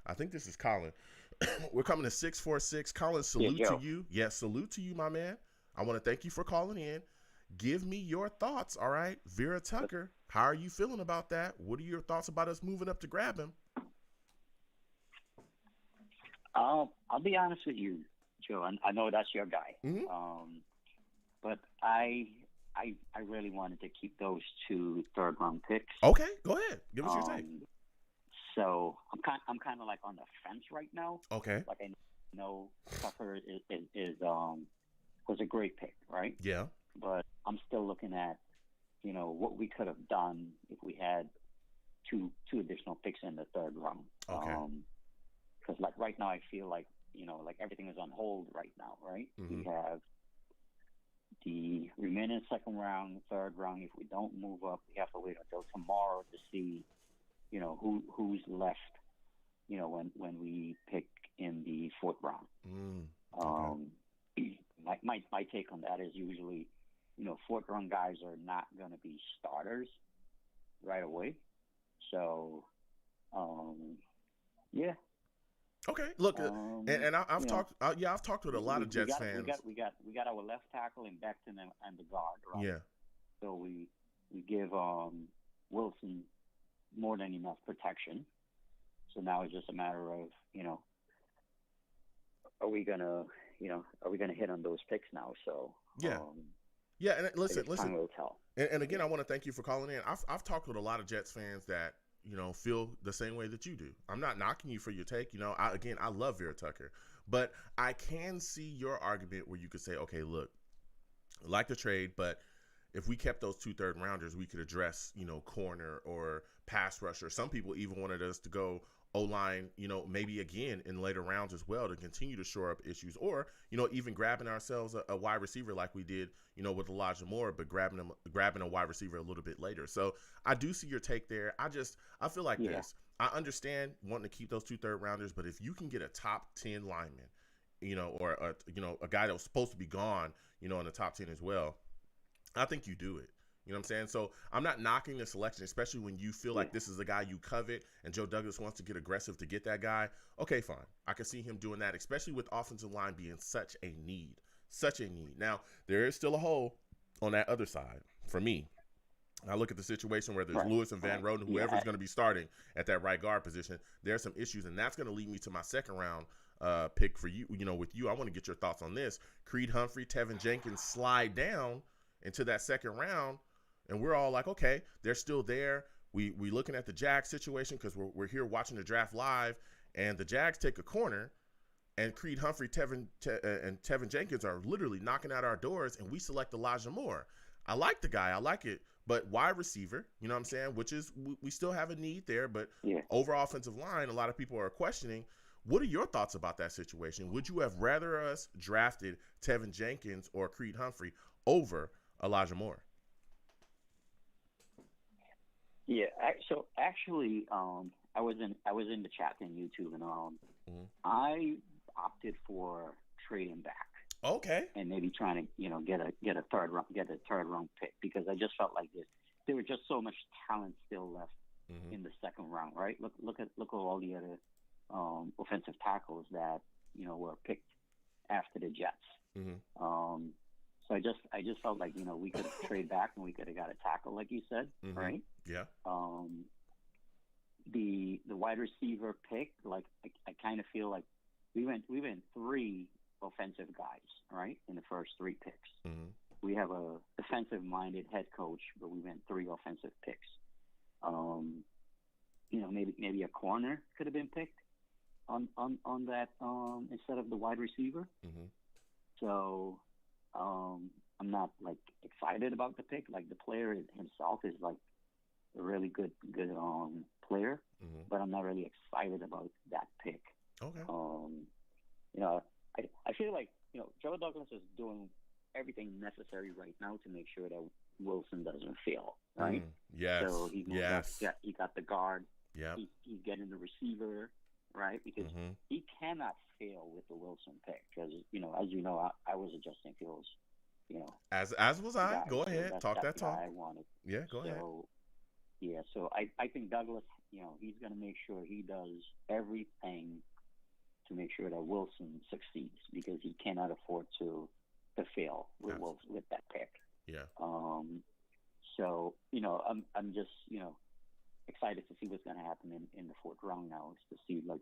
I think this is Colin. We're coming to 646. Colin, salute to you. Yes, salute to you, my man. I want to thank you for calling in. Give me your thoughts, all right? Vera Tucker, how are you feeling about that? What are your thoughts about us moving up to grab him? I'll be honest with you, Joe. I know that's your guy. Mm-hmm. But I really wanted to keep those 2 third-round picks. Okay, go ahead. Give us your take. So I'm kind of like on the fence right now. Okay. Like I know Tucker was a great pick, right? Yeah. but I'm still looking at, what we could have done if we had two additional picks in the third round. Okay. Because like right now, I feel like like everything is on hold right now, right? Mm-hmm. We have the remaining second round, third round. If we don't move up, we have to wait until tomorrow to see, who's left. When we pick in the fourth round. Okay. My take on that is usually, fourth round guys are not going to be starters right away. So, yeah. Okay. Look, and I've talked. I've talked with a lot of Jets fans. We got our left tackle and Becton and the guard. Right? Yeah. So we give Wilson more than enough protection. So now it's just a matter of, are we gonna hit on those picks now? So yeah. And listen. Time will tell. And again, I want to thank you for calling in. I've talked with a lot of Jets fans that feel the same way that you do. I'm not knocking you for your take. I love Vera Tucker, but I can see your argument where you could say, okay, look, I like the trade, but if we kept those 2 third rounders, we could address, corner or pass rusher. Some people even wanted us to go O-line, maybe again in later rounds as well to continue to shore up issues, or, even grabbing ourselves a wide receiver like we did, with Elijah Moore, but grabbing a wide receiver a little bit later. So I do see your take there. I feel like this. I understand wanting to keep those 2 third rounders, but if you can get a top 10 lineman, or a guy that was supposed to be gone, in the top 10 as well, I think you do it. You know what I'm saying? So I'm not knocking the selection, especially when you feel like this is the guy you covet and Joe Douglas wants to get aggressive to get that guy. Okay, fine. I can see him doing that, especially with offensive line being such a need. Now, there is still a hole on that other side for me. I look at the situation where there's Lewis and Van Roden, whoever's going to be starting at that right guard position. There's some issues, and that's going to lead me to my second round pick for you. With you, I want to get your thoughts on this. Creed Humphrey, Tevin Jenkins slide down into that second round. And we're all like, okay, they're still there. We looking at the Jags situation because we're here watching the draft live, and the Jags take a corner, and Creed Humphrey, and Tevin Jenkins are literally knocking at our doors, and we select Elijah Moore. I like the guy, I like it, but wide receiver, you know what I'm saying? Which is we still have a need there, but over offensive line, a lot of people are questioning. What are your thoughts about that situation? Would you have rather us drafted Tevin Jenkins or Creed Humphrey over Elijah Moore? Yeah, so actually, I was in the chat in YouTube, and I opted for trading back. Okay. And maybe trying to get a third round pick, because I just felt like there was just so much talent still left in the second round, right? Look at all the other offensive tackles that were picked after the Jets. So I just felt like we could trade back and we could have got a tackle, like you said, right? Yeah. The wide receiver pick, like I kind of feel like we went 3 offensive guys, right, in the first 3 picks. We have a defensive minded head coach, but we went 3 offensive picks. Maybe a corner could have been picked on that instead of the wide receiver. So. I'm not like excited about the pick. Like the player himself is like a really good player, but I'm not really excited about that pick. Okay. I feel like Joe Douglas is doing everything necessary right now to make sure that Wilson doesn't fail. Right. Yes. So he got the guard. Yeah. He's getting the receiver. Right, because he cannot fail with the Wilson pick, because as you know, I was a Justin Fields, as was I. Guy. Go ahead, talk that talk. I wanted. Yeah, go ahead. So I think Douglas, he's going to make sure he does everything to make sure that Wilson succeeds, because he cannot afford to fail with that pick. Yeah. So I'm just excited to see what's going to happen in the fourth round now, is to see like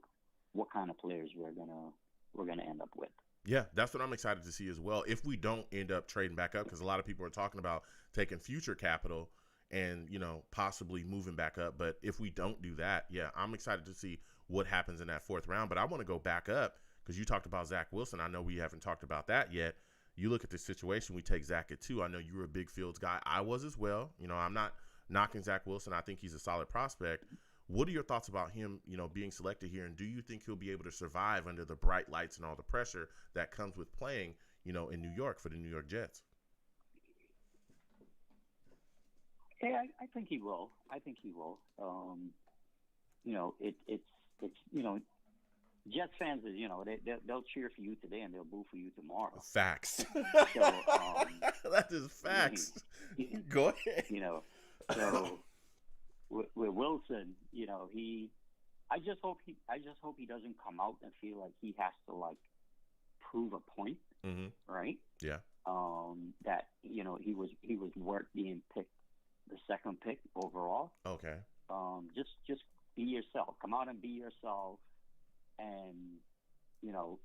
what kind of players we're gonna end up with. Yeah, that's what I'm excited to see as well. If we don't end up trading back up, because a lot of people are talking about taking future capital and possibly moving back up. But if we don't do that, yeah, I'm excited to see what happens in that fourth round. But I want to go back up, because you talked about Zach Wilson. I know we haven't talked about that yet. you look at the situation, we take Zach at 2. I know you were a big Fields guy. I was as well. You know, I'm not knocking Zach Wilson. I think he's a solid prospect. What are your thoughts about him, you know, being selected here? And do you think he'll be able to survive under the bright lights and all the pressure that comes with playing, you know, in New York for the New York Jets? Yeah, I think he will. I think he will. You know, it's you know, Jets fans is, you know, they'll cheer for you today and they'll boo for you tomorrow. Facts. So, that is facts. Go ahead. You know, so with Wilson, you know, I just hope he doesn't come out and feel like he has to like prove a point, right? Yeah. That, you know, he was worth being picked the second pick overall. Okay. Just be yourself. Come out and be yourself, and you know,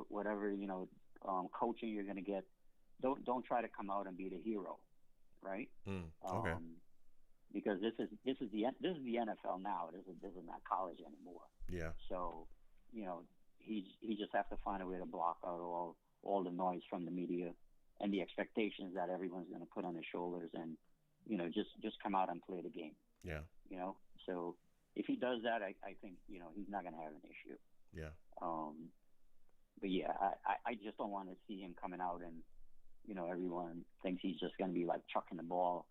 whatever you know, coaching you're gonna get. Don't try to come out and be the hero, right? Okay. Because this is the NFL now. This is not college anymore. Yeah. So, you know, he just has to find a way to block out all the noise from the media and the expectations that everyone's going to put on his shoulders, and you know, just come out and play the game. Yeah. You know, so if he does that, I think, you know, he's not going to have an issue. Yeah. But yeah, I just don't want to see him coming out and, you know, everyone thinks he's just going to be like chucking the ball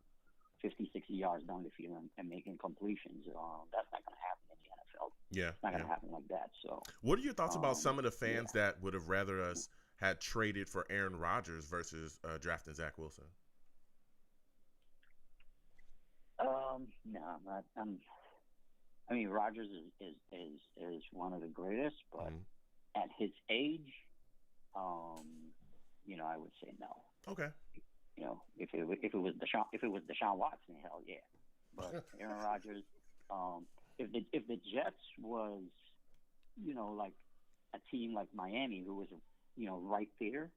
50, 60 yards down the field and making completions. That's not going to happen in the NFL. Yeah. It's not going to happen like that. So, what are your thoughts about some of the fans that would have rather us had traded for Aaron Rodgers versus drafting Zach Wilson? No, I mean, Rodgers is one of the greatest, but at his age, you know, I would say no. Okay. You know, if it was Deshaun Watson, hell yeah. But Aaron Rodgers, if the Jets was, you know, like a team like Miami, who was, you know, right there,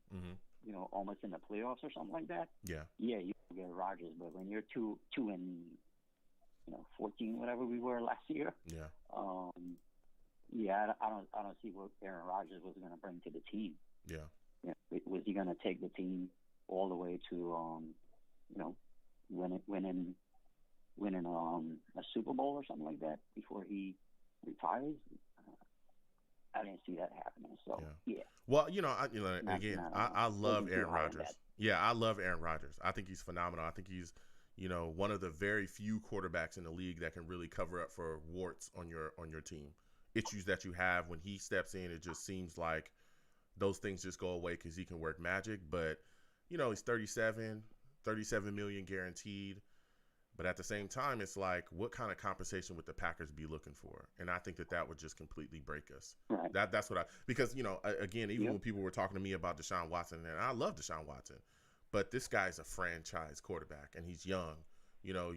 you know, almost in the playoffs or something like that. Yeah, you get Rodgers. But when you're two and, you know, 14, whatever we were last year. Yeah. I don't see what Aaron Rodgers was going to bring to the team. Yeah. Was he going to take the team all the way to, you know, winning a Super Bowl or something like that before he retires? I didn't see that happening. So yeah. Well, you know, I love Aaron Rodgers. Yeah, I love Aaron Rodgers. I think he's phenomenal. I think he's, you know, one of the very few quarterbacks in the league that can really cover up for warts on your team. Issues that you have when he steps in, it just seems like those things just go away because he can work magic. But, you know, he's 37 million guaranteed. But at the same time, it's like, what kind of compensation would the Packers be looking for? And I think that would just completely break us. Right. That's what because, you know, again, even when people were talking to me about Deshaun Watson, and I love Deshaun Watson, but this guy's a franchise quarterback and he's young. You know,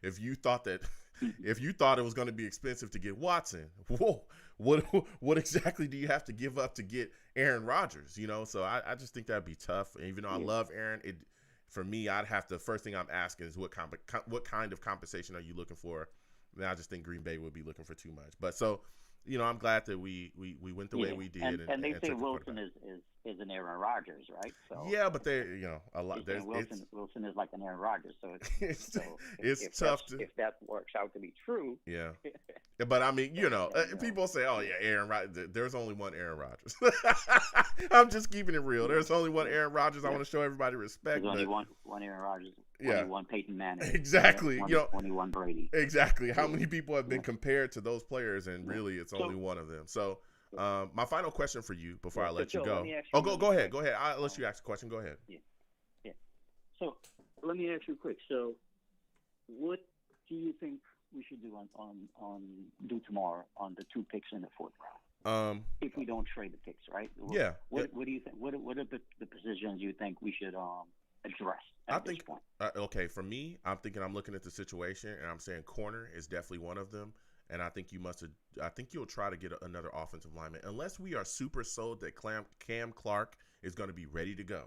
if you thought it was going to be expensive to get Watson, whoa, what exactly do you have to give up to get Aaron Rodgers? You know, so I just think that'd be tough. And even though I love Aaron, for me, I'd have to, first thing I'm asking is what kind of compensation are you looking for? And I just think Green Bay would be looking for too much. But so, you know, I'm glad that we went the way we did. And they say Wilson is an Aaron Rodgers, right? So yeah, but they, you know, a lot. Wilson is like an Aaron Rodgers, so it's tough if that works out to be true. Yeah, but I mean, you know, people say, "Oh yeah, Aaron Rodgers." There's only one Aaron Rodgers. I'm just keeping it real. There's only one Aaron Rodgers. I want to show everybody respect. There's only one Aaron Rodgers. Only one Peyton Manning. Exactly. Only one Brady. Exactly. How many people have been compared to those players, and really, it's only one of them. So. My final question for you before I let you go. Go ahead. I'll let you ask a question. Go ahead. Yeah. So let me ask you quick. So what do you think we should do do tomorrow on the 2 picks in the 4th round? If we don't trade the picks, right? What do you think? What are the positions you think we should address at this point? Okay, for me, I'm looking at the situation and I'm saying corner is definitely one of them. And I think you'll try to get another offensive lineman. Unless we are super sold that Cam Clark is going to be ready to go.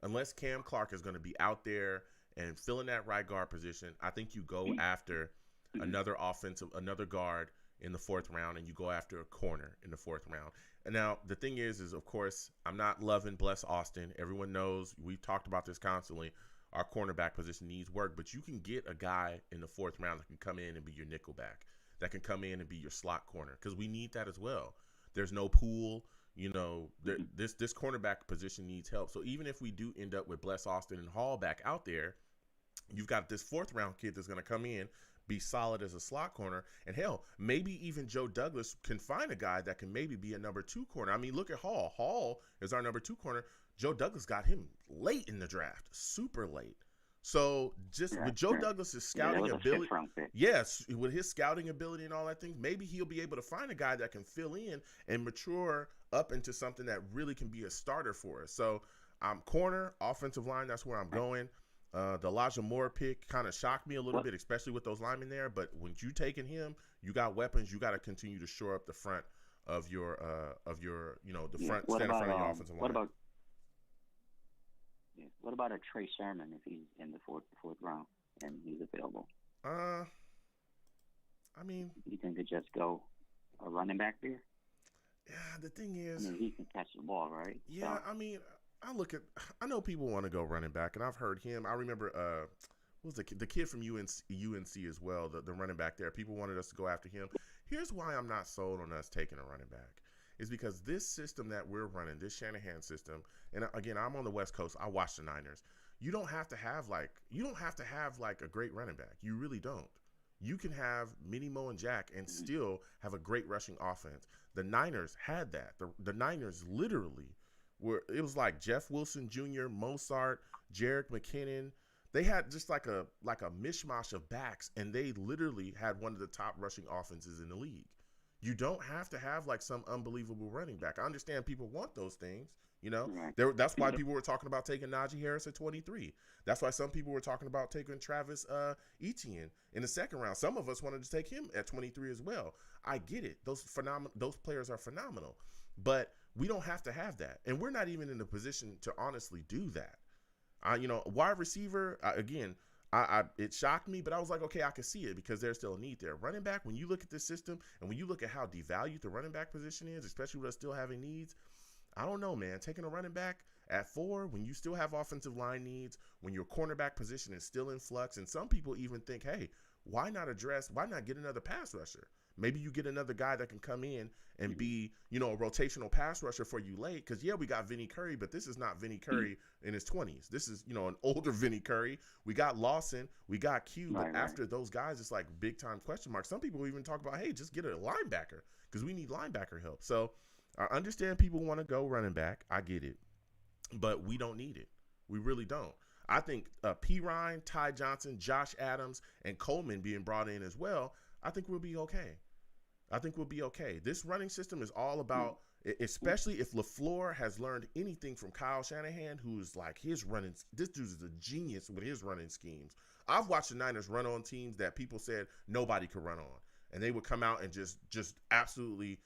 Unless Cam Clark is going to be out there and filling that right guard position, I think you go after another guard in the 4th round and you go after a corner in the 4th round. And now the thing is of course, I'm not loving Bless Austin. Everyone knows we've talked about this constantly. Our cornerback position needs work, but you can get a guy in the 4th round that can come in and be your nickel back, that can come in and be your slot corner, because we need that as well. There's no pool. This cornerback position needs help. So even if we do end up with Bless Austin and Hall back out there, you've got this 4th round kid that's going to come in, be solid as a slot corner, and hell, maybe even Joe Douglas can find a guy that can maybe be a number 2 corner. I mean, look at Hall. Hall is our number 2 corner. Joe Douglas got him late in the draft, super late. So just with Joe Douglas's scouting ability, yes, with his scouting ability and all that thing, maybe he'll be able to find a guy that can fill in and mature up into something that really can be a starter for us. So corner, offensive line, that's where I'm going. The Elijah Moore pick kind of shocked me a little bit, especially with those linemen there. But when you taking him, you got weapons. You got to continue to shore up the front of your the front, stand in front of your offensive line. What about a Trey Sermon if he's in the fourth round and he's available? I mean, you think to just go a running back there? Yeah, the thing is, he can catch the ball, right? Yeah, so, I mean, I know people want to go running back, and I've heard him. I remember, what was the kid from UNC as well, the running back there. People wanted us to go after him. Here's why I'm not sold on us taking a running back. Is because this system that we're running, this Shanahan system, and again, I'm on the West Coast. I watch the Niners. You don't have to have like a great running back. You really don't. You can have Mini Mo and Jack and still have a great rushing offense. The Niners had that. The Niners literally were. It was like Jeff Wilson Jr., Mozart, Jerick McKinnon. They had just like a mishmash of backs, and they literally had one of the top rushing offenses in the league. You don't have to have like some unbelievable running back. I understand people want those things, That's why people were talking about taking Najee Harris at 23. That's why some people were talking about taking Travis Etienne in the 2nd round. Some of us wanted to take him at 23 as well. I get it. Those players are phenomenal, but we don't have to have that, and we're not even in a position to honestly do that. Wide receiver again. It shocked me, but I was like, okay, I can see it because there's still a need there. Running back, when you look at this system and when you look at how devalued the running back position is, especially with us still having needs, I don't know, man. Taking a running back at 4 when you still have offensive line needs, when your cornerback position is still in flux, and some people even think, hey, why not get another pass rusher? Maybe you get another guy that can come in and be, a rotational pass rusher for you late. Because, we got Vinny Curry, but this is not Vinny Curry in his 20s. This is, an older Vinny Curry. We got Lawson. We got Q. But after those guys, it's like big-time question marks. Some people even talk about, hey, just get a linebacker because we need linebacker help. So I understand people want to go running back. I get it. But we don't need it. We really don't. I think P. Ryan, Ty Johnson, Josh Adams, and Coleman being brought in as well, I think we'll be okay. This running system is all about, especially if LaFleur has learned anything from Kyle Shanahan, who's like this dude is a genius with his running schemes. I've watched the Niners run on teams that people said nobody could run on, and they would come out and just absolutely,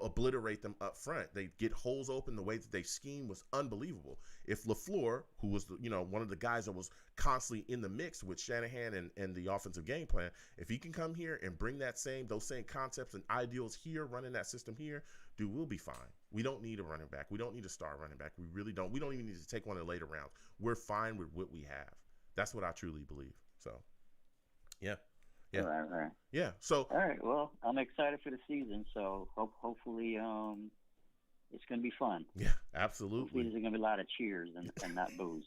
obliterate them up front. They get holes open. The way that they scheme was unbelievable. If LaFleur, who was, one of the guys that was constantly in the mix with Shanahan and the offensive game plan, if he can come here and bring those same concepts and ideals here, running that system here, dude, we'll be fine. We don't need a running back. We don't need a star running back. We really don't. We don't even need to take one in the later rounds. We're fine with what we have. That's what I truly believe. So, yeah. Yeah. Right. Yeah. So. All right. Well, I'm excited for the season. So hopefully, it's going to be fun. Yeah, absolutely. Hopefully there's going to be a lot of cheers and not boos.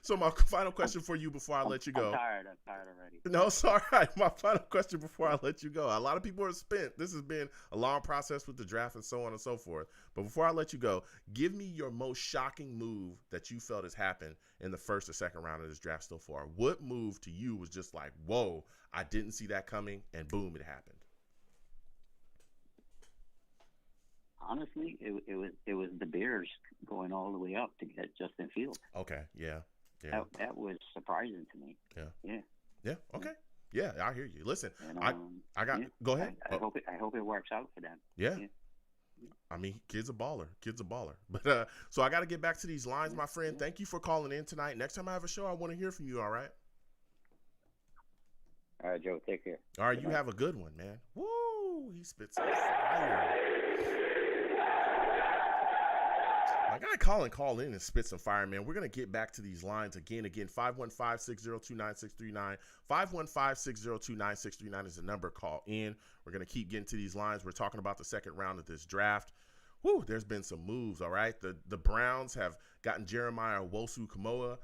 So my final question for you before I let you go. I'm tired already. No, it's all right. My final question before I let you go. A lot of people are spent. This has been a long process with the draft and so on and so forth. But before I let you go, give me your most shocking move that you felt has happened in the 1st or 2nd round of this draft so far. What move to you was just like, whoa, I didn't see that coming, and boom, it happened? Honestly, it was the Bears going all the way up to get Justin Fields. Okay, yeah. That was surprising to me. Yeah. Okay. Yeah, I hear you. Listen, and, I got. Go ahead. I hope it works out for them. Yeah. I mean, kid's a baller. But so I got to get back to these lines, my friend. Thank you for calling in tonight. Next time I have a show, I want to hear from you. All right. All right, Joe. Take care. All right, you have a good one, man. Woo! He spits some fire. My guy Colin called in and spit some fire, man. We're going to get back to these lines again. 515-602-9639. 515-602-9639 is the number. Call in. We're going to keep getting to these lines. We're talking about the second round of this draft. Woo, there's been some moves, all right? The Browns have gotten Jeremiah Owusu-Koramoah,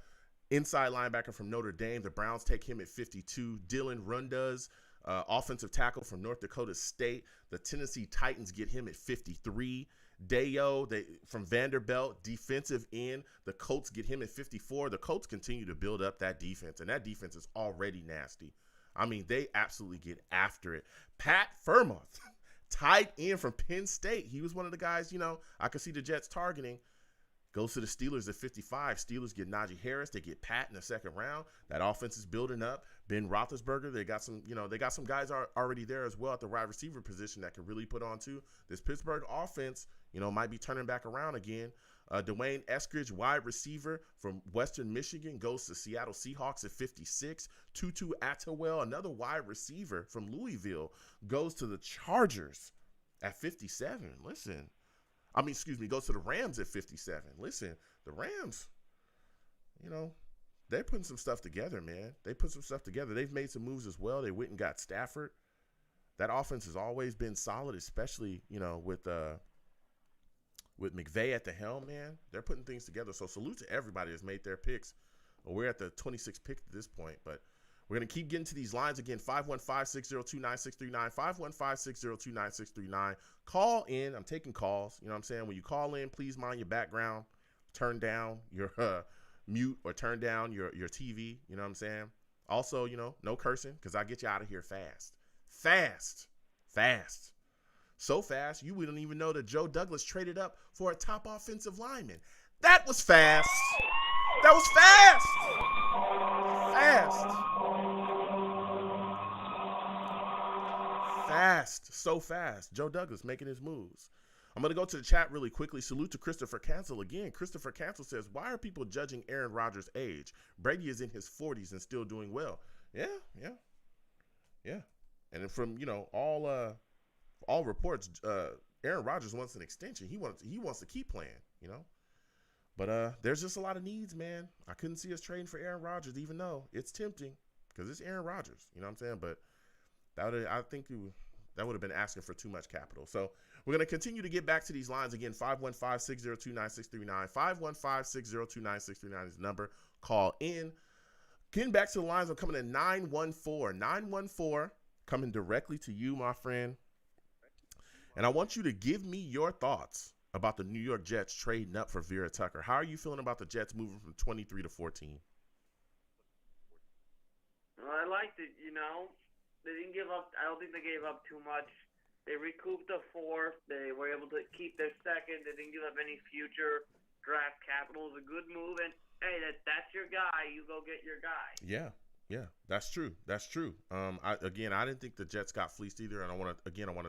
inside linebacker from Notre Dame. The Browns take him at 52. Dylan Runduz, offensive tackle from North Dakota State. The Tennessee Titans get him at 53. Dayo from Vanderbilt, defensive end. The Colts get him at 54. The Colts continue to build up that defense, and that defense is already nasty. I mean, they absolutely get after it. Pat Freiermuth, tight end from Penn State. He was one of the guys, I could see the Jets targeting. Goes to the Steelers at 55. Steelers get Najee Harris. They get Pat in the second round. That offense is building up. Ben Roethlisberger. They got some guys already there as well at the wide receiver position that can really put on too. This Pittsburgh offense, might be turning back around again. Dwayne Eskridge, wide receiver from Western Michigan, goes to Seattle Seahawks at 56. Tutu Atwell, another wide receiver from Louisville, goes to the Chargers at 57. Goes to the Rams at 57. Listen, the Rams, they're putting some stuff together, man. They put some stuff together. They've made some moves as well. They went and got Stafford. That offense has always been solid, especially, with McVay at the helm, man. They're putting things together. So salute to everybody that's made their picks. We're at the 26th pick at this point, but we're going to keep getting to these lines again. 515-602-9639. 515-602-9639. Call in. I'm taking calls. You know what I'm saying? When you call in, please mind your background. Turn down your mute or turn down your TV. You know what I'm saying? Also, no cursing because I get you out of here fast. Fast. So fast, you wouldn't even know that Joe Douglas traded up for a top offensive lineman. That was fast. That was fast. So fast. Joe Douglas making his moves. I'm going to go to the chat really quickly. Salute to Christopher Cancel again. Christopher Cancel says, why are people judging Aaron Rodgers' age? Brady is in his 40s and still doing well. Yeah. And then from, all reports, Aaron Rodgers wants an extension. He wants to keep playing, But there's just a lot of needs, man. I couldn't see us trading for Aaron Rodgers, even though it's tempting because it's Aaron Rodgers. You know what I'm saying? But I think that would have been asking for too much capital. So we're going to continue to get back to these lines again. 515-602-9639. 515-602-9639 is the number. Call in. Getting back to the lines, I'm coming at 914. 914 coming directly to you, my friend. And I want you to give me your thoughts about the New York Jets trading up for Vera Tucker. How are you feeling about the Jets moving from 23 to 14? Well, I liked it, They didn't give up. I don't think they gave up too much. They recouped the fourth. They were able to keep their second. They didn't give up any future draft capital. It was a good move. And, hey, that's your guy. You go get your guy. Yeah, that's true. I didn't think the Jets got fleeced either, and I want to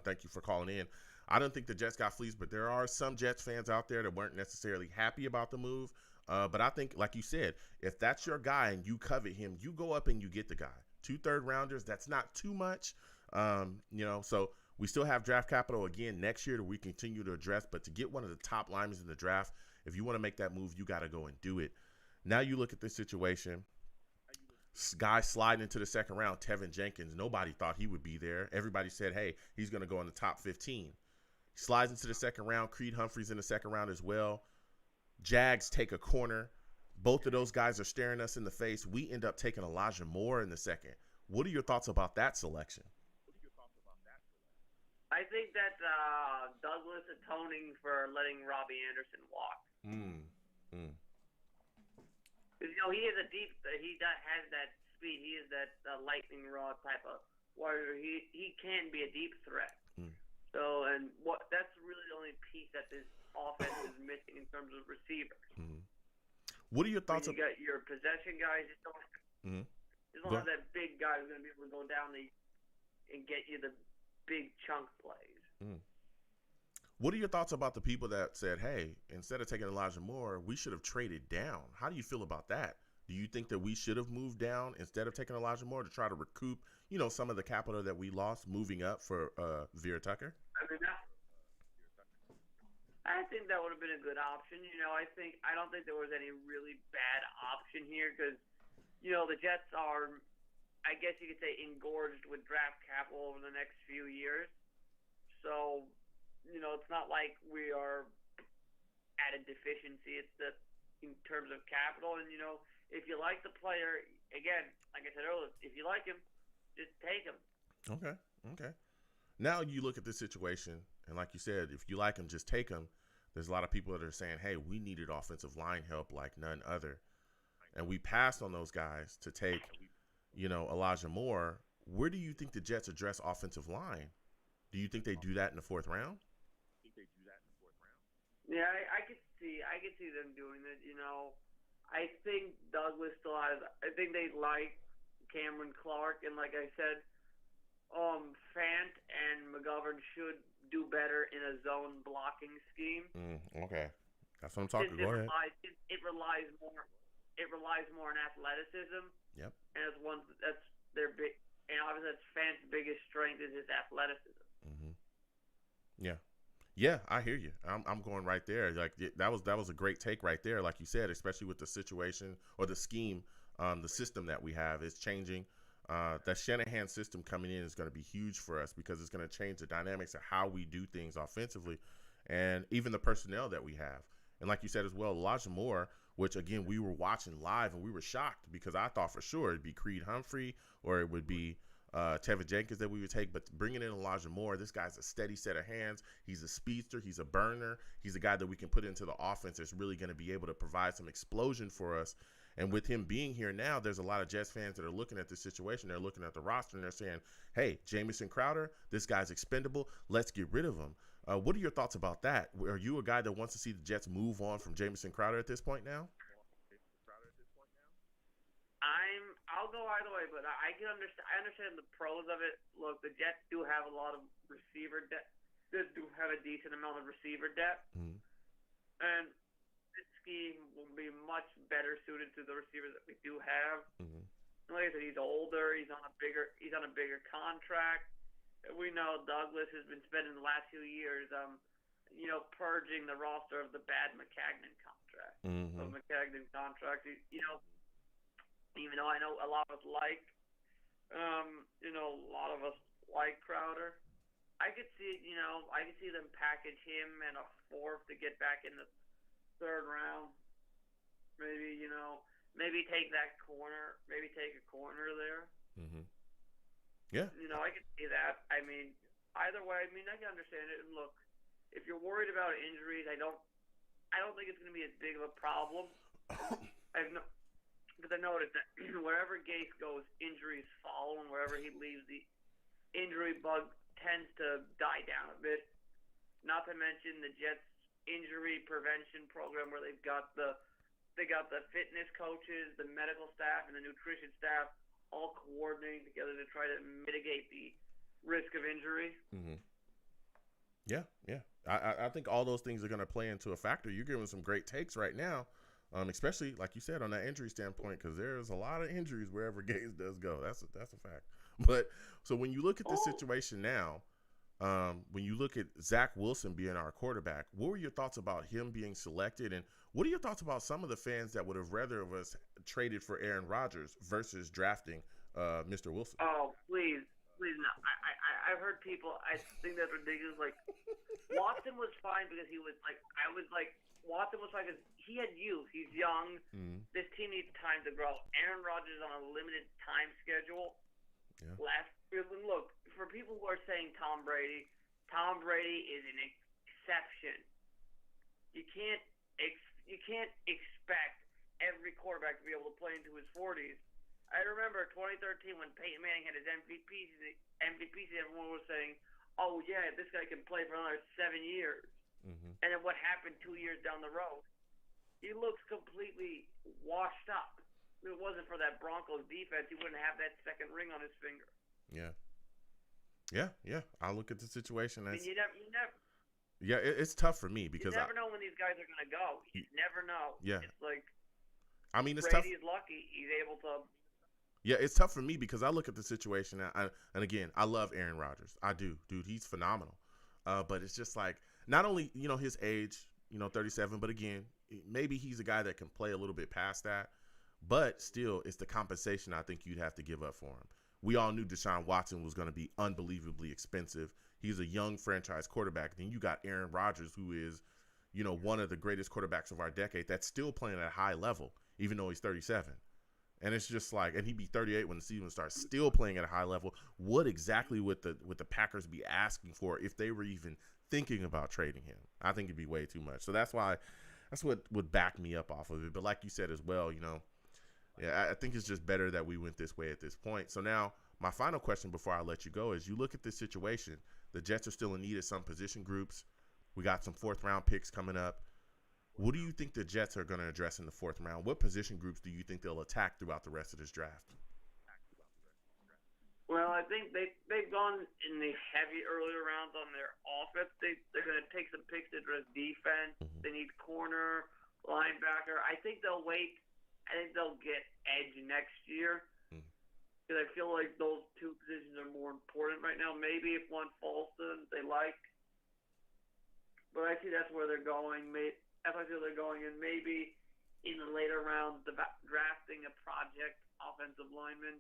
thank you for calling in. I don't think the Jets got fleeced, but there are some Jets fans out there that weren't necessarily happy about the move. But I think, like you said, if that's your guy and you covet him, you go up and you get the guy. 2 third-rounders, that's not too much. So we still have draft capital again next year that we continue to address. But to get one of the top linemen in the draft, if you want to make that move, you got to go and do it. Now you look at this situation. Guy sliding into the second round, Tevin Jenkins. Nobody thought he would be there. Everybody said, hey, he's going to go in the top 15. Slides into the second round. Creed Humphreys in the second round as well. Jags take a corner. Both of those guys are staring us in the face. We end up taking Elijah Moore in the second. What are your thoughts about that selection? I think that Douglas atoning for letting Robbie Anderson walk. He is a deep. He has that speed. He is that lightning rod type of warrior. He can be a deep threat. So, and that's really the only piece that this offense is missing in terms of receivers. What are your thoughts? You got your possession guys. Just don't have that big guy who's going to be able to go down and get you the big chunk plays. What are your thoughts about the people that said, hey, instead of taking Elijah Moore, we should have traded down? How do you feel about that? Do Do you think that we should have moved down instead of taking Elijah Moore to try to recoup, some of the capital that we lost moving up for Vera Tucker? I think that would have been a good option. I don't think there was any really bad option here because, the Jets are, I guess you could say, engorged with draft capital over the next few years. So, it's not like we are at a deficiency. It's in terms of capital. And, if you like the player, again, like I said earlier, if you like him, just take him. Okay. Now you look at this situation, and like you said, if you like him, just take him. There's a lot of people that are saying, hey, we needed offensive line help like none other. And we passed on those guys to take, Elijah Moore. Where do you think the Jets address offensive line? Do you think they do that in the fourth round? Yeah, I could see them doing it. I think Douglas still has. I think they like Cameron Clark, and like I said, Fant and McGovern should do better in a zone blocking scheme. Okay, that's what I'm talking. Go ahead. It relies more on athleticism. Yep. And that's their big, and obviously that's Fant's biggest strength is his athleticism. Yeah, I hear you. I'm going right there. Like that was a great take right there. Like you said, especially with the situation or the scheme, the system that we have is changing. That Shanahan system coming in is going to be huge for us because it's going to change the dynamics of how we do things offensively and even the personnel that we have. And like you said as well, Elijah Moore, which again, we were watching live and we were shocked because I thought for sure it'd be Creed Humphrey or it would be Tevin Jenkins that we would take, but bringing in Elijah Moore, this guy's a steady set of hands. He's a speedster. He's a burner. He's a guy that we can put into the offense that's really going to be able to provide some explosion for us. And with him being here now, there's a lot of Jets fans that are looking at this situation. They're looking at the roster and they're saying, hey, Jameson Crowder, this guy's expendable. Let's get rid of him. What are your thoughts about that? Are you a guy that wants to see the Jets move on from Jameson Crowder at this point now? I'll go either way, but I can understand. I understand the pros of it. Look, the Jets do have a lot of receiver depth. They do have a decent amount of receiver depth, and this scheme will be much better suited to the receivers that we do have. Like I said, he's older. He's on a bigger contract. We know Douglas has been spending the last few years, purging the roster of the bad McCagnon contract. Even though I know a lot of us like, Crowder. I could see them package him and a fourth to get back in the third round. Maybe take that corner. Maybe take a corner there. Yeah. I could see that. I mean, either way, I can understand it. And look, if you're worried about injuries, I don't think it's going to be as big of a problem. Because I noticed that wherever Gase goes, injuries follow, and wherever he leaves, the injury bug tends to die down a bit. Not to mention the Jets' injury prevention program, where they got the fitness coaches, the medical staff, and the nutrition staff all coordinating together to try to mitigate the risk of injury. Yeah. I think all those things are going to play into a factor. You're giving some great takes right now. Especially like you said on that injury standpoint, because there's a lot of injuries wherever Gase does go. That's a fact. But so when you look at this situation now, when you look at Zach Wilson being our quarterback, what were your thoughts about him being selected, and what are your thoughts about some of the fans that would have rather of us traded for Aaron Rodgers versus drafting Mr. Wilson? Oh, please no. I've heard people. I think that's ridiculous. Like Watson was fine because he was like. Watson was fine because he had youth. He's young. This team needs time to grow. Aaron Rodgers is on a limited time schedule. Yeah. Look, for people who are saying Tom Brady is an exception. You can't expect every quarterback to be able to play into his 40s. I remember 2013 when Peyton Manning had his MVP season, everyone was saying, oh, yeah, this guy can play for another 7 years. And then what happened 2 years down the road? He looks completely washed up. If it wasn't for that Broncos defense, he wouldn't have that second ring on his finger. Yeah. I look at the situation as you never. Yeah, it's tough for me because you never know when these guys are going to go. You never know. Yeah. It's like I mean, it's tough. Brady's lucky he's able to. Yeah, it's tough for me because I look at the situation, and again, I love Aaron Rodgers. I do, dude. He's phenomenal. But it's just like not only his age, 37, but again, maybe he's a guy that can play a little bit past that. But still, it's the compensation I think you'd have to give up for him. We all knew Deshaun Watson was going to be unbelievably expensive. He's a young franchise quarterback. Then you got Aaron Rodgers, who is, one of the greatest quarterbacks of our decade that's still playing at a high level, even though he's 37. And it's just like, and he'd be 38 when the season starts, still playing at a high level. What exactly would the Packers be asking for if they were even thinking about trading him? I think it'd be way too much. So that's what would back me up off of it. But like you said as well, yeah, I think it's just better that we went this way at this point. So now my final question before I let you go is, you look at this situation. The Jets are still in need of some position groups. We got some fourth-round picks coming up. What do you think the Jets are going to address in the fourth round? What position groups do you think they'll attack throughout the rest of this draft? Well, I think they've gone in the heavy earlier rounds on their offense. They're going to take some picks to address defense. Mm-hmm. They need corner, linebacker. I think they'll wait. I think they'll get edge next year because I feel like those two positions are more important right now. Maybe if one falls to them, they like. But I see that's where they're going. That's where I feel they're going, and maybe in the later rounds, drafting a project offensive lineman.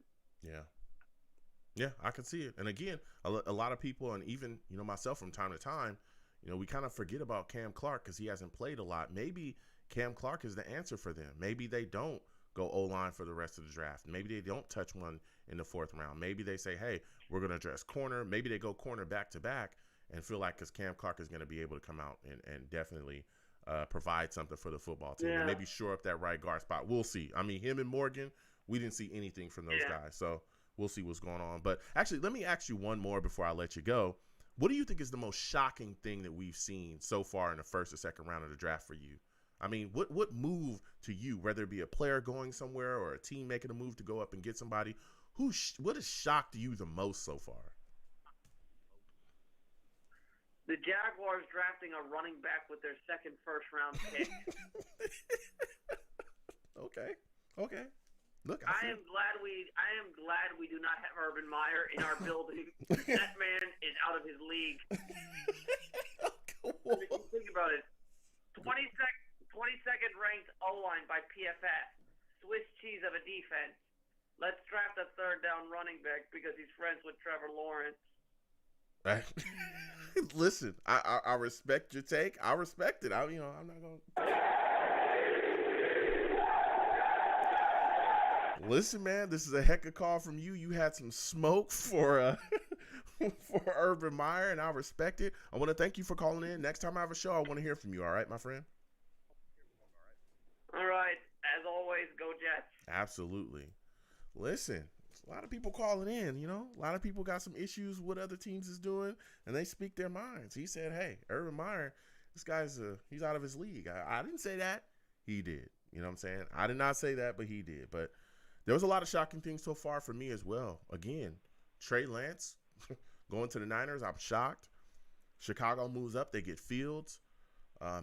Yeah, I can see it. And again, a lot of people, and even myself from time to time, we kind of forget about Cam Clark because he hasn't played a lot. Maybe Cam Clark is the answer for them. Maybe they don't go O-line for the rest of the draft. Maybe they don't touch one in the fourth round. Maybe they say, hey, we're going to address corner. Maybe they go corner back to back and feel like because Cam Clark is going to be able to come out and definitely provide something for the football team. And maybe shore up that right guard spot. We'll see. I mean, him and Morgan, we didn't see anything from those guys. So we'll see what's going on. But actually, let me ask you one more before I let you go. What do you think is the most shocking thing that we've seen so far in the first or second round of the draft for you? I mean, what move to you, whether it be a player going somewhere or a team making a move to go up and get somebody, what has shocked you the most so far? The Jaguars drafting a running back with their second first-round pick. Okay. Look, I am glad we do not have Urban Meyer in our building. That man is out of his league. If you think about it, 22nd ranked O-line by PFF. Swiss cheese of a defense. Let's draft a third down running back because he's friends with Trevor Lawrence. Listen, I respect your take. I respect it. I'm not gonna. Listen, man, this is a heck of a call from you. You had some smoke for Urban Meyer, and I respect it. I want to thank you for calling in. Next time I have a show, I want to hear from you. All right, my friend. All right, as always, go Jets. Absolutely. Listen. A lot of people calling in, a lot of people got some issues with what other teams is doing, and they speak their minds. He said, hey, Urban Meyer, this guy's he's out of his league. I didn't say that. He did. You know what I'm saying? I did not say that, but he did. But there was a lot of shocking things so far for me as well. Again, Trey Lance going to the Niners, I'm shocked. Chicago moves up. They get Fields.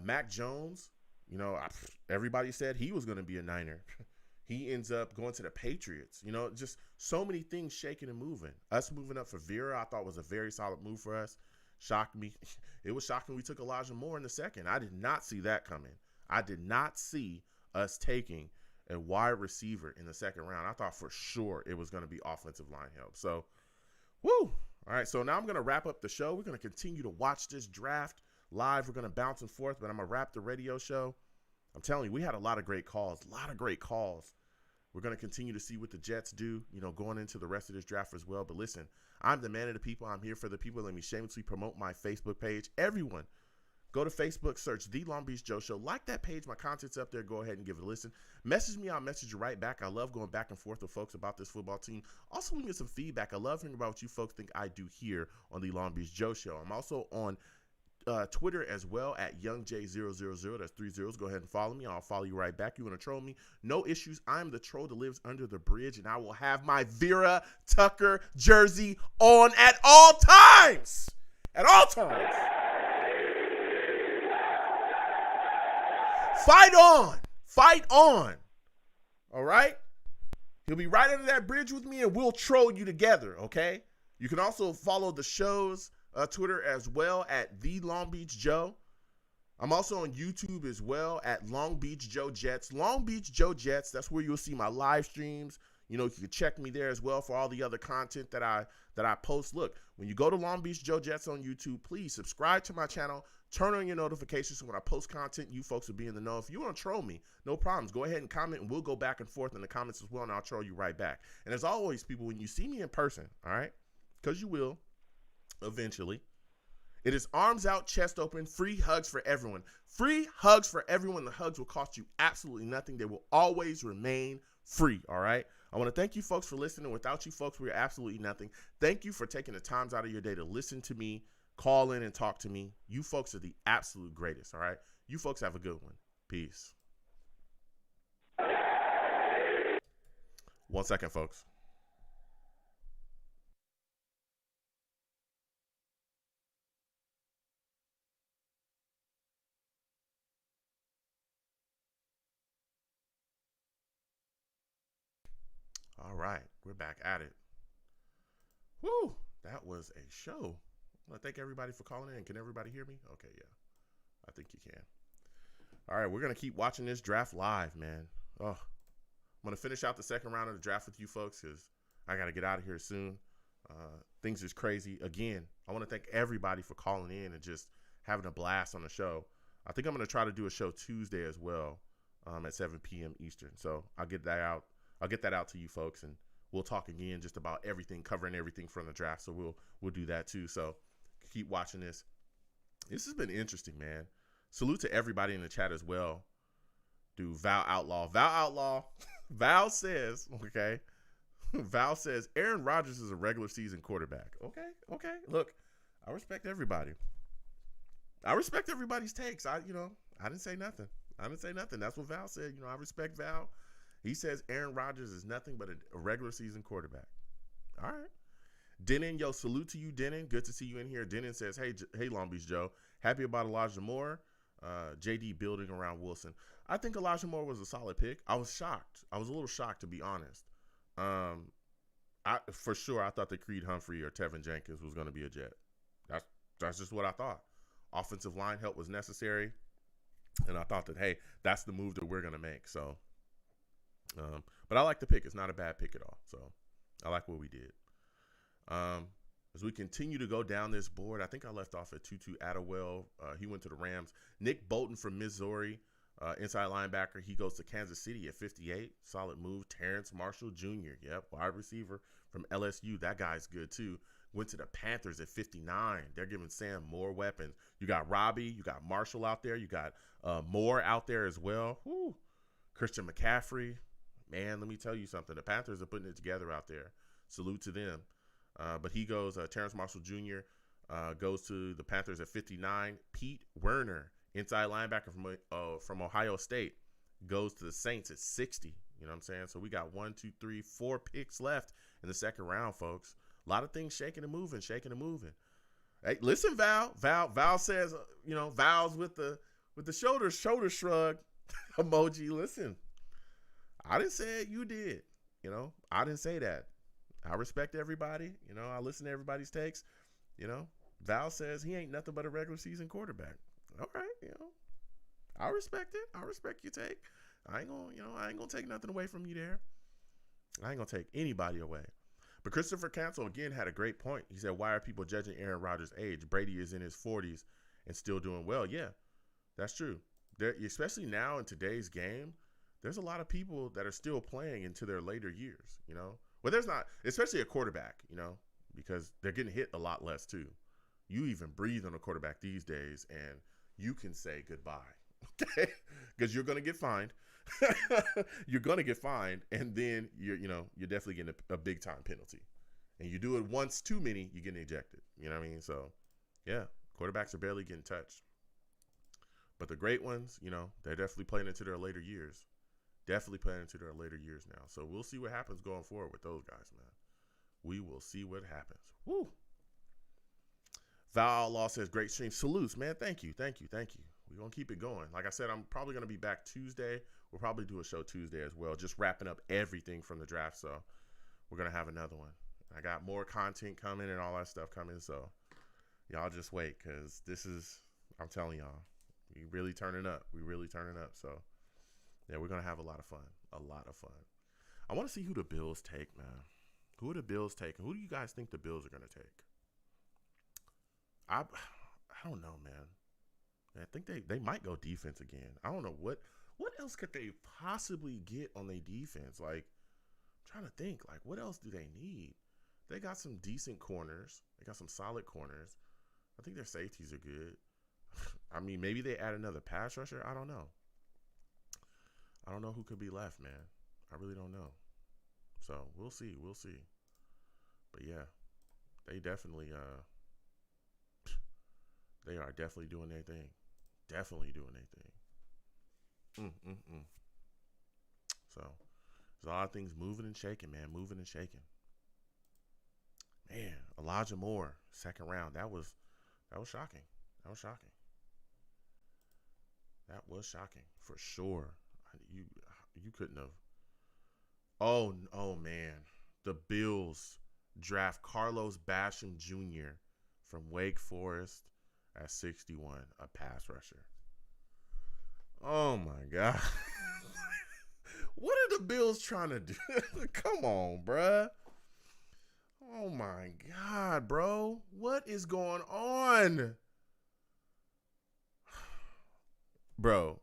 Mac Jones, everybody said he was going to be a Niner. He ends up going to the Patriots. Just so many things shaking and moving. Us moving up for Vera, I thought was a very solid move for us. Shocked me. It was shocking we took Elijah Moore in the second. I did not see that coming. I did not see us taking a wide receiver in the second round. I thought for sure it was going to be offensive line help. So, woo. All right, so now I'm going to wrap up the show. We're going to continue to watch this draft live. We're going to bounce and forth, but I'm going to wrap the radio show. I'm telling you, we had a lot of great calls. We're going to continue to see what the Jets do, going into the rest of this draft as well. But listen, I'm the man of the people. I'm here for the people. Let me shamelessly promote my Facebook page. Everyone, go to Facebook, search The Long Beach Joe Show. Like that page. My content's up there. Go ahead and give it a listen. Message me. I'll message you right back. I love going back and forth with folks about this football team. Also, leave me some feedback. I love hearing about what you folks think I do here on The Long Beach Joe Show. I'm also on Twitter as well at YoungJ000. That's 3 zeros. Go ahead and follow me. I'll follow you right back. You want to troll me? No issues. I'm the troll that lives under the bridge, and I will have my Vera Tucker jersey on at all times. At all times. Fight on. Fight on. All right? He'll be right under that bridge with me, and we'll troll you together, okay? You can also follow the show's Twitter as well at The Long Beach Joe. I'm also on YouTube as well at Long Beach Joe Jets. Long Beach Joe Jets, that's where you'll see my live streams. You know, you can check me there as well for all the other content that I post. Look, when you go to Long Beach Joe Jets on YouTube, please subscribe to my channel. Turn on your notifications so when I post content, you folks will be in the know. If you want to troll me, no problems. Go ahead and comment, and we'll go back and forth in the comments as well, and I'll troll you right back. And as always, people, when you see me in person, all right, because you will eventually, it is arms out, chest open, free hugs for everyone. Free hugs for everyone. The hugs will cost you absolutely nothing. They will always remain free, all right? I want to thank you folks for listening. Without you folks, we're absolutely nothing. Thank you for taking the times out of your day to listen to me, call in and talk to me. You folks are the absolute greatest, all right? You folks have a good one. Peace. 1 second, folks. All right, we're back at it. Woo, that was a show. I want to thank everybody for calling in. Can everybody hear me? Okay, yeah, I think you can. All right, we're going to keep watching this draft live, man. Oh, I'm going to finish out the second round of the draft with you folks because I got to get out of here soon. Things is crazy. Again, I want to thank everybody for calling in and just having a blast on the show. I think I'm going to try to do a show Tuesday as well at 7 p.m. Eastern. So I'll get that out. I'll get that out to you folks, and we'll talk again just about everything, covering everything from the draft. So we'll do that too. So keep watching this. This has been interesting, man. Salute to everybody in the chat as well. Dude, Val Outlaw. Val says, okay. Val says Aaron Rodgers is a regular season quarterback. Okay. Look, I respect everybody. I respect everybody's takes. I didn't say nothing. That's what Val said. I respect Val. He says Aaron Rodgers is nothing but a regular season quarterback. All right. Denon, yo, salute to you, Denon. Good to see you in here. Denon says, hey, Long Beach Joe. Happy about Elijah Moore. JD building around Wilson. I think Elijah Moore was a solid pick. I was shocked. I was a little shocked, to be honest. For sure, I thought that Creed Humphrey or Tevin Jenkins was going to be a Jet. That's just what I thought. Offensive line help was necessary. And I thought that, hey, that's the move that we're going to make. So, but I like the pick. It's not a bad pick at all. So I like what we did. As we continue to go down this board, I think I left off at Tutu Atwell. He went to the Rams. Nick Bolton from Missouri, inside linebacker. He goes to Kansas City at 58. Solid move. Terrence Marshall Jr. Yep, wide receiver from LSU. That guy's good too. Went to the Panthers at 59. They're giving Sam more weapons. You got Robbie. You got Marshall out there. You got Moore out there as well. Whew. Christian McCaffrey. Man, let me tell you something. The Panthers are putting it together out there. Salute to them. But he goes, Terrence Marshall Jr. Goes to the Panthers at 59. Pete Werner, inside linebacker from Ohio State, goes to the Saints at 60. You know what I'm saying? So we got 4 picks left in the second round, folks. A lot of things shaking and moving. Hey, listen, Val. Val says, Val's with the shoulder shrug emoji. Listen, I didn't say it. You did. I didn't say that. I respect everybody. I listen to everybody's takes. Val says he ain't nothing but a regular season quarterback. All right, I respect it. I respect your take. I ain't gonna take nothing away from you there. I ain't gonna take anybody away. But Christopher Cancel again had a great point. He said, "Why are people judging Aaron Rodgers' age? Brady is in his 40s and still doing well." Yeah, that's true. Especially now in today's game, there's a lot of people that are still playing into their later years. Well, there's not, especially a quarterback, because they're getting hit a lot less too. You even breathe on a quarterback these days and you can say goodbye, okay? Because you're going to get fined. You're going to get fined, and then you're definitely getting a big time penalty. And you do it once too many, you get ejected. You know what I mean? So, yeah, quarterbacks are barely getting touched. But the great ones, they're definitely playing into their later years. Now. So we'll see what happens going forward with those guys, man. We will see what happens. Woo. Val Outlaw says, great stream. Salutes, man. Thank you. we're going to keep it going. Like I said, I'm probably going to be back Tuesday. We'll probably do a show Tuesday as well, just wrapping up everything from the draft. So we're going to have another one. I got more content coming and all that stuff coming. So y'all just wait, because this is, I'm telling y'all, we really turning up. We really turning up. So yeah, we're going to have a lot of fun. A lot of fun. I want to see who the Bills take, man. Who are the Bills taking? Who do you guys think the Bills are going to take? I don't know, man. I think they might go defense again. I don't know what else could they possibly get on their defense. Like, I'm trying to think, like, what else do they need? They got some decent corners. They got some solid corners. I think their safeties are good. I mean, maybe they add another pass rusher. I don't know. I don't know who could be left, man. I really don't know. So we'll see. We'll see. But yeah, they definitely they are definitely doing their thing. Definitely doing their thing. So there's a lot of things moving and shaking, man. Moving and shaking. Man, Elijah Moore, second round. That was shocking. That was shocking. That was shocking for sure. You couldn't have. Oh man, the Bills draft Carlos Basham Jr. from Wake Forest at 61, a pass rusher. Oh my God. What are the Bills trying to do? Come on, bruh. Oh my God, bro. What is going on? Bro,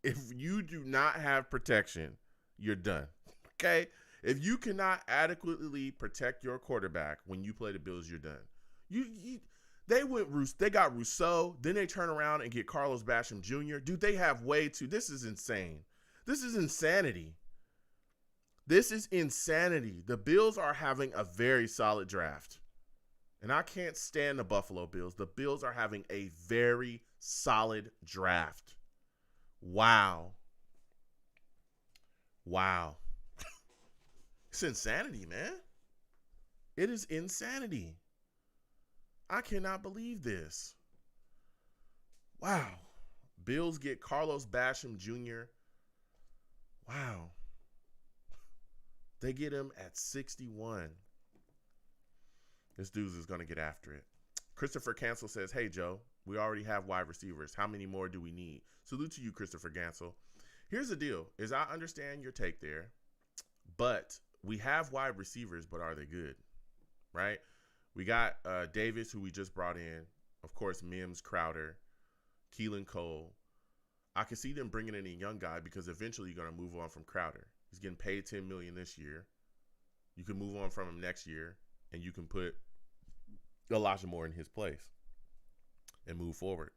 if you do not have protection, you're done. Okay? If you cannot adequately protect your quarterback when you play the Bills, you're done. They got Rousseau, then they turn around and get Carlos Basham Jr. Dude, they have this is insane. This is insanity. This is insanity. The Bills are having a very solid draft. And I can't stand the Buffalo Bills. The Bills are having a very solid draft. Wow. It's insanity, man. It is insanity. I cannot believe this. Wow. Bills get Carlos Basham Jr. Wow. They get him at 61. This dude is going to get after it. Christopher Gansel says, hey, Joe, we already have wide receivers. How many more do we need? Salute to you, Christopher Gansel. Here's the deal, is I understand your take there, but we have wide receivers, but are they good? Right? We got Davis, who we just brought in. Of course, Mims, Crowder, Keelan Cole. I can see them bringing in a young guy because eventually you're going to move on from Crowder. He's getting paid $10 million this year. You can move on from him next year, and you can put Elijah Moore in his place and move forward.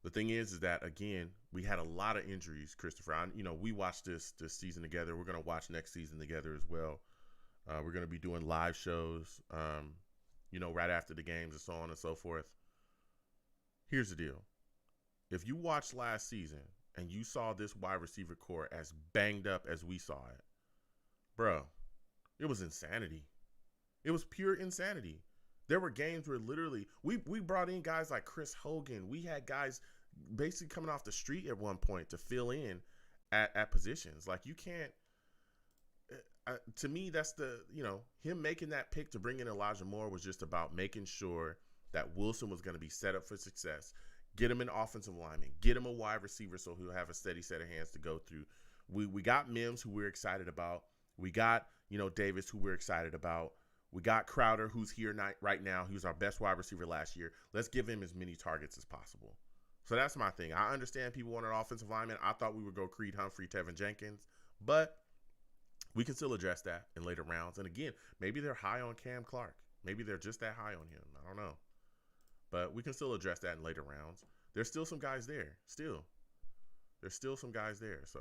The thing is that, again, we had a lot of injuries, Christopher. We watched this season together. We're going to watch next season together as well. We're going to be doing live shows, right after the games and so on and so forth. Here's the deal. If you watched last season and you saw this wide receiver core as banged up as we saw it, bro, it was insanity. It was pure insanity. There were games where literally we brought in guys like Chris Hogan. We had guys basically coming off the street at one point to fill in at positions. Like, you can't, to me, that's him making that pick to bring in Elijah Moore was just about making sure that Wilson was going to be set up for success. Get him an offensive lineman. Get him a wide receiver so he'll have a steady set of hands to go through. We got Mims, who we're excited about. We got, Davis, who we're excited about. We got Crowder, who's here right now. He was our best wide receiver last year. Let's give him as many targets as possible. So that's my thing. I understand people want an offensive lineman. I thought we would go Creed Humphrey, Tevin Jenkins. But we can still address that in later rounds. And again, maybe they're high on Cam Clark. Maybe they're just that high on him. I don't know. But we can still address that in later rounds. There's still some guys there. There's still some guys there. So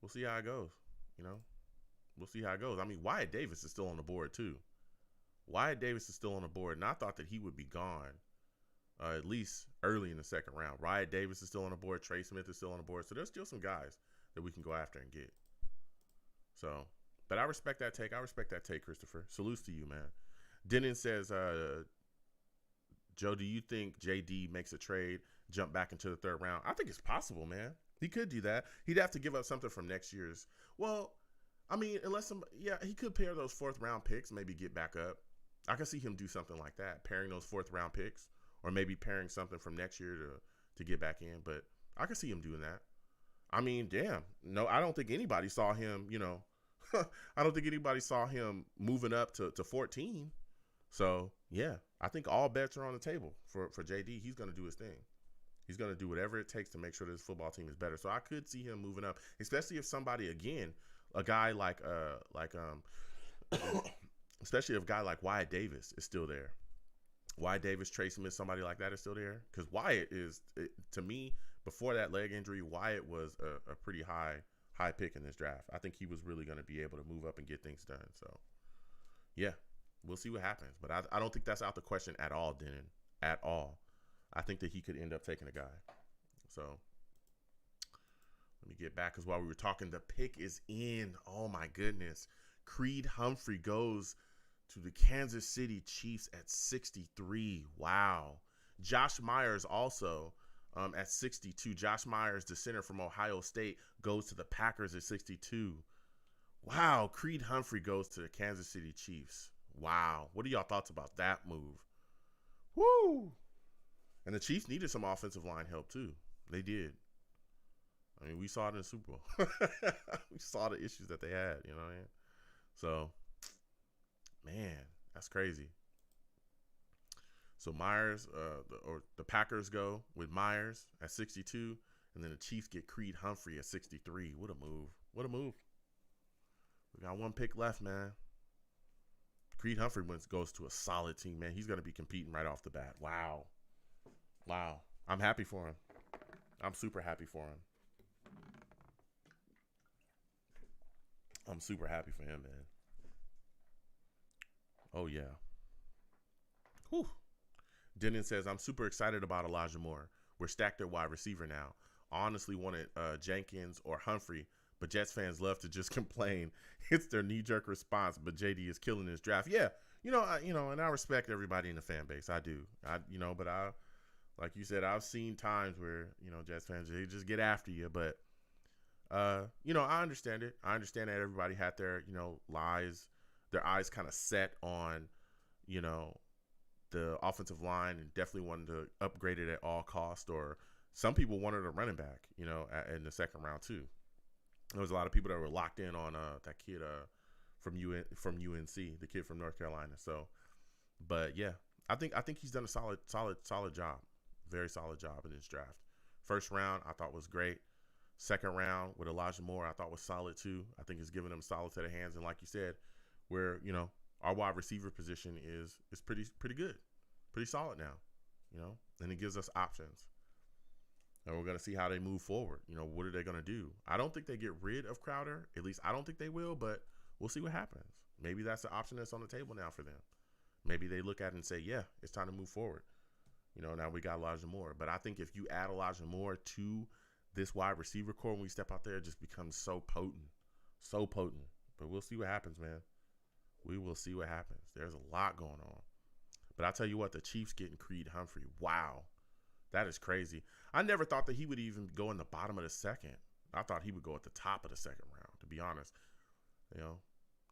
we'll see how it goes. We'll see how it goes. I mean, Wyatt Davis is still on the board too. Wyatt Davis is still on the board, and I thought that he would be gone at least early in the second round. Wyatt Davis is still on the board. Trey Smith is still on the board. So there's still some guys that we can go after and get. So, but I respect that take. Christopher. Salutes to you, man. Denon says, Joe, do you think JD makes a trade, jump back into the third round? I think it's possible, man. He could do that. He'd have to give up something from next year's. Well, I mean, he could pair those fourth round picks, maybe get back up. I can see him do something like that, pairing those fourth round picks, or maybe pairing something from next year to get back in. But I can see him doing that. I mean, damn. No, I don't think anybody saw him, I don't think anybody saw him moving up to 14. So, yeah, I think all bets are on the table for JD. He's going to do his thing. He's going to do whatever it takes to make sure this football team is better. So I could see him moving up, especially if somebody, again, a guy especially if a guy like Wyatt Davis is still there. Wyatt Davis, Trey Smith, somebody like that is still there. Because Wyatt to me, before that leg injury, Wyatt was a pretty high pick in this draft. I think he was really going to be able to move up and get things done. So, yeah, we'll see what happens. But I don't think that's out the question at all, Denon. At all. I think that he could end up taking a guy. So, let me get back, because while we were talking, the pick is in. Oh, my goodness. Creed Humphrey goes to the Kansas City Chiefs at 63. Wow. Josh Myers also at 62. Josh Myers, the center from Ohio State, goes to the Packers at 62. Wow. Creed Humphrey goes to the Kansas City Chiefs. Wow. What are y'all thoughts about that move? Woo. And the Chiefs needed some offensive line help too. They did. I mean, we saw it in the Super Bowl. We saw the issues that they had, you know what I mean? So, man, that's crazy. So Myers, the Packers go with Myers at 62, and then the Chiefs get Creed Humphrey at 63. What a move. What a move. We got one pick left, man. Creed Humphrey goes to a solid team, man. He's going to be competing right off the bat. Wow. Wow. I'm happy for him. I'm super happy for him. I'm super happy for him, man. Oh, yeah. Whew. Denon says, I'm super excited about Elijah Moore. We're stacked at wide receiver now. Honestly wanted Jenkins or Humphrey, but Jets fans love to just complain. It's their knee-jerk response, but JD is killing his draft. Yeah, and I respect everybody in the fan base. I do. But like you said, I've seen times where, Jets fans, they just get after you, but I understand it. I understand that everybody had their, their eyes kind of set on, the offensive line, and definitely wanted to upgrade it at all cost. Or some people wanted a running back, in the second round too. There was a lot of people that were locked in on that kid from UNC, the kid from North Carolina. So, but yeah, I think he's done a solid job, very solid job in this draft. First round I thought was great. Second round with Elijah Moore I thought was solid too. I think it's given him a solid set of hands, and like you said, where our wide receiver position is pretty good, pretty solid now, and it gives us options. And we're going to see how they move forward. What are they going to do? I don't think they get rid of Crowder. At least I don't think they will, but we'll see what happens. Maybe that's the option that's on the table now for them. Maybe they look at it and say, yeah, it's time to move forward. Now we got Elijah Moore. But I think if you add Elijah Moore to this wide receiver core when we step out there, it just becomes so potent. So potent. But we'll see what happens, man. We will see what happens. There's a lot going on. But I'll tell you what, the Chiefs getting Creed Humphrey. Wow. That is crazy. I never thought that he would even go in the bottom of the second. I thought he would go at the top of the second round, to be honest.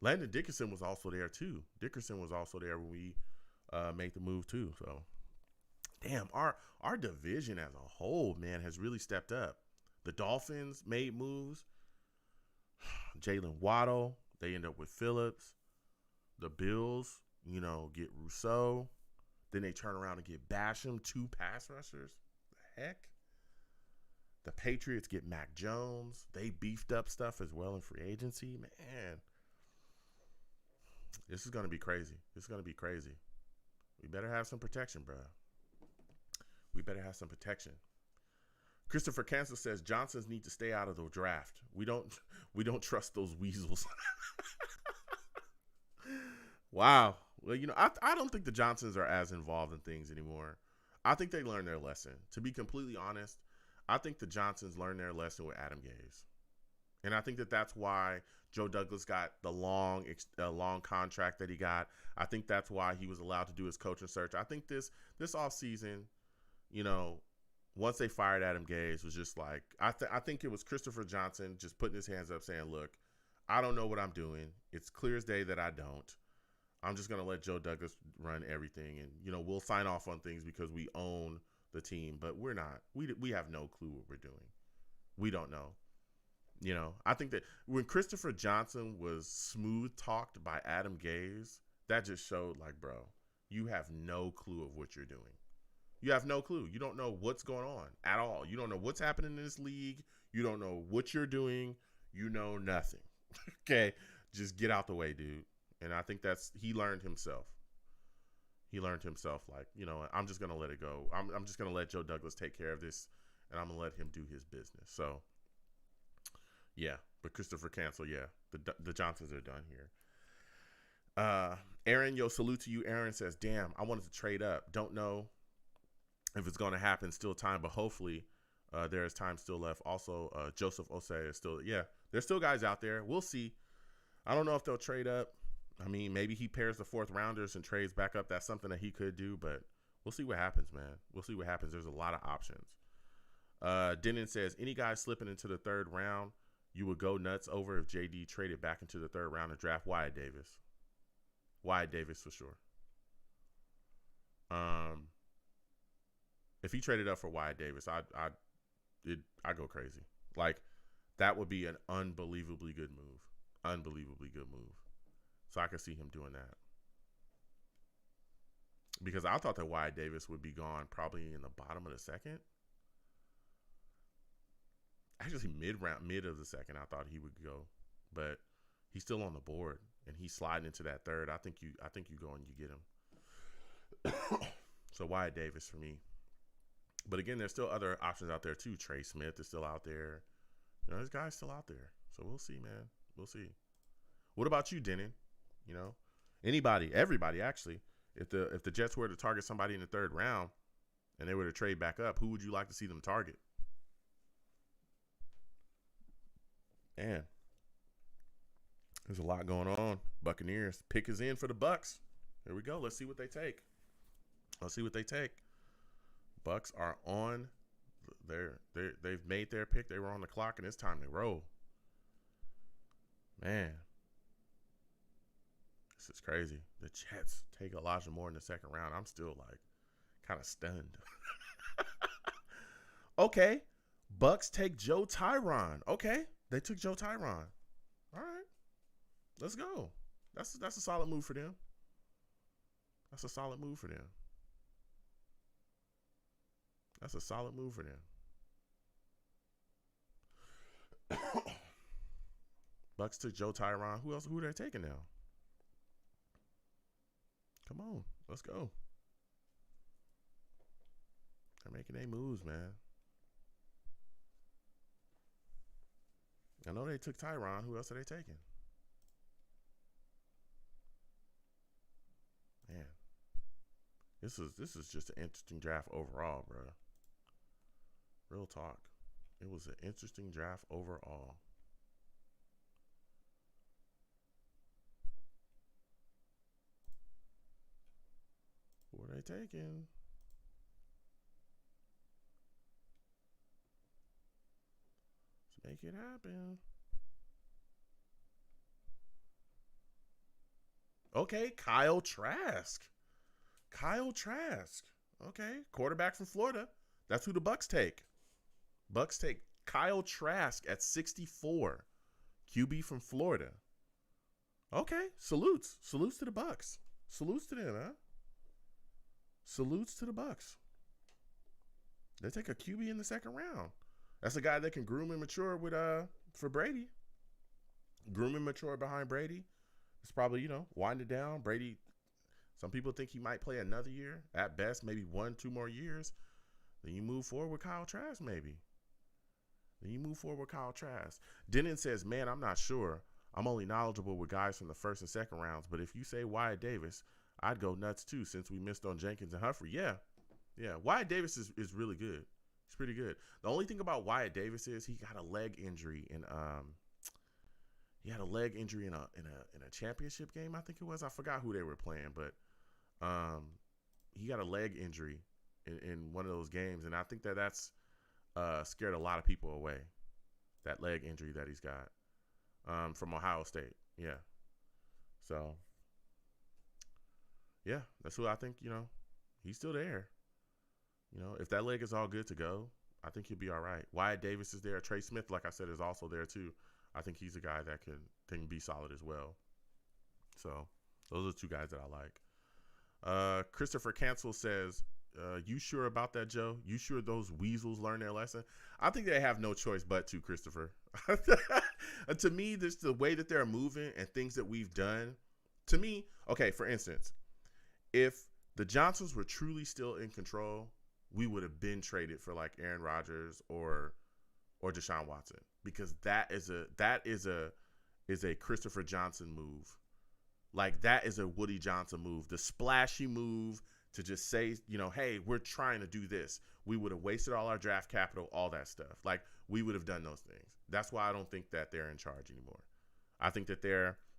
Landon Dickerson was also there too. Dickerson was also there when we made the move too. So, damn, our division as a whole, man, has really stepped up. The Dolphins made moves. Jalen Waddle, they end up with Phillips. The Bills, get Rousseau. Then they turn around and get Basham, 2 pass rushers. The heck? The Patriots get Mac Jones. They beefed up stuff as well in free agency. Man, this is going to be crazy. We better have some protection, bro. We better have some protection. Christopher Cancel says Johnsons need to stay out of the draft. We don't trust those weasels. Wow. Well, I don't think the Johnsons are as involved in things anymore. I think they learned their lesson. To be completely honest, I think the Johnsons learned their lesson with Adam Gase. And I think that that's why Joe Douglas got the long contract that he got. I think that's why he was allowed to do his coaching search. I think this offseason, you know, once they fired Adam Gase, was just like, I think it was Christopher Johnson just putting his hands up saying, look, I don't know what I'm doing. It's clear as day that I don't. I'm just going to let Joe Douglas run everything. And, you know, we'll sign off on things because we own the team, but we're not. We have no clue what we're doing. We don't know. You know, I think that when Christopher Johnson was smooth talked by Adam Gase, that just showed like, bro, you have no clue of what you're doing. You have no clue. You don't know what's going on at all. You don't know what's happening in this league. You don't know what you're doing. You know nothing. Okay. Just get out the way, dude. And I think he learned himself. He learned himself like, you know, I'm just going to let it go. I'm just going to let Joe Douglas take care of this, and I'm going to let him do his business. So, yeah. But Christopher Cancel, yeah. The Johnsons are done here. Aaron, yo, salute to you. Aaron says, damn, I wanted to trade up. Don't know if it's going to happen. Still time, but hopefully there is time still left. Also, Joseph Osei is still, yeah, there's still guys out there. We'll see. I don't know if they'll trade up. I mean, maybe he pairs the fourth rounders and trades back up. That's something that he could do, but we'll see what happens, man. We'll see what happens. There's a lot of options. Denon says, any guy slipping into the third round, you would go nuts over if JD traded back into the third round and draft Wyatt Davis. Wyatt Davis for sure. If he traded up for Wyatt Davis, I'd go crazy. Like, that would be an unbelievably good move. Unbelievably good move. So I could see him doing that. Because I thought that Wyatt Davis would be gone probably in the bottom of the second. Actually, mid of the second, I thought he would go. But he's still on the board, and he's sliding into that third. I think you go and you get him. So Wyatt Davis for me. But again, there's still other options out there too. Trey Smith is still out there. You know, there's guys still out there. So we'll see, man. We'll see. What about you, Denon? You know, anybody, everybody actually. If the Jets were to target somebody in the third round and they were to trade back up, who would you like to see them target? Man, there's a lot going on. Buccaneers pick is in for the Bucks. Here we go. Let's see what they take. Bucks are on. They've made their pick. They were on the clock, and it's time to roll. Man, this is crazy. The Jets take Elijah Moore in the second round. I'm still like kind of stunned. Okay, Bucks take Joe Tyron. Okay, they took Joe Tyron. All right, let's go. That's a solid move for them. That's a solid move for them. Bucks took Joe Tyron. Who else? Who are they taking now? Come on, let's go. They're making their moves, man. I know they took Tyron. Who else are they taking? Man, this is just an interesting draft overall, bro. Real talk. It was an interesting draft overall. Who are they taking? Let's make it happen. Okay, Kyle Trask. Okay, quarterback from Florida. That's who the Bucks take. Bucks take Kyle Trask at 64. QB from Florida. Okay, salutes to the Bucks. Salutes to them, huh? Salutes to the Bucks. They take a QB in the second round. That's a guy that can groom and mature with for Brady. Groom and mature behind Brady. It's probably, you know, wind it down. Brady, some people think he might play another year. At best, maybe 1-2 more years. Then you move forward with Kyle Trask, maybe. Denon says, man, I'm not sure. I'm only knowledgeable with guys from the first and second rounds. But if you say Wyatt Davis, I'd go nuts too since we missed on Jenkins and Humphrey. Yeah. Wyatt Davis is really good. He's pretty good. The only thing about Wyatt Davis is he got a leg injury he had a leg injury in a championship game, I think it was. I forgot who they were playing, but he got a leg injury in one of those games, and I think that's scared a lot of people away. That leg injury that he's got from Ohio State. Yeah. So, yeah, that's who I think, he's still there. If that leg is all good to go, I think he'll be all right. Wyatt Davis is there. Trey Smith, like I said, is also there too. I think he's a guy that can be solid as well. So those are two guys that I like. Christopher Cancel says, you sure about that, Joe? You sure those weasels learned their lesson? I think they have no choice but to, Christopher. To me, this the way that they're moving and things that we've done. To me, okay, for instance, if the Johnsons were truly still in control, we would have been traded for like Aaron Rodgers or Deshaun Watson, because that is a Christopher Johnson move. Like, that is a Woody Johnson move. The splashy move to just say, hey, we're trying to do this. We would have wasted all our draft capital, all that stuff. Like, we would have done those things. That's why I don't think that they're in charge anymore. I think that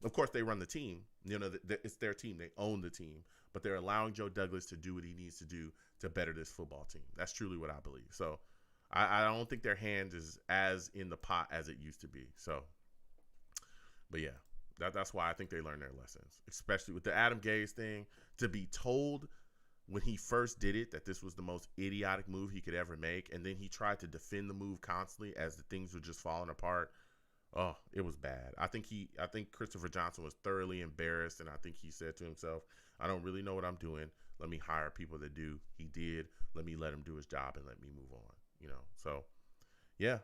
of course, they run the team. It's their team. They own the team. But they're allowing Joe Douglas to do what he needs to do to better this football team. That's truly what I believe. So I don't think their hand is as in the pot as it used to be. So, but yeah, that's why I think they learned their lessons, especially with the Adam Gase thing. To be told when he first did it that this was the most idiotic move he could ever make, and then he tried to defend the move constantly as the things were just falling apart. Oh, it was bad. I think Christopher Johnson was thoroughly embarrassed, and I think he said to himself, I don't really know what I'm doing. Let me hire people that do. He did. Let him do his job and let me move on. So yeah.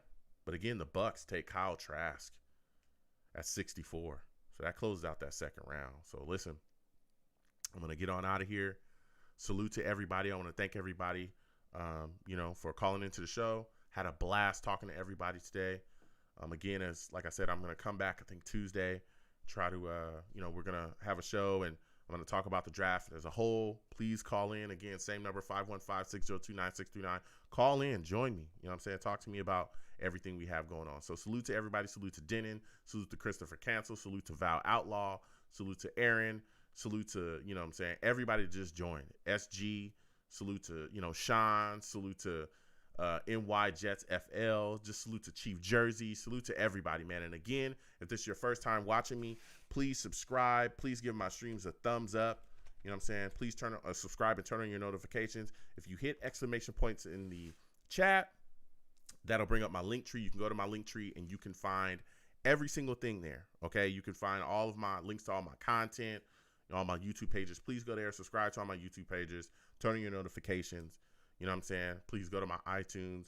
But again, the Bucks take Kyle Trask at 64. So that closes out that second round. So listen, I'm going to get on out of here. Salute to everybody. I want to thank everybody, for calling into the show. Had a blast talking to everybody today. Again, like I said, I'm going to come back, I think, Tuesday. Try to, we're going to have a show, and I'm going to talk about the draft as a whole. Please call in. Again, same number, 515-602-9639. Call in. Join me. You know what I'm saying? Talk to me about everything we have going on. So salute to everybody. Salute to Denon. Salute to Christopher Cancel. Salute to Val Outlaw. Salute to Aaron. Salute to, everybody just joined. SG. Salute to, Sean. Salute to NY Jets FL. Just salute to Chief Jersey. Salute to everybody, man. And again, if this is your first time watching me, please subscribe. Please give my streams a thumbs up. You know what I'm saying? Please subscribe and turn on your notifications. If you hit exclamation points in the chat, that'll bring up my link tree. You can go to my link tree and you can find every single thing there. Okay. You can find all of my links to all my content, all my YouTube pages. Please go there, subscribe to all my YouTube pages, turn on your notifications. You know what I'm saying? Please go to my iTunes,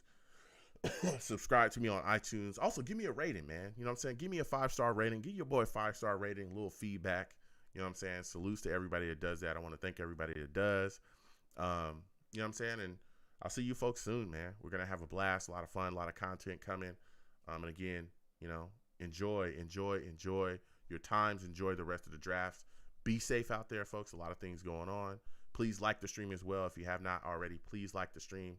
subscribe to me on iTunes. Also, give me a rating, man. You know what I'm saying? Give me a 5-star rating. Give your boy a 5-star rating, a little feedback. You know what I'm saying? Salutes to everybody that does that. I want to thank everybody that does. You know what I'm saying? And I'll see you folks soon, man. We're going to have a blast, a lot of fun, a lot of content coming. And again, enjoy your times. Enjoy the rest of the drafts. Be safe out there, folks. A lot of things going on. Please like the stream as well. If you have not already, please like the stream.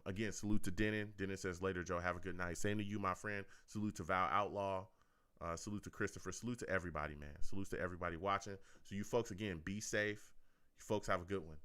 Again, salute to Denon. Denon says, later, Joe, have a good night. Same to you, my friend. Salute to Val Outlaw. Salute to Christopher. Salute to everybody, man. Salute to everybody watching. So you folks, again, be safe. You folks have a good one.